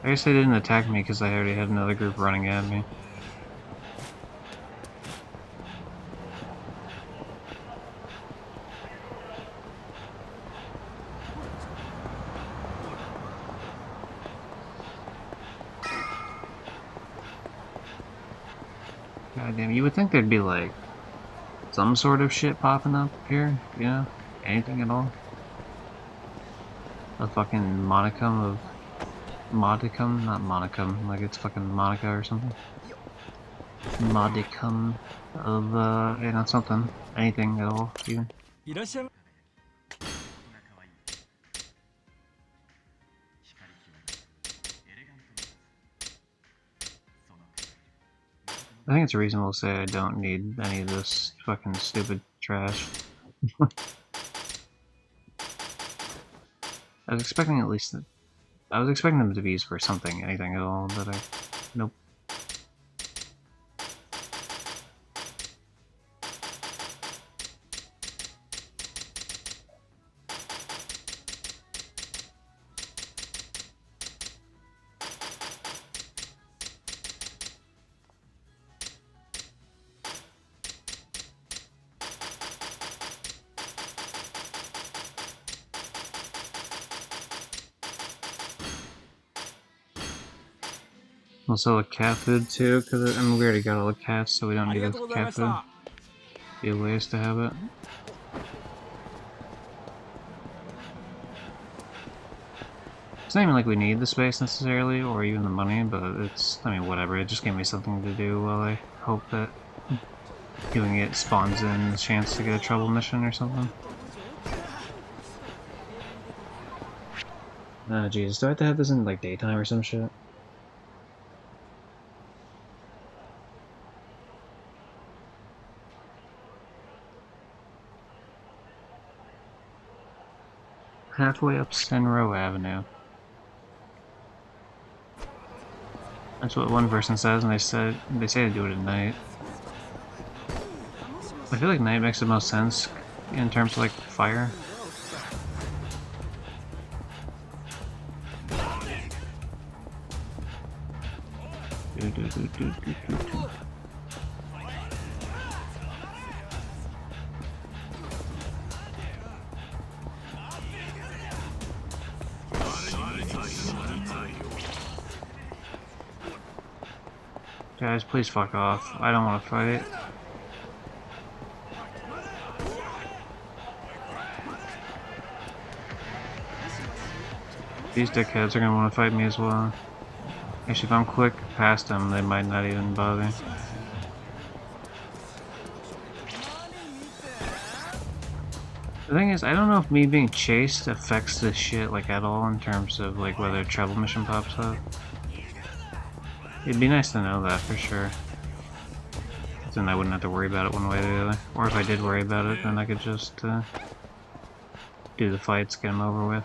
I guess they didn't attack me because I already had another group running at me. Goddamn, you would think there'd be like some sort of shit popping up here, you know? Anything at all? A fucking modicum of... Modicum? Not monicum, like it's fucking Monica or something. Modicum of, you know, something. Anything at all, even. I think it's reasonable to say I don't need any of this fucking stupid trash. I was expecting at least... I was expecting them to be used for something, anything at all, but nope. We'll sell the cat food too, because I mean, we already got all the cats, so we don't need the cat food. Be a waste to have it. It's not even like we need the space necessarily, or even the money, but it's, I mean, whatever. It just gave me something to do while I hope that doing it spawns in a chance to get a trouble mission or something. Ah, Jesus, do I have to have this in like daytime or some shit? Halfway up Senro Avenue. That's what one person says, and they say to do it at night. I feel like night makes the most sense in terms of like fire. Guys, please fuck off. I don't want to fight. These dickheads are gonna want to fight me as well. Actually, if I'm quick past them, they might not even bother. The thing is, I don't know if me being chased affects this shit like at all in terms of like whether a travel mission pops up. It'd be nice to know that for sure. Then I wouldn't have to worry about it one way or the other. Or if I did worry about it, then I could just do the fights, get them over with.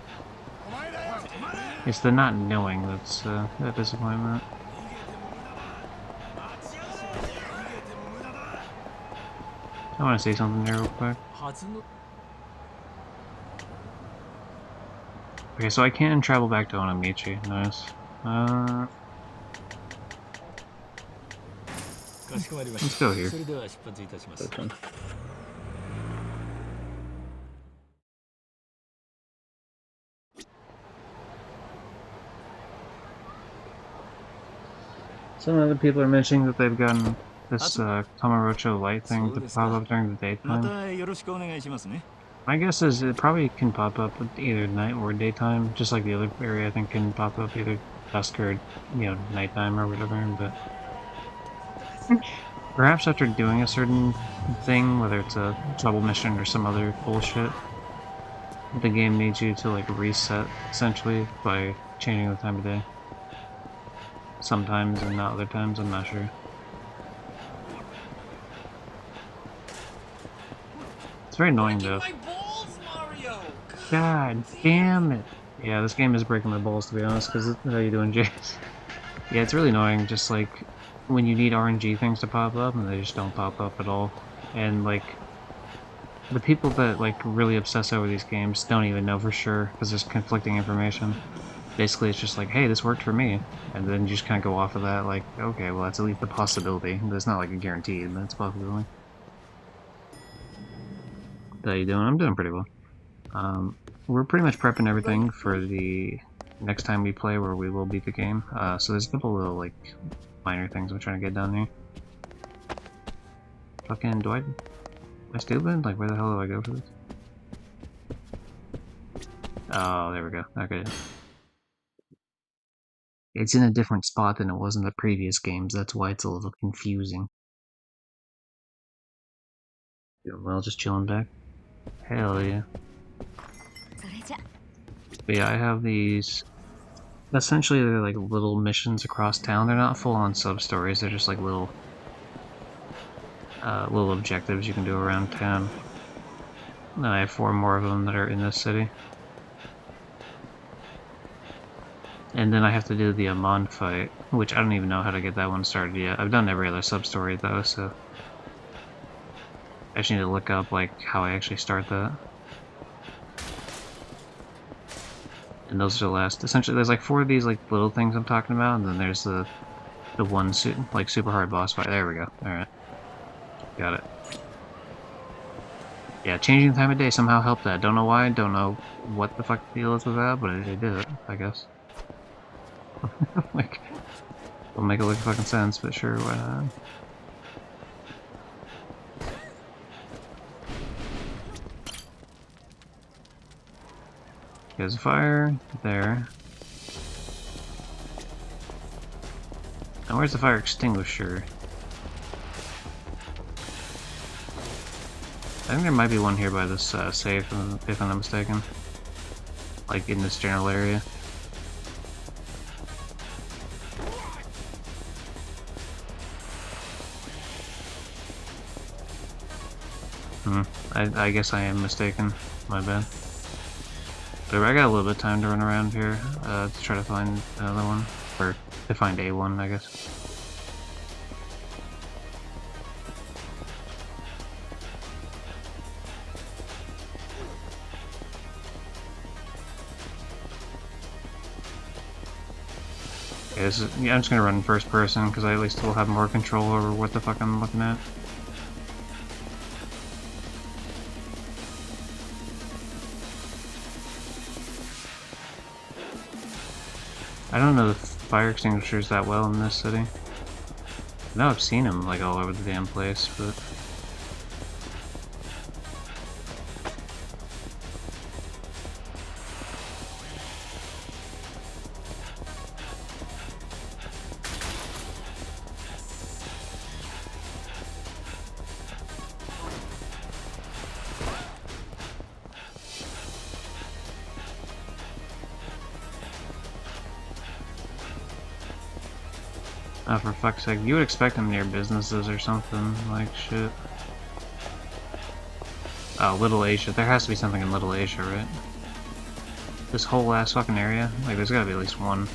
It's the not knowing that's a disappointment. I want to say something there real quick. Okay, so I can travel back to Onamichi. Nice. Let's go here. Some other people are mentioning that they've gotten this Kamurocho light thing to pop up during the daytime. My guess is it probably can pop up either night or daytime, just like the other area I think can pop up either dusk or, nighttime or whatever, but perhaps after doing a certain thing, whether it's a trouble mission or some other bullshit, the game needs you to like reset essentially by changing the time of day. Sometimes and not other times, I'm not sure. It's very annoying though. God damn it. Yeah, this game is breaking my balls to be honest, because how you doing, Jace? Yeah, it's really annoying, just like when you need RNG things to pop up and they just don't pop up at all. And like the people that like really obsess over these games don't even know for sure because there's conflicting information. Basically it's just like, hey, this worked for me, and then you just kind of go off of that like, okay, well that's at least a possibility. It's not like a guarantee, but it's a possibility. How you doing? I'm doing pretty well. We're pretty much prepping everything for the next time we play where we will beat the game. So there's a couple little like minor things I'm trying to get done here. Fucking, am I stupid? Like, where the hell do I go for this? Oh, there we go. Okay. It's in a different spot than it was in the previous games, that's why it's a little confusing. Doing well, just chilling back. Hell yeah. But yeah, I have these. Essentially, they're like little missions across town. They're not full-on sub-stories. They're just like little objectives you can do around town. And I have 4 more of them that are in this city. And then I have to do the Amon fight, which I don't even know how to get that one started yet. I've done every other sub-story though, so I just need to look up like how I actually start that. And those are the last. Essentially, there's like 4 of these like little things I'm talking about, and then there's the one like super hard boss fight. There we go. All right, got it. Yeah, changing the time of day somehow helped that. Don't know why. Don't know what the fuck the deal is with that, but it did it, I guess. Like, don't make it look fucking sense, but sure, why not? There's a fire there. Now where's the fire extinguisher? I think there might be one here by this safe, if I'm not mistaken. Like in this general area. I guess I am mistaken. My bad. But I got a little bit of time to run around here to try to find another one. Or to find a one, I guess. Okay, I'm just gonna run first person because I at least will have more control over what the fuck I'm looking at. I don't know the fire extinguishers that well in this city. I know I've seen them like all over the damn place, but oh, for fuck's sake, you would expect them near businesses or something, like shit. Oh, Little Asia. There has to be something in Little Asia, right? This whole last fucking area? Like, there's gotta be at least one.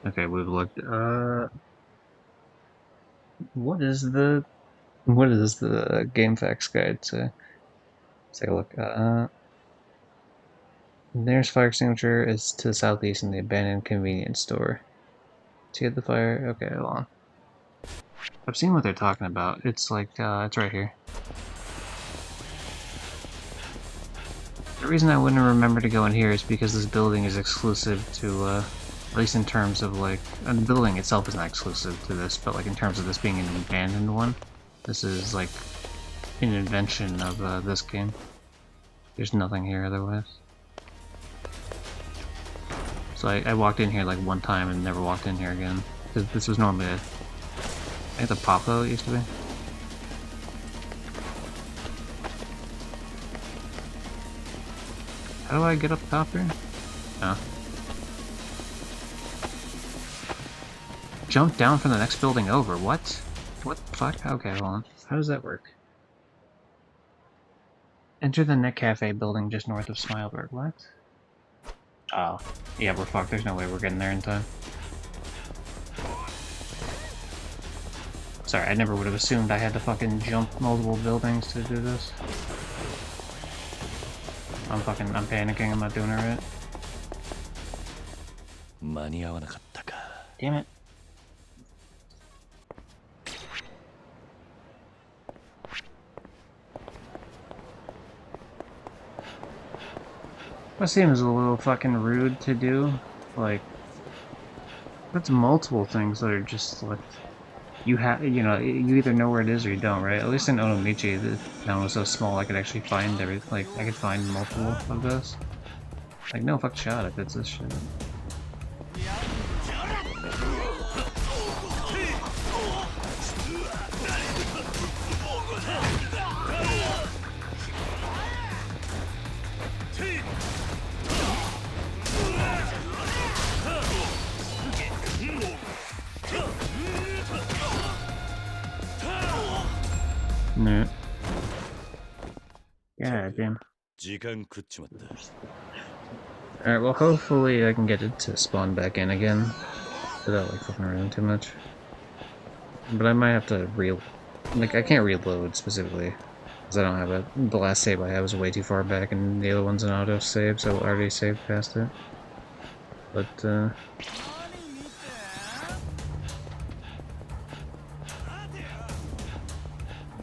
Okay, we've looked. What does the game facts guide say? Let's take a look. The nearest fire extinguisher is to the southeast in the abandoned convenience store. To get the fire. Okay, hold on. I've seen what they're talking about. It's like it's right here. The reason I wouldn't remember to go in here is because this building is exclusive to, at least in terms of like, the building itself is not exclusive to this, but like in terms of this being an abandoned one, this is like an invention of this game. There's nothing here otherwise. So I walked in here like one time and never walked in here again. This was normally I think the Papa it used to be. How do I get up top here? Oh. Jump down from the next building over. What? What the fuck? Okay, hold on. How does that work? Enter the Net Cafe building just north of Smileberg. What? Oh. Yeah, we're fucked. There's no way we're getting there in time. Sorry, I never would have assumed I had to fucking jump multiple buildings to do this. I'm panicking. I'm not doing it right. Damn it. That seems a little fucking rude to do. Like, that's multiple things that are just like, you either know where it is or you don't, right? At least in Onomichi, the town was so small I could actually find everything. Like, I could find multiple of this. Like, no fuck shot if it's this shit. No. Yeah, damn. Alright, well hopefully I can get it to spawn back in again without like fucking around too much. But I might have to I can't reload specifically because I don't have it. The last save I had was way too far back and the other one's an auto save, so I already saved past it. But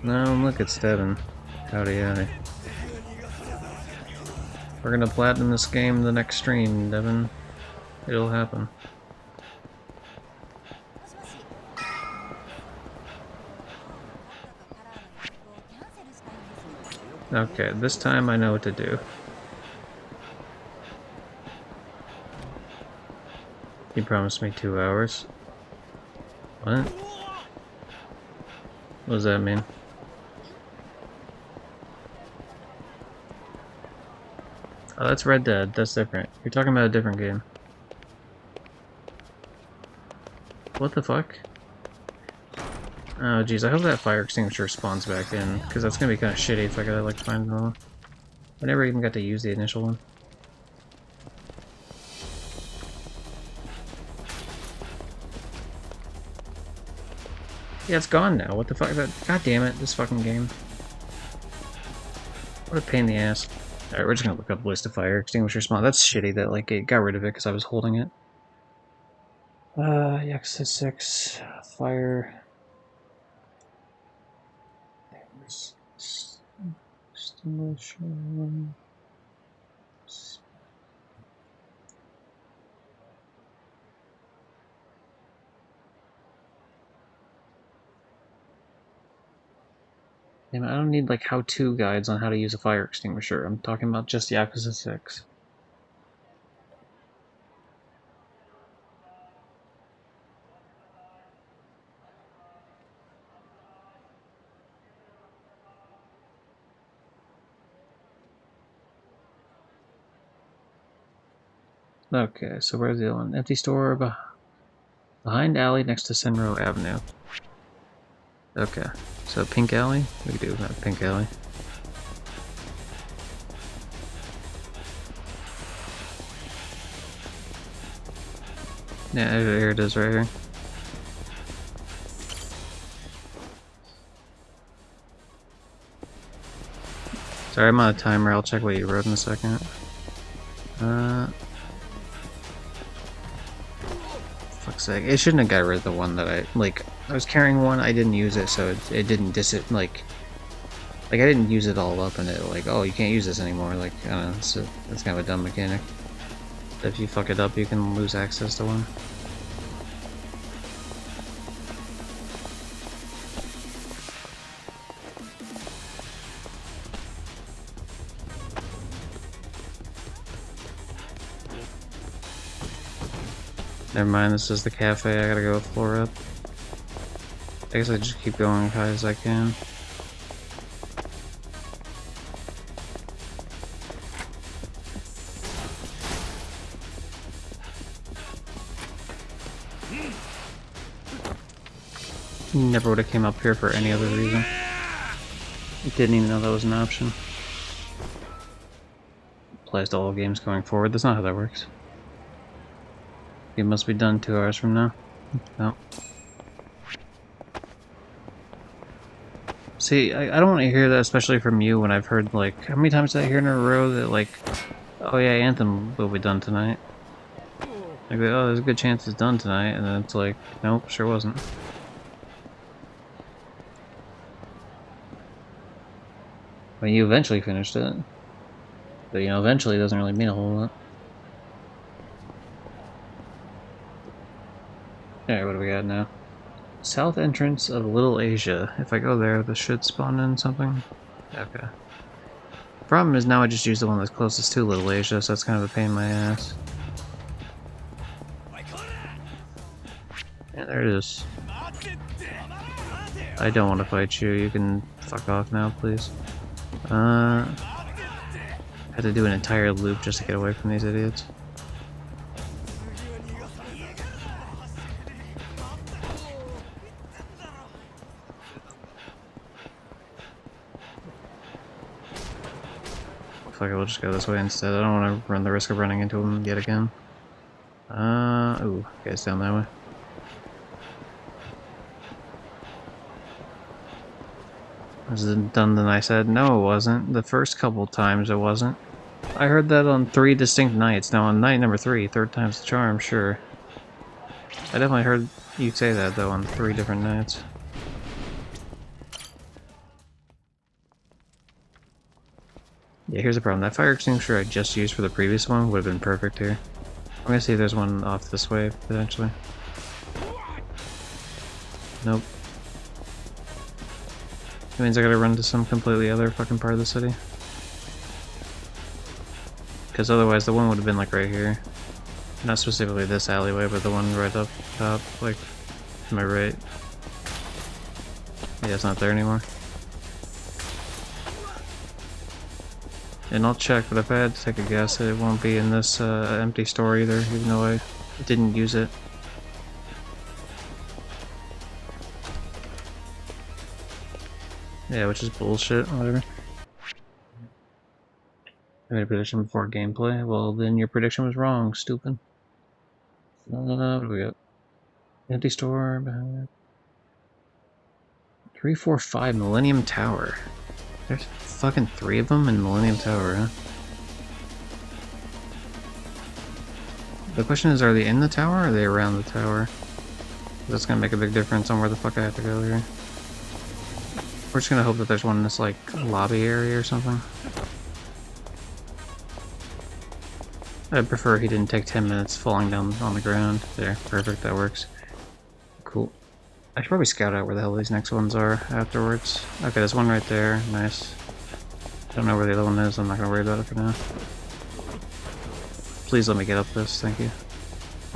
no, look, it's Devin. Howdy, howdy. We're gonna platinum this game the next stream, Devin. It'll happen. Okay, this time I know what to do. He promised me 2 hours. What? What does that mean? Oh, that's Red Dead. That's different. You're talking about a different game. What the fuck? Oh, jeez. I hope that fire extinguisher spawns back in, because that's gonna be kind of shitty if I gotta, like, find them all. I never even got to use the initial one. Yeah, it's gone now. What the fuck? God damn it, this fucking game. What a pain in the ass. Alright, we're just gonna look up list of fire extinguisher spawn. That's shitty that, like, it got rid of it because I was holding it. Yakuza 6, fire... Extinguisher... Damn, I don't need, like, how-to guides on how to use a fire extinguisher. I'm talking about just Yakuza 6. Okay, so where's the other one? Empty store behind alley next to Senro Avenue. Okay, so Pink Alley? We can do that, Pink Alley. Yeah, here it is right here. Sorry, I'm on a timer. I'll check what you wrote in a second. Fuck's sake. It shouldn't have got rid of the one that I was carrying one, I didn't use it, so it didn't like I didn't use it all up and it like, oh, you can't use this anymore. Like, I don't know, so that's kind of a dumb mechanic. If you fuck it up, you can lose access to one. Never mind, this is the cafe. I gotta go a floor up. I guess I just keep going as high as I can. Never would have came up here for any other reason. Didn't even know that was an option. Applies to all games going forward. That's not how that works. It must be done 2 hours from now. No. See, I don't want to hear that, especially from you, when I've heard, like, how many times did I hear in a row that, like, oh yeah, Anthem will be done tonight. Like, oh, there's a good chance it's done tonight, and then it's like, nope, sure wasn't. I mean, you eventually finished it. But, you know, eventually doesn't really mean a whole lot. Alright, what do we got now? South entrance of Little Asia. If I go there, this should spawn in something. Okay. Problem is now I just use the one that's closest to Little Asia, so that's kind of a pain in my ass. Yeah, there it is. I don't want to fight you. You can fuck off now, please. Had to do an entire loop just to get away from these idiots. Fuck it, we'll just go this way instead. I don't want to run the risk of running into them yet again. Ooh, okay, it's down that way. Was it done than I said? No, it wasn't. The first couple times it wasn't. I heard that on 3 distinct nights. Now on night number 3, third time's the charm, sure. I definitely heard you say that though on 3 different nights. Yeah, here's the problem. That fire extinguisher I just used for the previous one would have been perfect here. I'm gonna see if there's one off this way, potentially. Nope. That means I gotta run to some completely other fucking part of the city. Because otherwise the one would have been like right here. Not specifically this alleyway, but the one right up top, like to my right. Yeah, it's not there anymore. And I'll check, but if I had to take a guess, it won't be in this empty store either, even though I didn't use it. Yeah, which is bullshit, whatever. I made a prediction before gameplay. Well, then your prediction was wrong, stupid. What do we got? Empty store behind it. 345 Millennium Tower. There's fucking 3 of them in Millennium Tower, huh? The question is, are they in the tower or are they around the tower? That's gonna make a big difference on where the fuck I have to go here. We're just gonna hope that there's one in this, like, lobby area or something. I'd prefer he didn't take 10 minutes falling down on the ground. There, perfect, that works. Cool. I should probably scout out where the hell these next ones are afterwards. Okay, there's one right there. Nice. Don't know where the other one is. I'm not gonna worry about it for now. Please let me get up this. Thank you.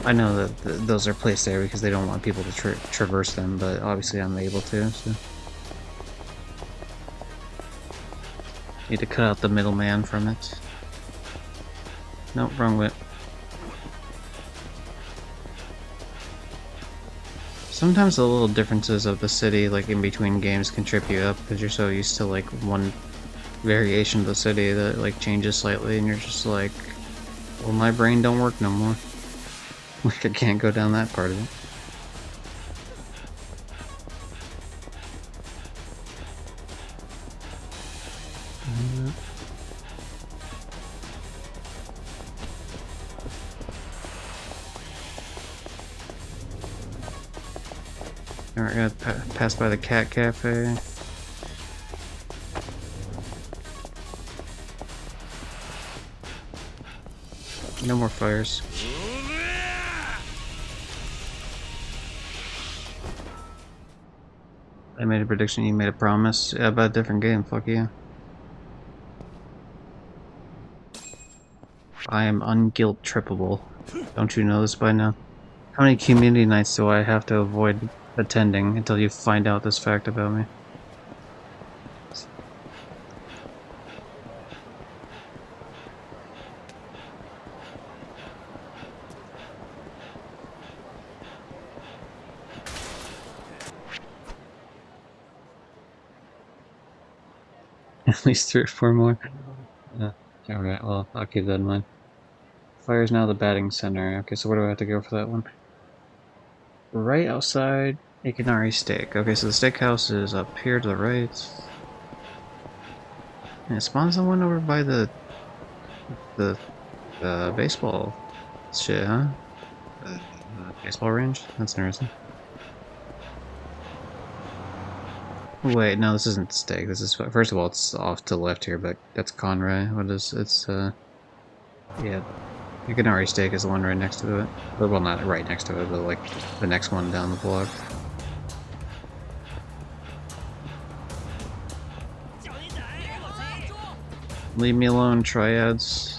I know that those are placed there because they don't want people to traverse them, but obviously I'm able to. So. Need to cut out the middleman from it. Nope, wrong way. Sometimes the little differences of the city, like in between games, can trip you up because you're so used to like one variation of the city that like changes slightly, and you're just like, well, my brain don't work no more. Like I can't go down that part of it. Alright, gotta pass by the cat cafe. No more fires. I made a prediction, you made a promise. Yeah, about a different game, fuck you. I am unguilt trippable. Don't you know this by now? How many community nights do I have to avoid attending until you find out this fact about me? At least 3 or 4 more. Alright, well, I'll keep that in mind. Fire is now the batting center. Okay, so where do I have to go for that one? Right outside Ikanari Steak. Okay, so the steakhouse is up here to the right. And it spawns the one over by the baseball shit, huh? Baseball range? That's interesting. Wait, no, this isn't Steak. This is, first of all, it's off to the left here, but that's Conray. What is, it's, yeah. Ikanari Steak is the one right next to it. Well, not right next to it, but like the next one down the block. Leave me alone, triads.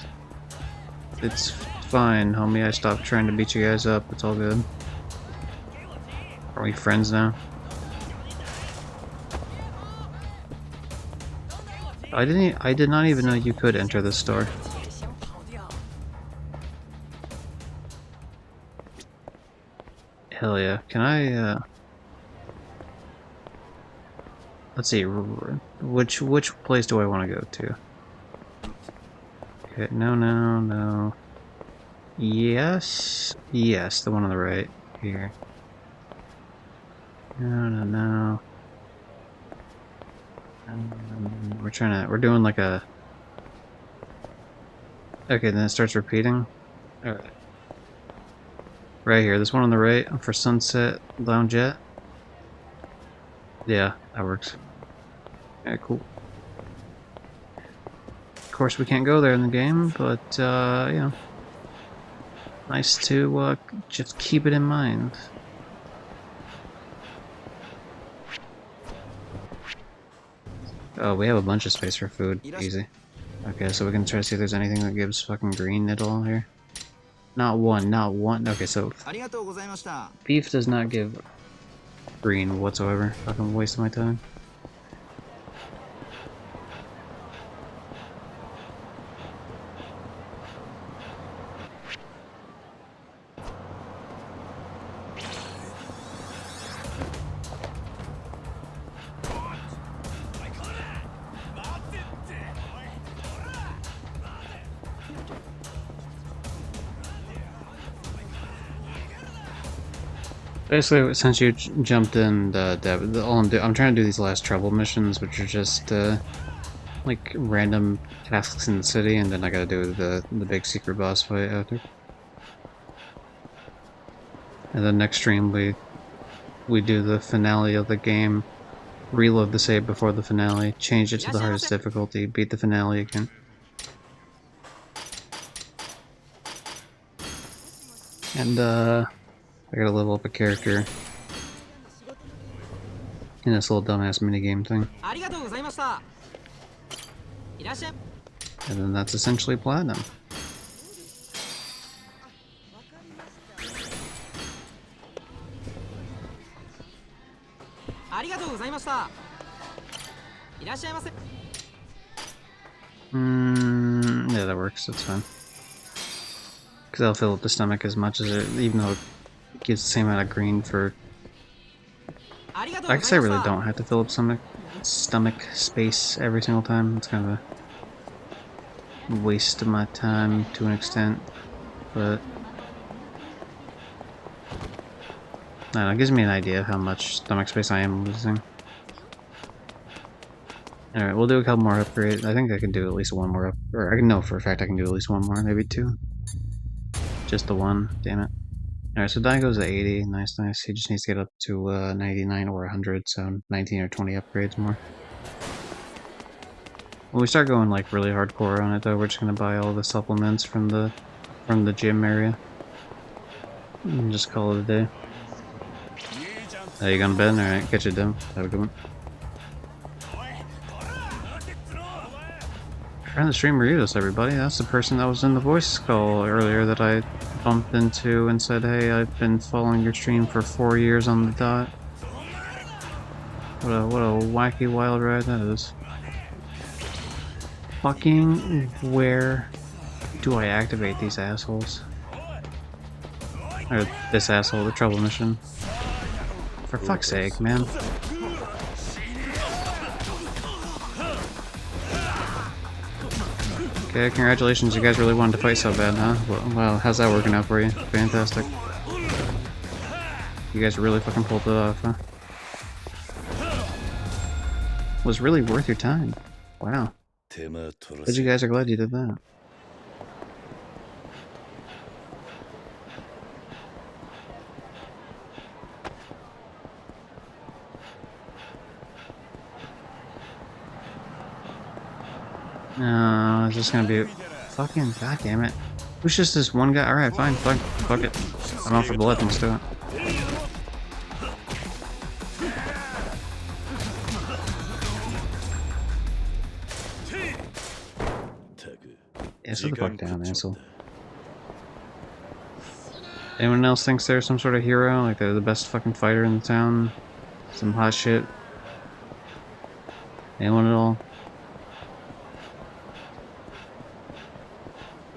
It's fine, homie. I stopped trying to beat you guys up. It's all good. Are we friends now? I did not even know you could enter this store. Hell yeah. Can I, let's see, which place do I want to go to? Okay, no. Yes, the one on the right, here. No. We're doing like a... Okay, then it starts repeating. Alright. Right here, this one on the right for Sunset Loungeette. Yeah, that works. Yeah, cool. Of course, we can't go there in the game, but, you know. Nice to, just keep it in mind. Oh, we have a bunch of space for food. Easy. Okay, so we can try to see if there's anything that gives fucking green at all here. Not one. Okay, so beef does not give green whatsoever. Fucking waste of my time. Basically, since you jumped in, Deb, all I'm trying to do these last trouble missions, which are just like random tasks in the city, and then I gotta do the big secret boss fight after. And then next stream we do the finale of the game, reload the save before the finale, change it to the hardest difficulty, beat the finale again. And I gotta level up a character in this little dumbass minigame thing. And then that's essentially platinum. Yeah, that works, that's fine. Because I'll fill up the stomach as much as it, even though it gives the same amount of green for... I guess I really don't have to fill up stomach space every single time. It's kind of a waste of my time to an extent, but... I don't know, it gives me an idea of how much stomach space I am losing. Alright, we'll do a couple more upgrades. I think I can do at least one more up, or I know for a fact I can do at least one more, maybe two. Just the one, damn it. Alright, so Dai goes to 80, nice, nice. He just needs to get up to 99 or 100, so 19 or 20 upgrades more. When we start going like really hardcore on it though, we're just gonna buy all the supplements from the gym area. And just call it a day. Are you gonna bed? Alright, catch you down. Have a good one. Friend of the stream Rios, everybody. That's the person that was in the voice call earlier that I bumped into and said, hey, I've been following your stream for 4 years on the dot. What a wacky wild ride that is. Fucking where do I activate these assholes? Or this asshole, the trouble mission. For fuck's sake, man. Okay, congratulations, you guys really wanted to fight so bad, huh? Well, how's that working out for you? Fantastic. You guys really fucking pulled it off, huh? Was really worth your time. Wow. But you guys are glad you did that. No, it's just gonna be fucking goddamn it. Who's just this one guy? Alright, fine, fuck it. I'm out for blood, let's do it. Yeah, sit the fuck down, asshole. Anyone else thinks they're some sort of hero? Like they're the best fucking fighter in the town? Some hot shit? Anyone at all?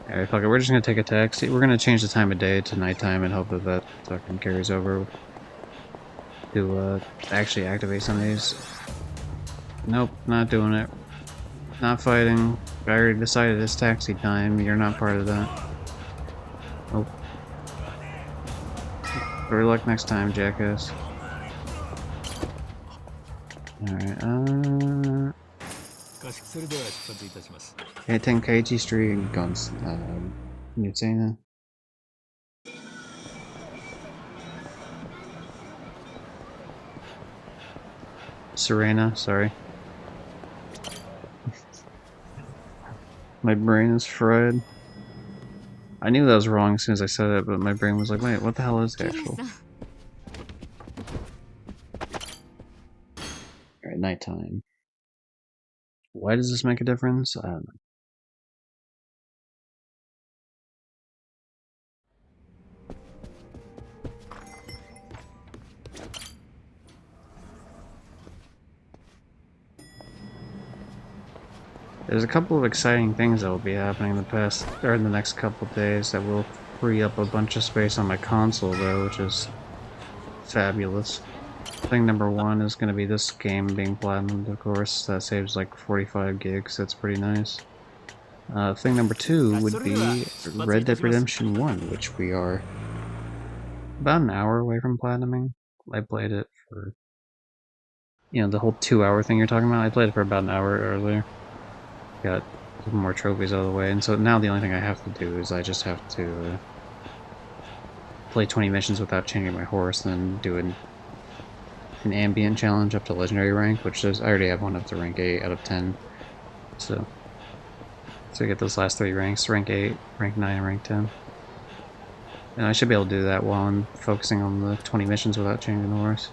Alright, fuck it, we're just gonna take a taxi. We're gonna change the time of day to nighttime and hope that that fucking carries over to actually activate some of these. Nope, not doing it. Not fighting. I already decided it's taxi time. You're not part of that. Nope. Better luck next time, jackass. Alright, Tenkaichi Street Guns. You're saying that? Serena, sorry. My brain is fried. I knew that was wrong as soon as I said it, but my brain was like, wait, what the hell is the actual? Alright, nighttime. Why does this make a difference? I don't know. There's a couple of exciting things that will be happening in the next couple of days that will free up a bunch of space on my console though, which is fabulous. Thing number one is going to be this game being platinumed, of course. That saves like 45 gigs. That's pretty nice. Thing number two would be Red Dead Redemption 1, which we are about an hour away from platinuming. I played it for, the whole 2-hour thing you're talking about. I played it for about an hour earlier. Got some more trophies out of the way, and so now the only thing I have to do is I just have to play 20 missions without changing my horse, and then do an ambient challenge up to legendary rank, which is I already have one up to rank 8 out of 10. So I get those last 3 ranks, rank 8, rank 9, and rank 10. And I should be able to do that while I'm focusing on the 20 missions without changing the horse.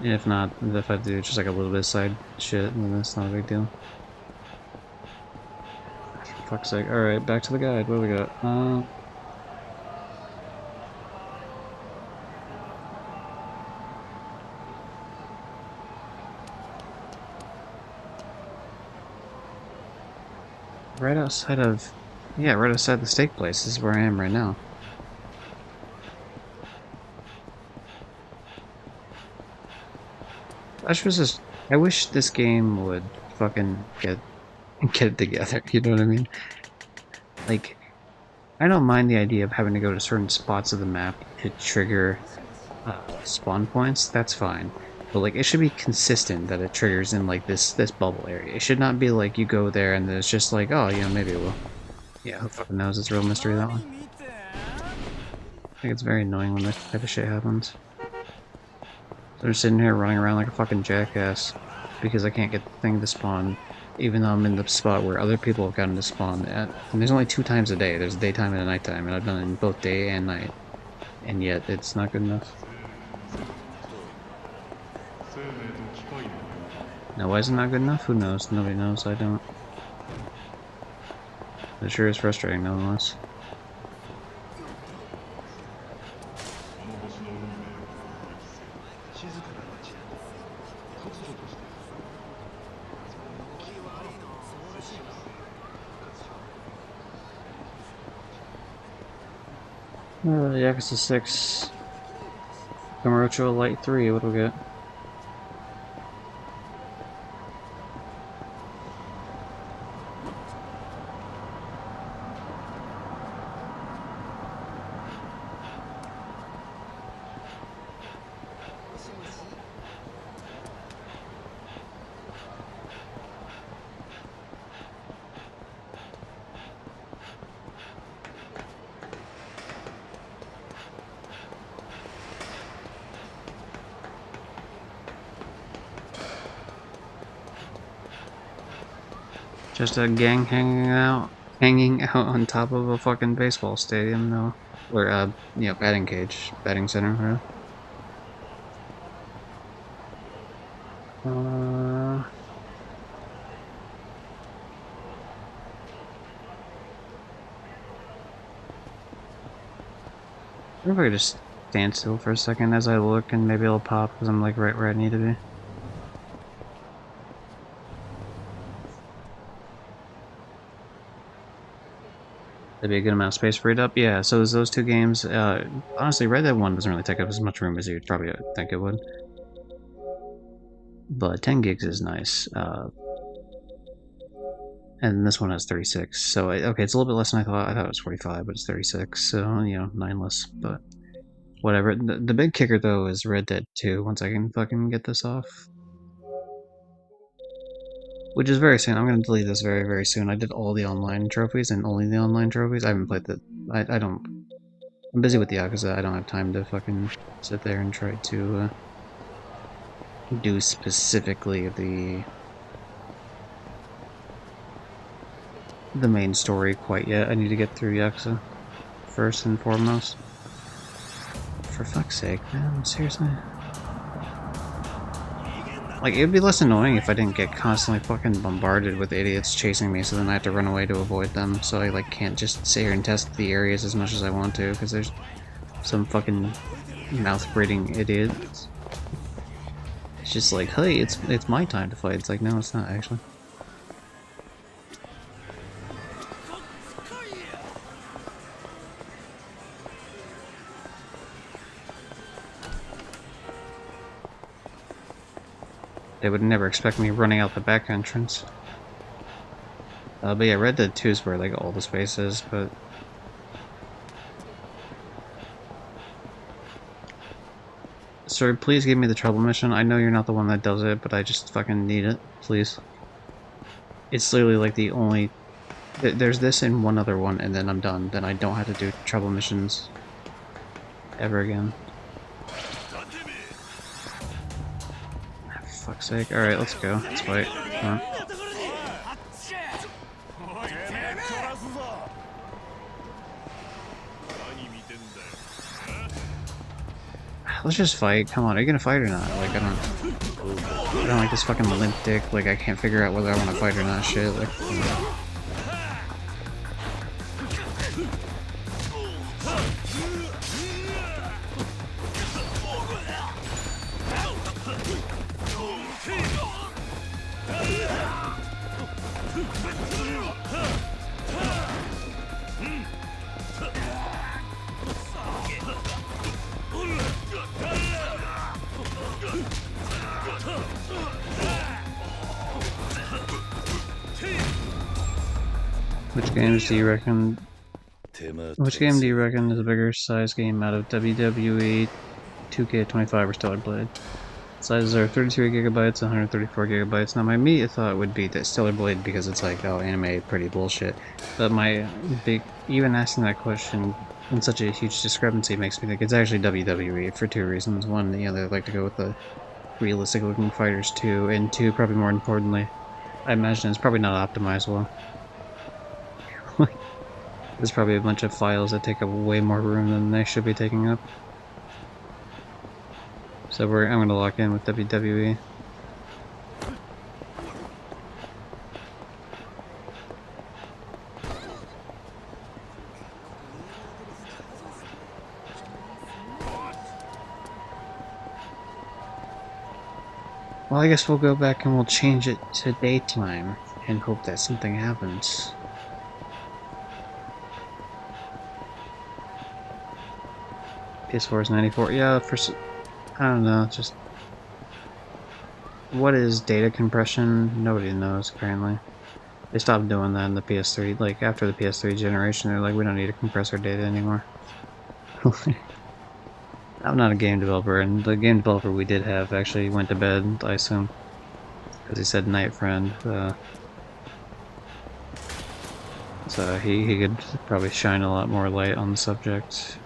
If not, if I do just like a little bit of side shit, then that's not a big deal. For fuck's sake. Alright, back to the guide. What do we got? Right outside of... Yeah, right outside the steak place. This is where I am right now. I wish this game would fucking get it together, you know what I mean? Like, I don't mind the idea of having to go to certain spots of the map to trigger spawn points, that's fine. But like, it should be consistent that it triggers in like this bubble area. It should not be like you go there and there's just like, oh yeah, maybe it will. Yeah, who fucking knows? It's a real mystery, that one. I think it's very annoying when that type of shit happens. So I'm sitting here running around like a fucking jackass because I can't get the thing to spawn, even though I'm in the spot where other people have gotten to spawn at. And there's only 2 times a day. There's daytime and a nighttime, and I've done it in both day and night. And yet, it's not good enough. Now, why is it not good enough? Who knows? Nobody knows. I don't. It sure is frustrating, nonetheless. Yakuza 6. Kamurocho Light 3, what do we get? Just a gang hanging out on top of a fucking baseball stadium, though. Or, batting cage, batting center, right? I wonder if I could just stand still for a second as I look, and maybe it'll pop because I'm like right where I need to be. There'd be a good amount of space freed up. Yeah, so is those 2 games. Honestly, Red Dead 1 doesn't really take up as much room as you'd probably think it would. But 10 gigs is nice. And this one has 36. So, okay, it's a little bit less than I thought. I thought it was 45, but it's 36. So, 9 less. But whatever. The big kicker, though, is Red Dead 2, once I can fucking get this off. Which is very soon. I'm going to delete this very, very soon. I did all the online trophies and only the online trophies. I haven't played the... I don't... I'm busy with the Yakuza. I don't have time to fucking sit there and try to do specifically the main story quite yet. I need to get through Yakuza first and foremost. For fuck's sake, man. Seriously? Like, it would be less annoying if I didn't get constantly fucking bombarded with idiots chasing me, so then I have to run away to avoid them, so I, like, can't just sit here and test the areas as much as I want to, because there's some fucking mouth-breathing idiots It's just like, hey, it's my time to fight. It's like, no, it's not actually. They would never expect me running out the back entrance. But yeah, Red Dead 2 is where like all the space is, but sir, please give me the trouble mission. I know you're not the one that does it, but I just fucking need it, please. It's literally like the only... There's this and one other one, and then I'm done. Then I don't have to do trouble missions ever again. For fuck's sake. Alright, let's go. Let's fight. Come on. Let's just fight. Come on, are you gonna fight or not? Like, I don't like this fucking limp dick. Like, I can't figure out whether I want to fight or not. Shit. Like, which games do you reckon? Which game do you reckon is a bigger size game out of WWE 2K25 or Stellar Blade? Sizes are 33 gigabytes, 134 gigabytes. Now, my immediate thought would be that Stellar Blade because it's like, oh, anime, pretty bullshit. But my big, even asking that question in such a huge discrepancy makes me think it's actually WWE for two reasons. One, you know, they like to go with the realistic looking fighters too, and two, probably more importantly, I imagine it's probably not optimized well. There's probably a bunch of files that take up way more room than they should be taking up. So I'm gonna lock in with WWE. Well, I guess we'll go back and we'll change it to daytime and hope that something happens. PS4 is 94. Yeah, I don't know, just... What is data compression? Nobody knows, apparently. They stopped doing that in the PS3. Like, after the PS3 generation, they're like, we don't need to compress our data anymore. I'm not a game developer, and the game developer we did have actually went to bed, I assume. Because he said night friend. So he could probably shine a lot more light on the subject.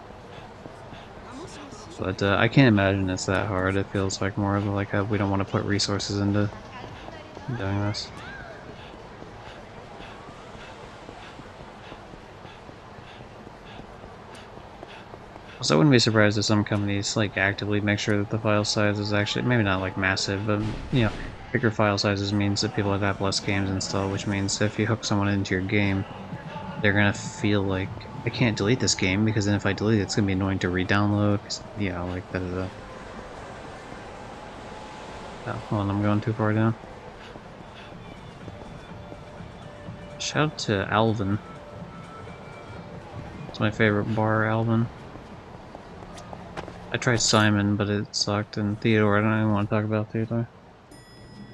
But I can't imagine it's that hard. It feels like more of like we don't want to put resources into doing this. So I wouldn't be surprised if some companies like actively make sure that the file size is actually maybe not like massive, but you know, bigger file sizes means that people have less games installed, which means if you hook someone into your game, they're gonna feel like I can't delete this game because then if I delete it, it's gonna be annoying to re-download. You know, like that. Oh, hold on, I'm going too far down. Shout out to Alvin. It's my favorite bar, Alvin. I tried Simon, but it sucked, and Theodore, I don't even want to talk about Theodore.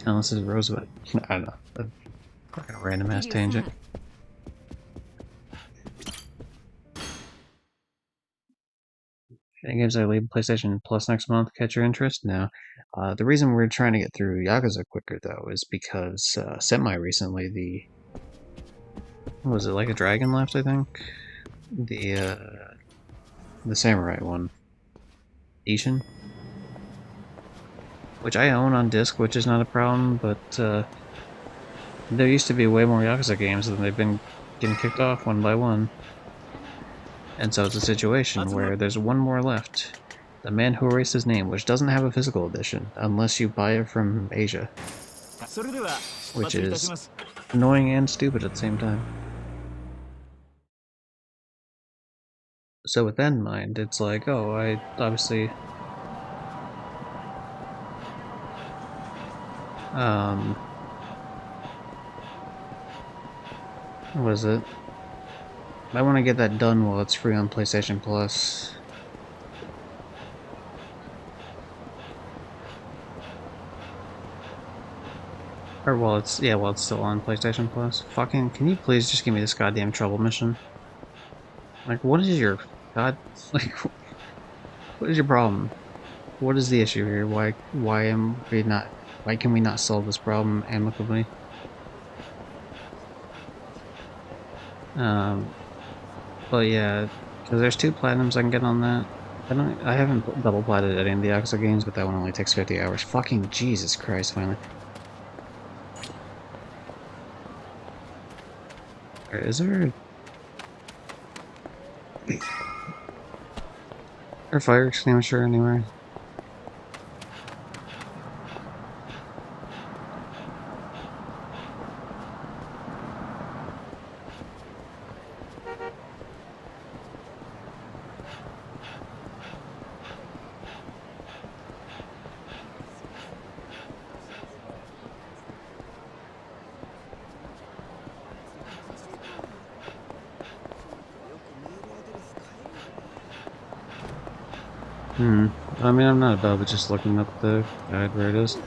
Unless it's Roosevelt. I don't know. A fucking random ass tangent. Any games I leave PlayStation Plus next month catch your interest? No. The reason we're trying to get through Yakuza quicker, though, is because semi-recently what was it, Like a Dragon left, I think? The samurai one. Ishin? Which I own on disc, which is not a problem, but there used to be way more Yakuza games than they've been getting kicked off one by one. And so it's a situation where there's one more left. The Man Who Erased His Name, which doesn't have a physical edition, unless you buy it from Asia. Which is annoying and stupid at the same time. So with that in mind, it's like, oh, I obviously... What was it? I want to get that done while it's free on PlayStation Plus. Or while it's still on PlayStation Plus. Fucking, can you please just give me this goddamn trouble mission? Like, what is your like, what is your problem? What is the issue here? Why can we not solve this problem amicably? But yeah, because there's 2 platinums I can get on that. I haven't double platted any of the Yakuza games, but that one only takes 50 hours. Fucking Jesus Christ, finally. Is there a fire extinguisher anywhere? I mean, I'm not above just looking up the guide where it is.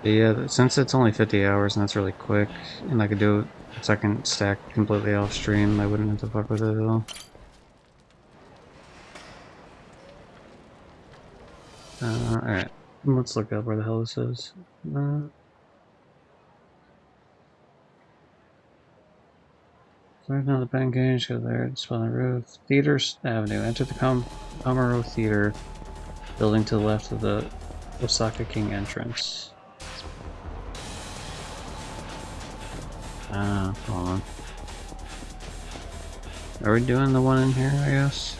But yeah, since it's only 50 hours and that's really quick, and I could do a second stack completely off stream, I wouldn't have to fuck with it at all. Alright. Let's look up where the hell this is. Right now the bank cage, go there, it's on the roof. Theaters Avenue, enter the Komaro Theater building to the left of the Osaka King entrance. Hold on. Are we doing the one in here, I guess?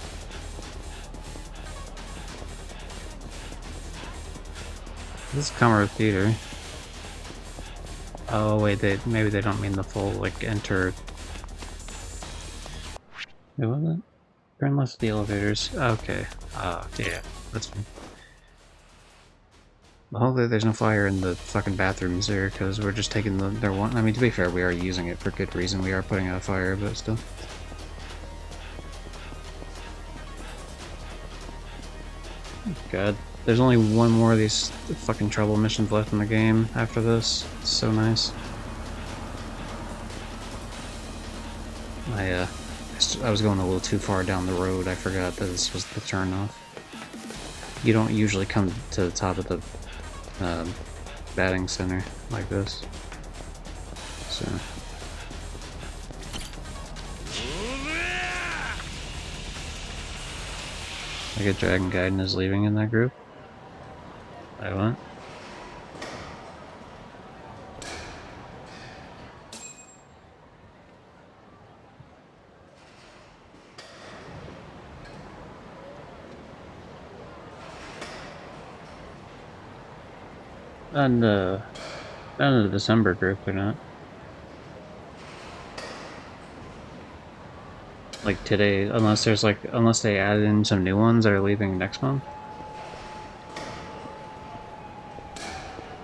This is Komaro Theater. Oh wait, maybe they don't mean the full, like, enter... Wait, what was it? Turn left of the elevators. Okay. Yeah, that's fine. Hopefully there's no fire in the fucking bathrooms there, because we're just taking their one. I mean, to be fair, we are using it for good reason. We are putting out a fire, but still. God, there's only one more of these fucking trouble missions left in the game after this. It's so nice. I was going a little too far down the road. I forgot that this was the turnoff. You don't usually come to the top of the batting center like this. So. I get Dragon Gaiden is leaving in that group. I want. And not in the December group, they're not. Like today, unless they added in some new ones that are leaving next month.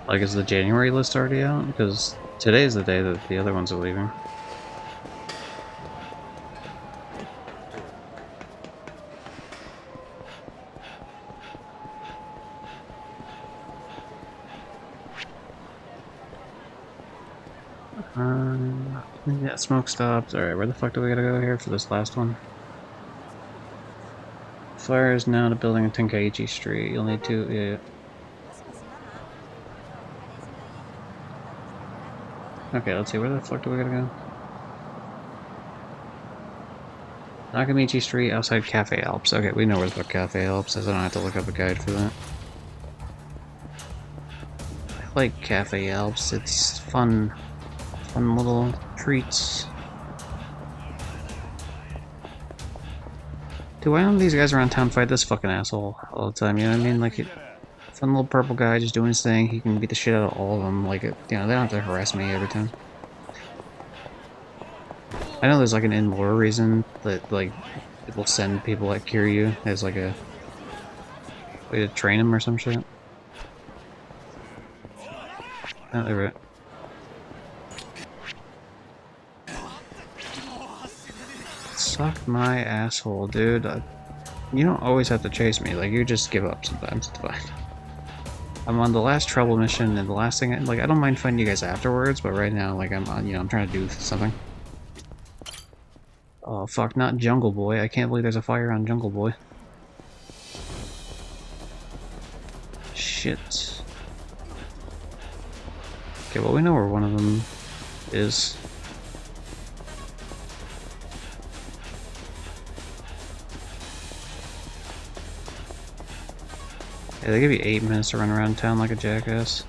Like, is the January list already out? Because today's the day that the other ones are leaving. Yeah, smoke stops. Alright, where the fuck do we gotta go here for this last one? Fire is now to building in Tenkaichi Street. You'll need to, yeah. Okay, let's see, where the fuck do we gotta go? Nakamichi Street, outside Cafe Alps. Okay, we know where the fuck Cafe Alps is. I don't have to look up a guide for that. I like Cafe Alps. It's fun little treats. Why don't these guys around town fight this fucking asshole all the time? You know what I mean? Like, fun little purple guy just doing his thing. He can beat the shit out of all of them. Like, you know, they don't have to harass me every time. I know there's like an in-lore reason that, like, it will send people like Kiryu as like a way to train him or some shit. Oh, they're right. Suck my asshole, dude. You don't always have to chase me. Like, you just give up sometimes. It's fine. I'm on the last trouble mission, and the last thing, like, I don't mind fighting you guys afterwards, but right now, like, I'm on, I'm trying to do something. Oh, fuck, not Jungle Boy. I can't believe there's a fire on Jungle Boy. Shit. Okay, well, we know where one of them is. Yeah, they give you 8 minutes to run around town like a jackass.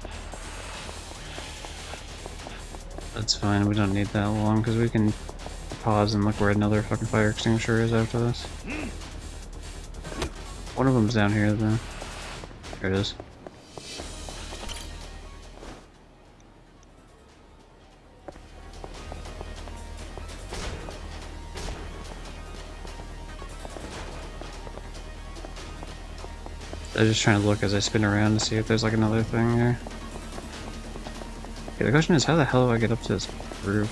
That's fine, we don't need that long, because we can pause and look where another fucking fire extinguisher is after this. One of them's down here, though. There it is. I'm just trying to look as I spin around to see if there's like another thing here. Okay, the question is, how the hell do I get up to this roof?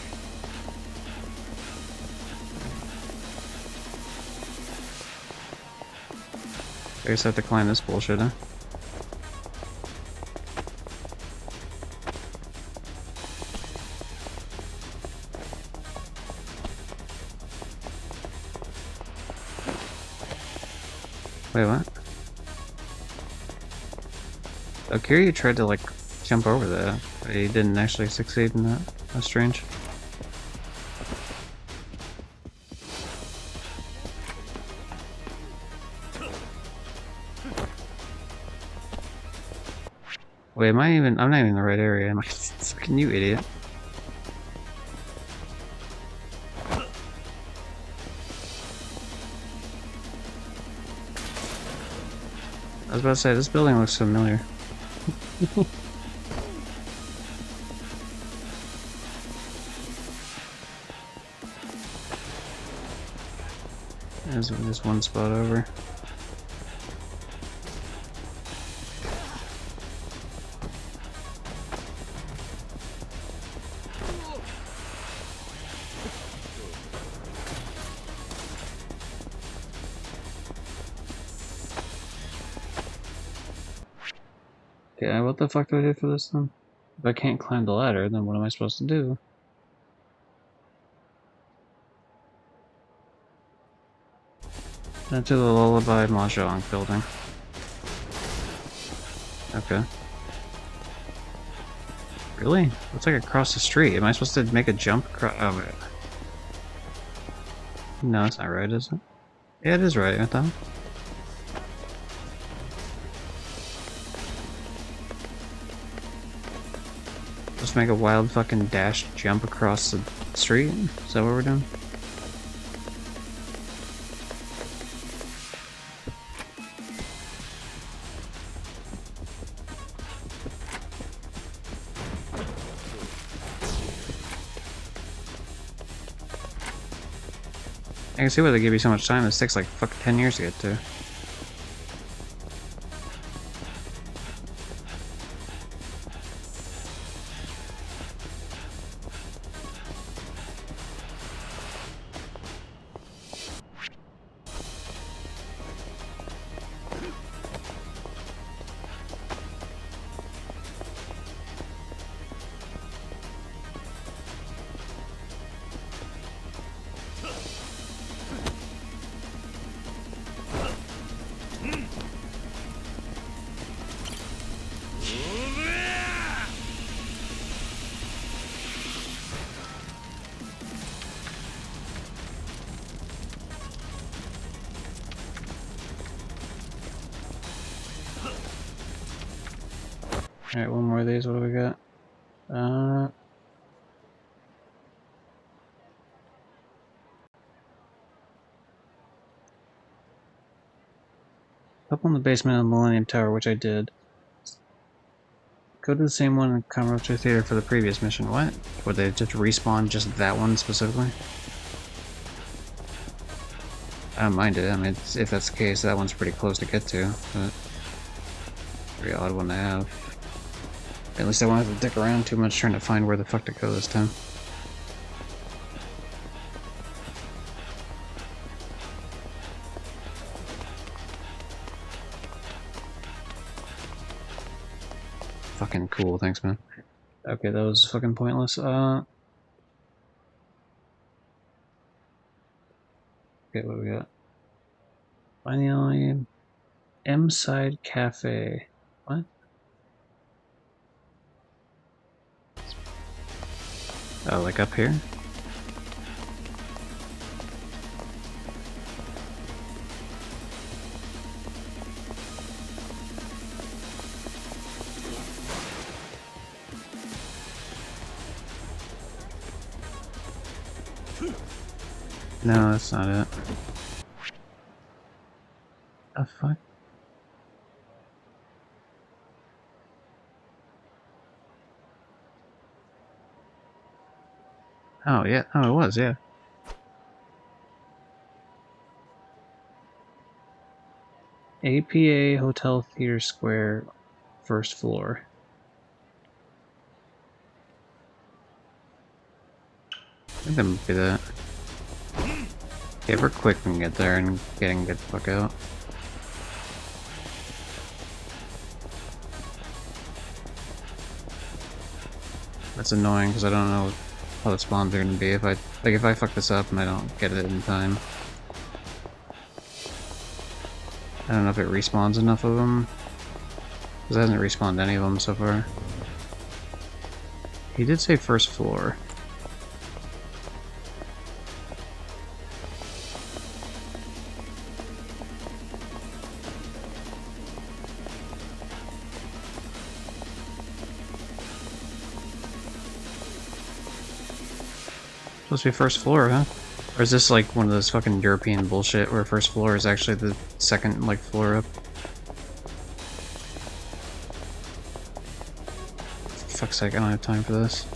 I guess I have to climb this bullshit, huh? Wait, what? Oh, Kiryu tried to, like, jump over that, but he didn't actually succeed in that. That's strange. Wait, am I even? I'm not even in the right area, am I? Fucking you idiot. I was about to say, this building looks familiar. There's one spot over. Okay, what the fuck do I do for this then? If I can't climb the ladder, then what am I supposed to do? Into the Lullaby Mahjong building. Okay. Really? Looks like across the street. Am I supposed to make a jump across? Oh, wait. No, that's not right, is it? Yeah, it is right, I thought. Just make a wild fucking dash jump across the street? Is that what we're doing? I can see why they give you so much time. This takes like fucking 10 years to get to. Alright, one more of these. What do we got? Up on the basement of the Millennium Tower, which I did. Go to the same one in Kamurocho Theater for the previous mission. What? Would they just respawn just that one specifically? I don't mind it. I mean, if that's the case, that one's pretty close to get to, but pretty odd one to have. At least I won't have to dick around too much trying to find where the fuck to go this time. Fucking cool, thanks man. Okay, that was fucking pointless. Okay, what do we got? Finally, M-Side Cafe. What? Oh, like up here? No, that's not it. The fuck? Oh, yeah. Oh, it was, yeah. APA Hotel Theater Square, first floor. I think that might be that. Okay, if we're quick, we can get there and get the fuck out. That's annoying because I don't know how the spawns are gonna be if I fuck this up and I don't get it in time. I don't know if it respawns enough of them. Because it hasn't respawned any of them so far. He did say first floor. Supposed to be first floor, huh? Or is this like one of those fucking European bullshit where first floor is actually the second, like, floor up? For fuck's sake, I don't have time for this.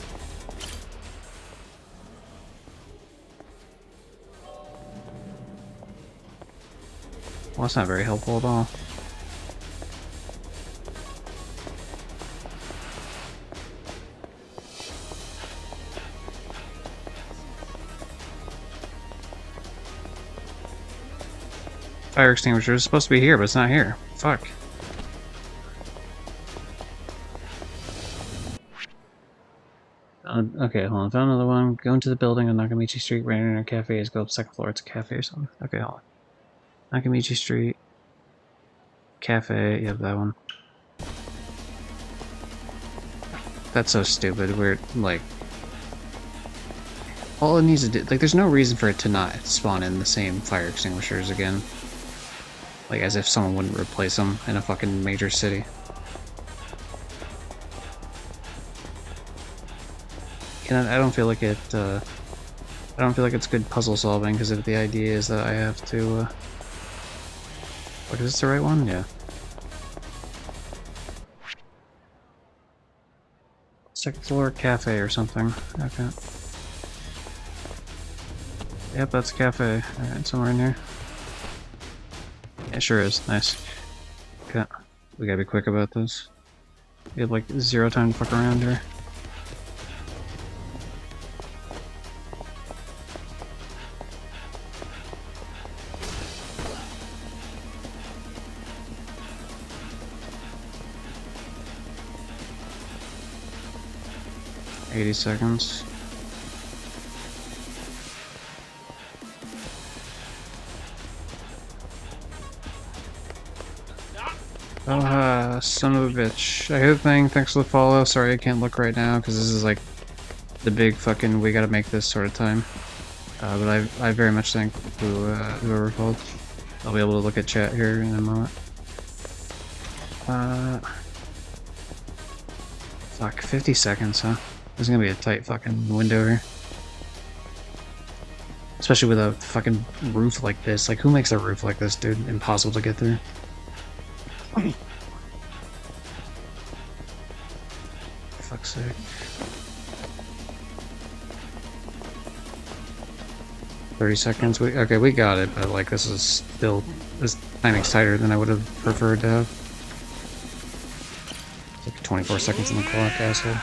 Well, that's not very helpful at all. Fire extinguisher is supposed to be here, but it's not here. Fuck. Okay, hold on. Found another one. Go into the building on Nakamichi Street. Right in a cafe is go up second floor. It's a cafe or something. Okay, hold on. Nakamichi Street. Cafe. Yep, that one. That's so stupid. We're like... all it needs to do... like, there's no reason for it to not spawn in the same fire extinguishers again. Like, as if someone wouldn't replace them in a fucking major city. And I don't feel like it, I don't feel like it's good puzzle solving, because if the idea is that I have to, what, is this the right one? Yeah. Second floor cafe or something. Okay. Yep, that's a cafe. Alright, somewhere in here. Yeah, sure is. Nice. Okay. We gotta be quick about this. We have like zero time to fuck around here. $80 seconds. Oh, son of a bitch. I hit the thing, thanks for the follow. Sorry I can't look right now, because this is like the big fucking we gotta make this sort of time. But I very much thank whoever followed. I'll be able to look at chat here in a moment. Fuck, 50 seconds, huh? This is gonna be a tight fucking window here. Especially with a fucking roof like this. Like, who makes a roof like this, dude? Impossible to get through. For fuck's sake. $30 seconds. Okay, we got it, but like this is still timing's tighter than I would have preferred to have. It's like 24 seconds on the clock, asshole.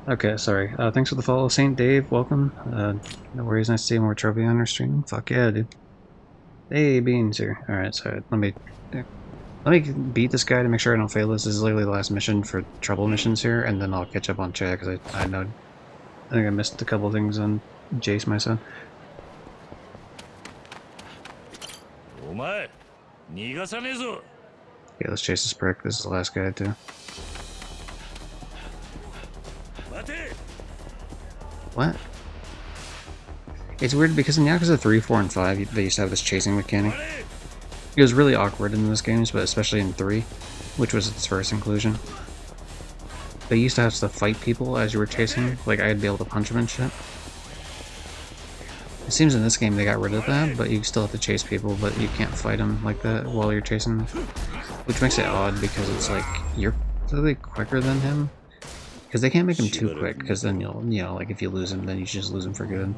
Okay, sorry. Thanks for the follow, Saint Dave. Welcome. No worries. Nice to see more trophy on our stream. Fuck yeah, dude. Hey, Beans here. All right, so let me beat this guy to make sure I don't fail this. This is literally the last mission for trouble missions here, and then I'll catch up on chat because I know I think I missed a couple things on Jace, my son. お前逃がさねえぞ Yeah, let's chase this prick. This is the last guy too. 待て What? It's weird because in Yakuza 3, 4, and 5, they used to have this chasing mechanic. It was really awkward in those games, but especially in 3, which was its first inclusion. They used to have to fight people as you were chasing, like I'd be able to punch them and shit. It seems in this game they got rid of that, but you still have to chase people, but you can't fight them like that while you're chasing them. Which makes it odd because it's like, you're clearly quicker than him. Because they can't make him too quick, because then you'll, you know, like if you lose him, then you just lose him for good.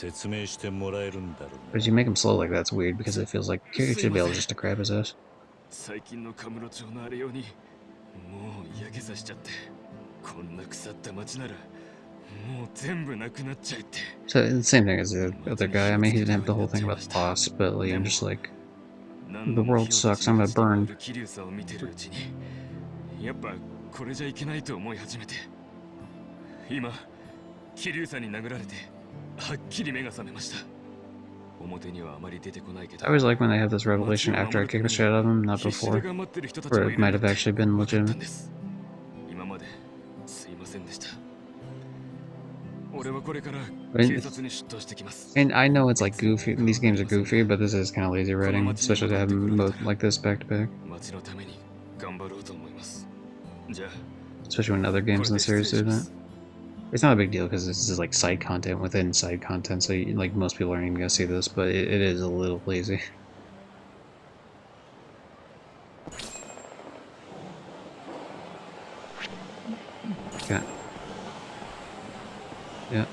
But if you make him slow like that, it's weird because it feels like you should be able just to grab his ass. So the same thing as the other guy. I mean, he didn't have the whole thing about the boss, but like, I'm just like, the world sucks. I'm gonna burn. やっぱこれじゃいけないと思い始めて今桐生さんに殴られてはっきり目が覚めました表にはあまり出てこないけど I always like when they have this revelation after I kick the shit out of him, not before, where it might have actually been legitimate. 今まですいませんでした俺はこれから警察に出頭してきます And I know it's like goofy, these games are goofy, but this is kind of lazy writing, especially to have mode like this back to back. 町のために頑張ろうと思います Especially when other games in the series do that. It's not a big deal because this is like side content within side content, so you, like most people aren't even gonna see this, but it is a little lazy. Okay. Yeah.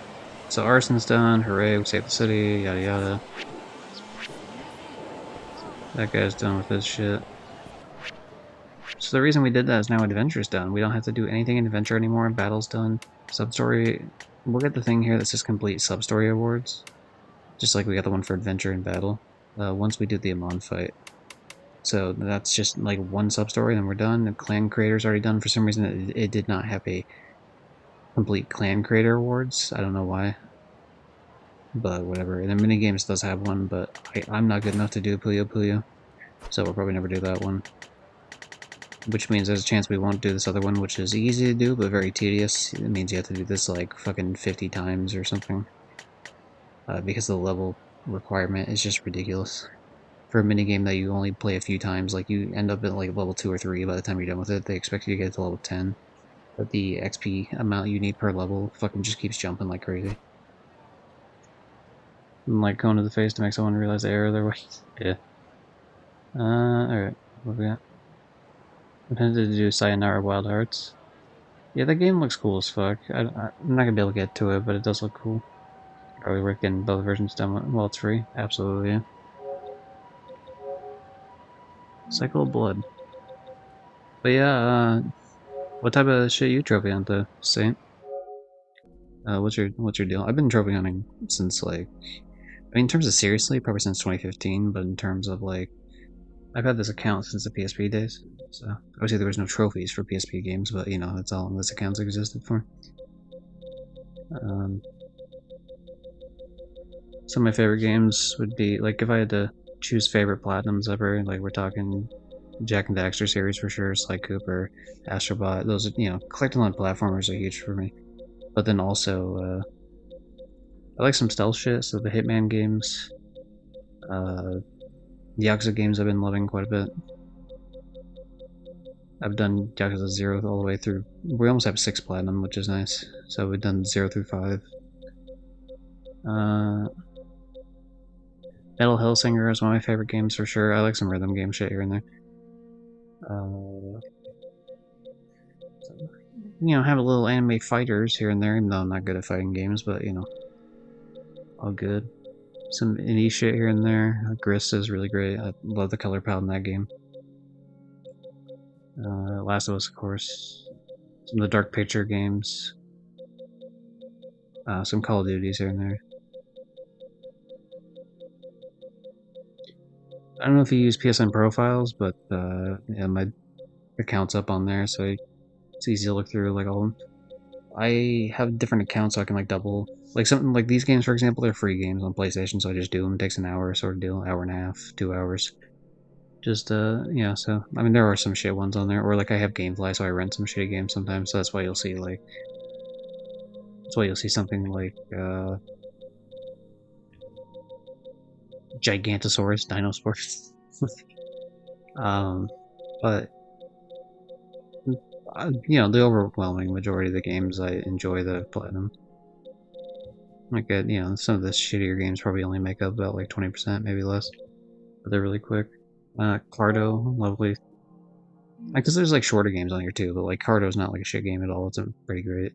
So arson's done. Hooray! We saved the city. Yada yada. That guy's done with this shit. So the reason we did that is now Adventure's done. We don't have to do anything in Adventure anymore. Battle's done. Substory. We'll get the thing here that says complete substory awards. Just like we got the one for Adventure and Battle. Once we do the Amon fight. So that's just like one substory, then we're done. The clan creator's already done. For some reason, it did not have a complete clan creator awards. I don't know why. But whatever. And the minigames does have one, but I'm not good enough to do Puyo Puyo. So we'll probably never do that one. Which means there's a chance we won't do this other one, which is easy to do, but very tedious. It means you have to do this like fucking 50 times or something. Because the level requirement is just ridiculous. For a minigame that you only play a few times, like you end up at like level 2 or 3 by the time you're done with it, they expect you to get to level 10. But the XP amount you need per level fucking just keeps jumping like crazy. And like cone to the face to make someone realize the error of their ways. Yeah. Alright. What we got? Intended to do Sayonara Wild Hearts. Yeah, that game looks cool as fuck. I'm not gonna be able to get to it, but it does look cool. Are we worth getting both versions done while it's free? Absolutely, yeah. Cycle of Blood. But yeah, what type of shit you trophy hunt though, Saint? What's your deal? I've been trophy hunting since like, I mean, in terms of seriously, probably since 2015. But in terms of like, I've had this account since the PSP days. So obviously there was no trophies for PSP games, but you know that's all this account's existed for. Some of my favorite games would be like if I had to choose favorite platinums ever, like we're talking Jack and Daxter series for sure, Sly Cooper, Astrobot. Those, you know, collecting on platformers are huge for me. But then also, I like some stealth shit. So the Hitman games, the Yakuza games I've been loving quite a bit. I've done Yakuza 0 all the way through. We almost have 6 platinum, which is nice. So we've done 0 through 5. Metal Hellsinger is one of my favorite games for sure. I like some rhythm game shit here and there. You know, have a little anime fighters here and there, even though I'm not good at fighting games, but you know, all good. some indie shit here and there. Grist is really great. I love the color palette in that game. Last of Us, of course. Some of the Dark Picture games. Some Call of Duties here and there. I don't know if you use PSN profiles, but yeah, my account's up on there, so it's easy to look through like all of them. I have different accounts, so I can like double, like something like these games, for example, they're free games on PlayStation, so I just do them. It takes an hour sort of deal, hour and a half, 2 hours. Just yeah. So I mean, there are some shit ones on there, or like I have GameFly, so I rent some shitty games sometimes. So that's why you'll see like, that's why you'll see something like Gigantosaurus Dinosaurs. But you know, the overwhelming majority of the games I enjoy the platinum. Like you know, some of the shittier games probably only make up about like 20%, maybe less, but they're really quick. Cardo, lovely. Because there's like shorter games on here too, but like Cardo's not like a shit game at all. It's a pretty great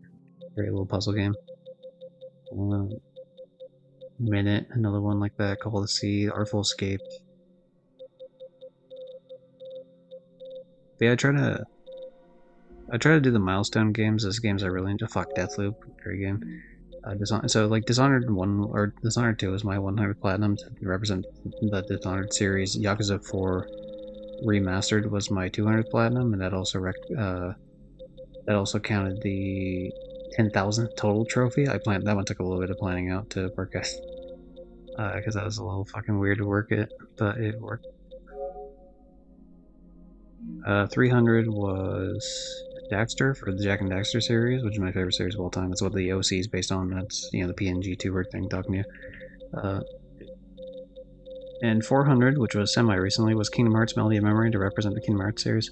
little puzzle game. Minute, another one like that. Call the Sea, Artful Escape. But yeah, I try to do the milestone games. Those games I really enjoy. Fuck, Deathloop, great game. So like Dishonored 1 or Dishonored 2 is my 100 platinum to represent the Dishonored series. Yakuza 4 Remastered was my 200 platinum, and that also counted the 10,000 total trophy. That one took a little bit of planning out to work at, because that was a little fucking weird to work it, but it worked. 300 was Daxter for the Jak and Daxter series, which is my favorite series of all time. That's what the OC is based on. That's, you know, the PNG two-word thing talking to you. And 400, which was semi-recently, was Kingdom Hearts Melody of Memory to represent the Kingdom Hearts series.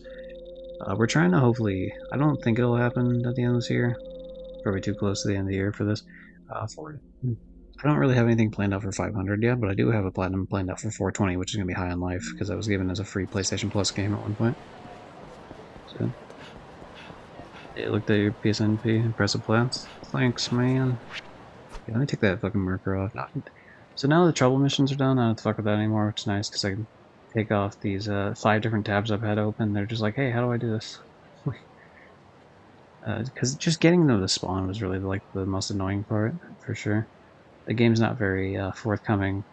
We're trying to hopefully... I don't think it'll happen at the end of this year. Probably too close to the end of the year for this. I don't really have anything planned out for 500 yet, but I do have a platinum planned out for 420, which is going to be High on Life, because I was given as a free PlayStation Plus game at one point. So... Hey, looked at your PSNP, impressive plans. Thanks, man. Yeah, let me take that fucking marker off. So now the trouble missions are done, I don't have to fuck with that anymore, which is nice, because I can take off these 5 different tabs I've had open. They're just like, hey, how do I do this? Because just getting them to spawn was really like the most annoying part, for sure. The game's not very forthcoming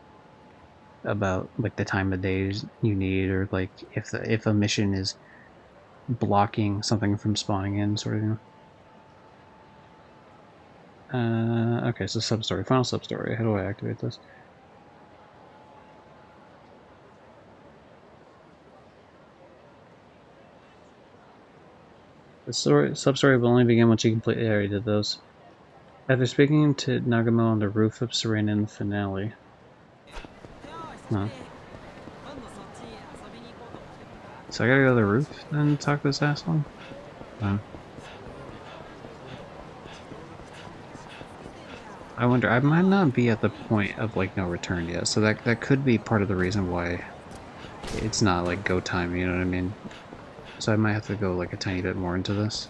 about like the time of days you need, or like if a mission is blocking something from spawning in, sort of, you know. Okay, so sub-story. Final sub-story. How do I activate this? The sub-story will only begin once you complete... Yeah, I already did those. After speaking to Nagamo on the roof of Serena in the finale. Huh. So I gotta go to the roof and talk to this asshole? I wonder, I might not be at the point of like no return yet, so that could be part of the reason why it's not like go time, you know what I mean? So I might have to go like a tiny bit more into this.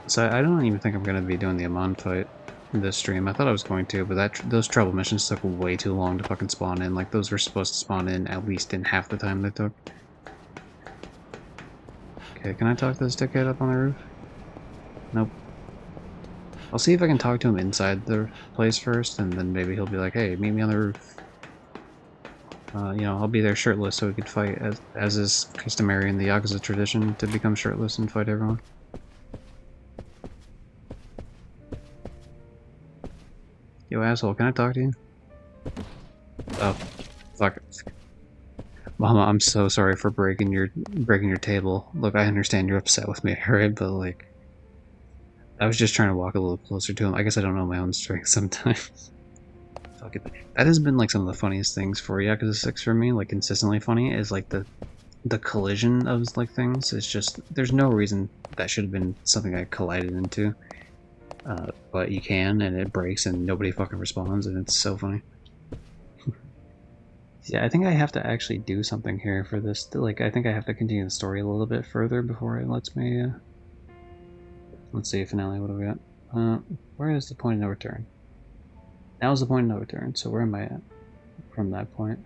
So I don't even think I'm gonna be doing the Amon fight in this stream. I thought I was going to, but those trouble missions took way too long to fucking spawn in. Like, those were supposed to spawn in at least in half the time they took. Okay, can I talk to this dickhead up on the roof? Nope. I'll see if I can talk to him inside the place first, and then maybe he'll be like, hey, meet me on the roof. You know, I'll be there shirtless so we could fight, as is customary in the Yakuza tradition, to become shirtless and fight everyone. Yo, asshole, can I talk to you? Oh, fuck. Mama, I'm so sorry for breaking your table. Look, I understand you're upset with me, alright? But, like, I was just trying to walk a little closer to him. I guess I don't know my own strength sometimes. Fuck it. That has been, like, some of the funniest things for Yakuza 6 for me, like, consistently funny, is, like, the collision of, like, things. It's just, there's no reason that should have been something I collided into. But you can, and it breaks, and nobody fucking responds, and it's so funny. Yeah, I think I have to actually do something here for this. Like, I think I have to continue the story a little bit further before it lets me, let's see, finale, what do we got? Where is the point of no return? That was the point of no return, so where am I at from that point?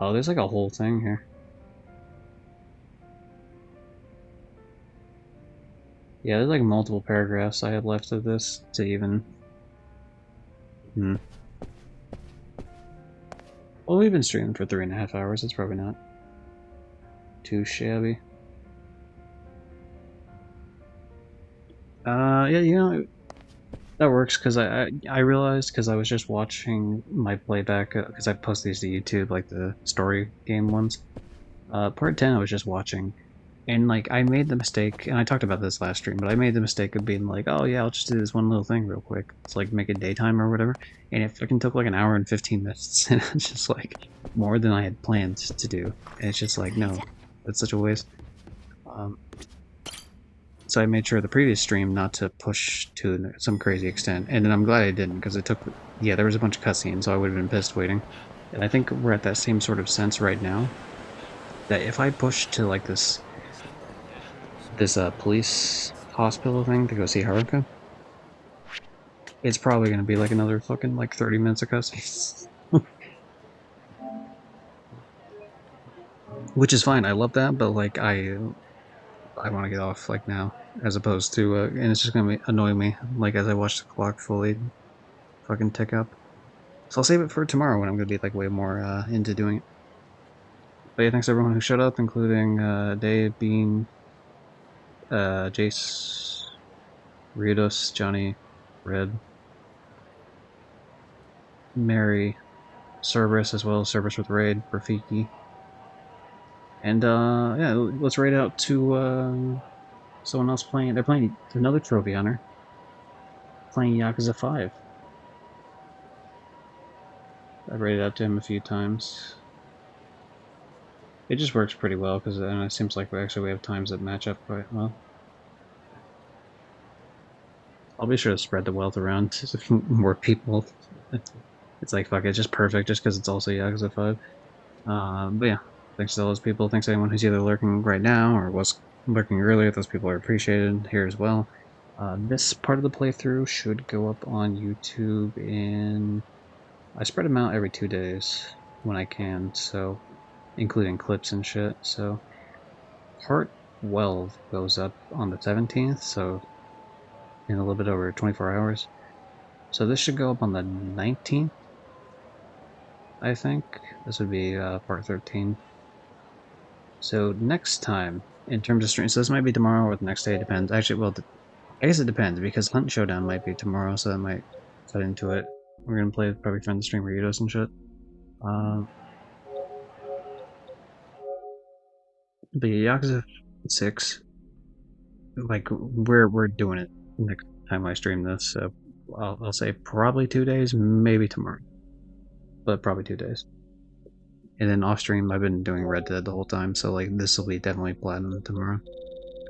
Oh, there's like a whole thing here. Yeah, there's like multiple paragraphs I had left of this to even... Well, we've been streaming for 3.5 hours, it's probably not too shabby. Yeah, you know, that works because I realized because I was just watching my playback because I post these to YouTube, like the story game ones. Part 10 I was just watching, and like I made the mistake, and I talked about this last stream, but I made the mistake of being like, oh yeah, I'll just do this one little thing real quick. It's like make it daytime or whatever, and it fucking took like an hour and 15 minutes, and it's just like more than I had planned to do. And it's just like, no, that's such a waste. So I made sure the previous stream not to push to some crazy extent, and then I'm glad I didn't, because it took, yeah, there was a bunch of cutscenes, so I would have been pissed waiting. And I think we're at that same sort of sense right now, that if I push to like this police hospital thing to go see Haruka, it's probably going to be like another fucking like 30 minutes of cutscenes. Which is fine, I love that, but like I want to get off like now, as opposed to, and it's just going to annoy me, like as I watch the clock fully fucking tick up. So I'll save it for tomorrow when I'm going to be like way more into doing it. But yeah, thanks everyone who showed up, including Dave, Bean, Jace, Rios, Johnny, Red, Mary, Cerberus as well, Cerberus with Raid, Rafiki. And yeah, let's raid out to someone else playing. They're playing another trophy hunter, playing Yakuza 5. I've raided out to him a few times. It just works pretty well because it seems like we have times that match up quite well. I'll be sure to spread the wealth around to more people. It's like, fuck, it's just perfect just because it's also Yakuza 5. But yeah, thanks to all those people. Thanks to anyone who's either lurking right now or was lurking earlier. Those people are appreciated here as well. This part of the playthrough should go up on YouTube in... I spread them out every 2 days when I can, so including clips and shit. So part 12 goes up on the 17th, so in a little bit over 24 hours. So this should go up on the 19th, I think. This would be part 13. So next time, in terms of stream, so this might be tomorrow or the next day, it depends. Actually, well, I guess it depends, because Hunt Showdown might be tomorrow, so that might cut into it. We're gonna play probably friend the stream Rios and shit. But yeah, Yakuza 6, like, we're doing it next time I stream this, so I'll say probably 2 days, maybe tomorrow. But probably 2 days. And then off stream, I've been doing Red Dead the whole time, so like this will be definitely platinum tomorrow.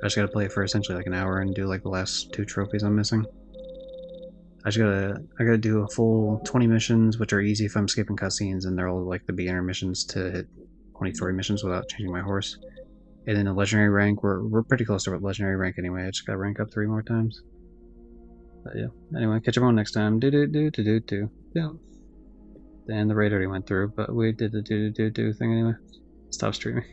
I just gotta play it for essentially like an hour and do like the last 2 trophies I'm missing. I gotta do a full 20 missions, which are easy if I'm skipping cutscenes, and they're all like the beginner missions to hit 23 missions without changing my horse. And then the legendary rank, we're pretty close to legendary rank anyway. I just gotta rank up 3 more times. But yeah. Anyway, catch everyone next time. Yeah. And the raid already went through, but we did the do thing anyway. Stop streaming.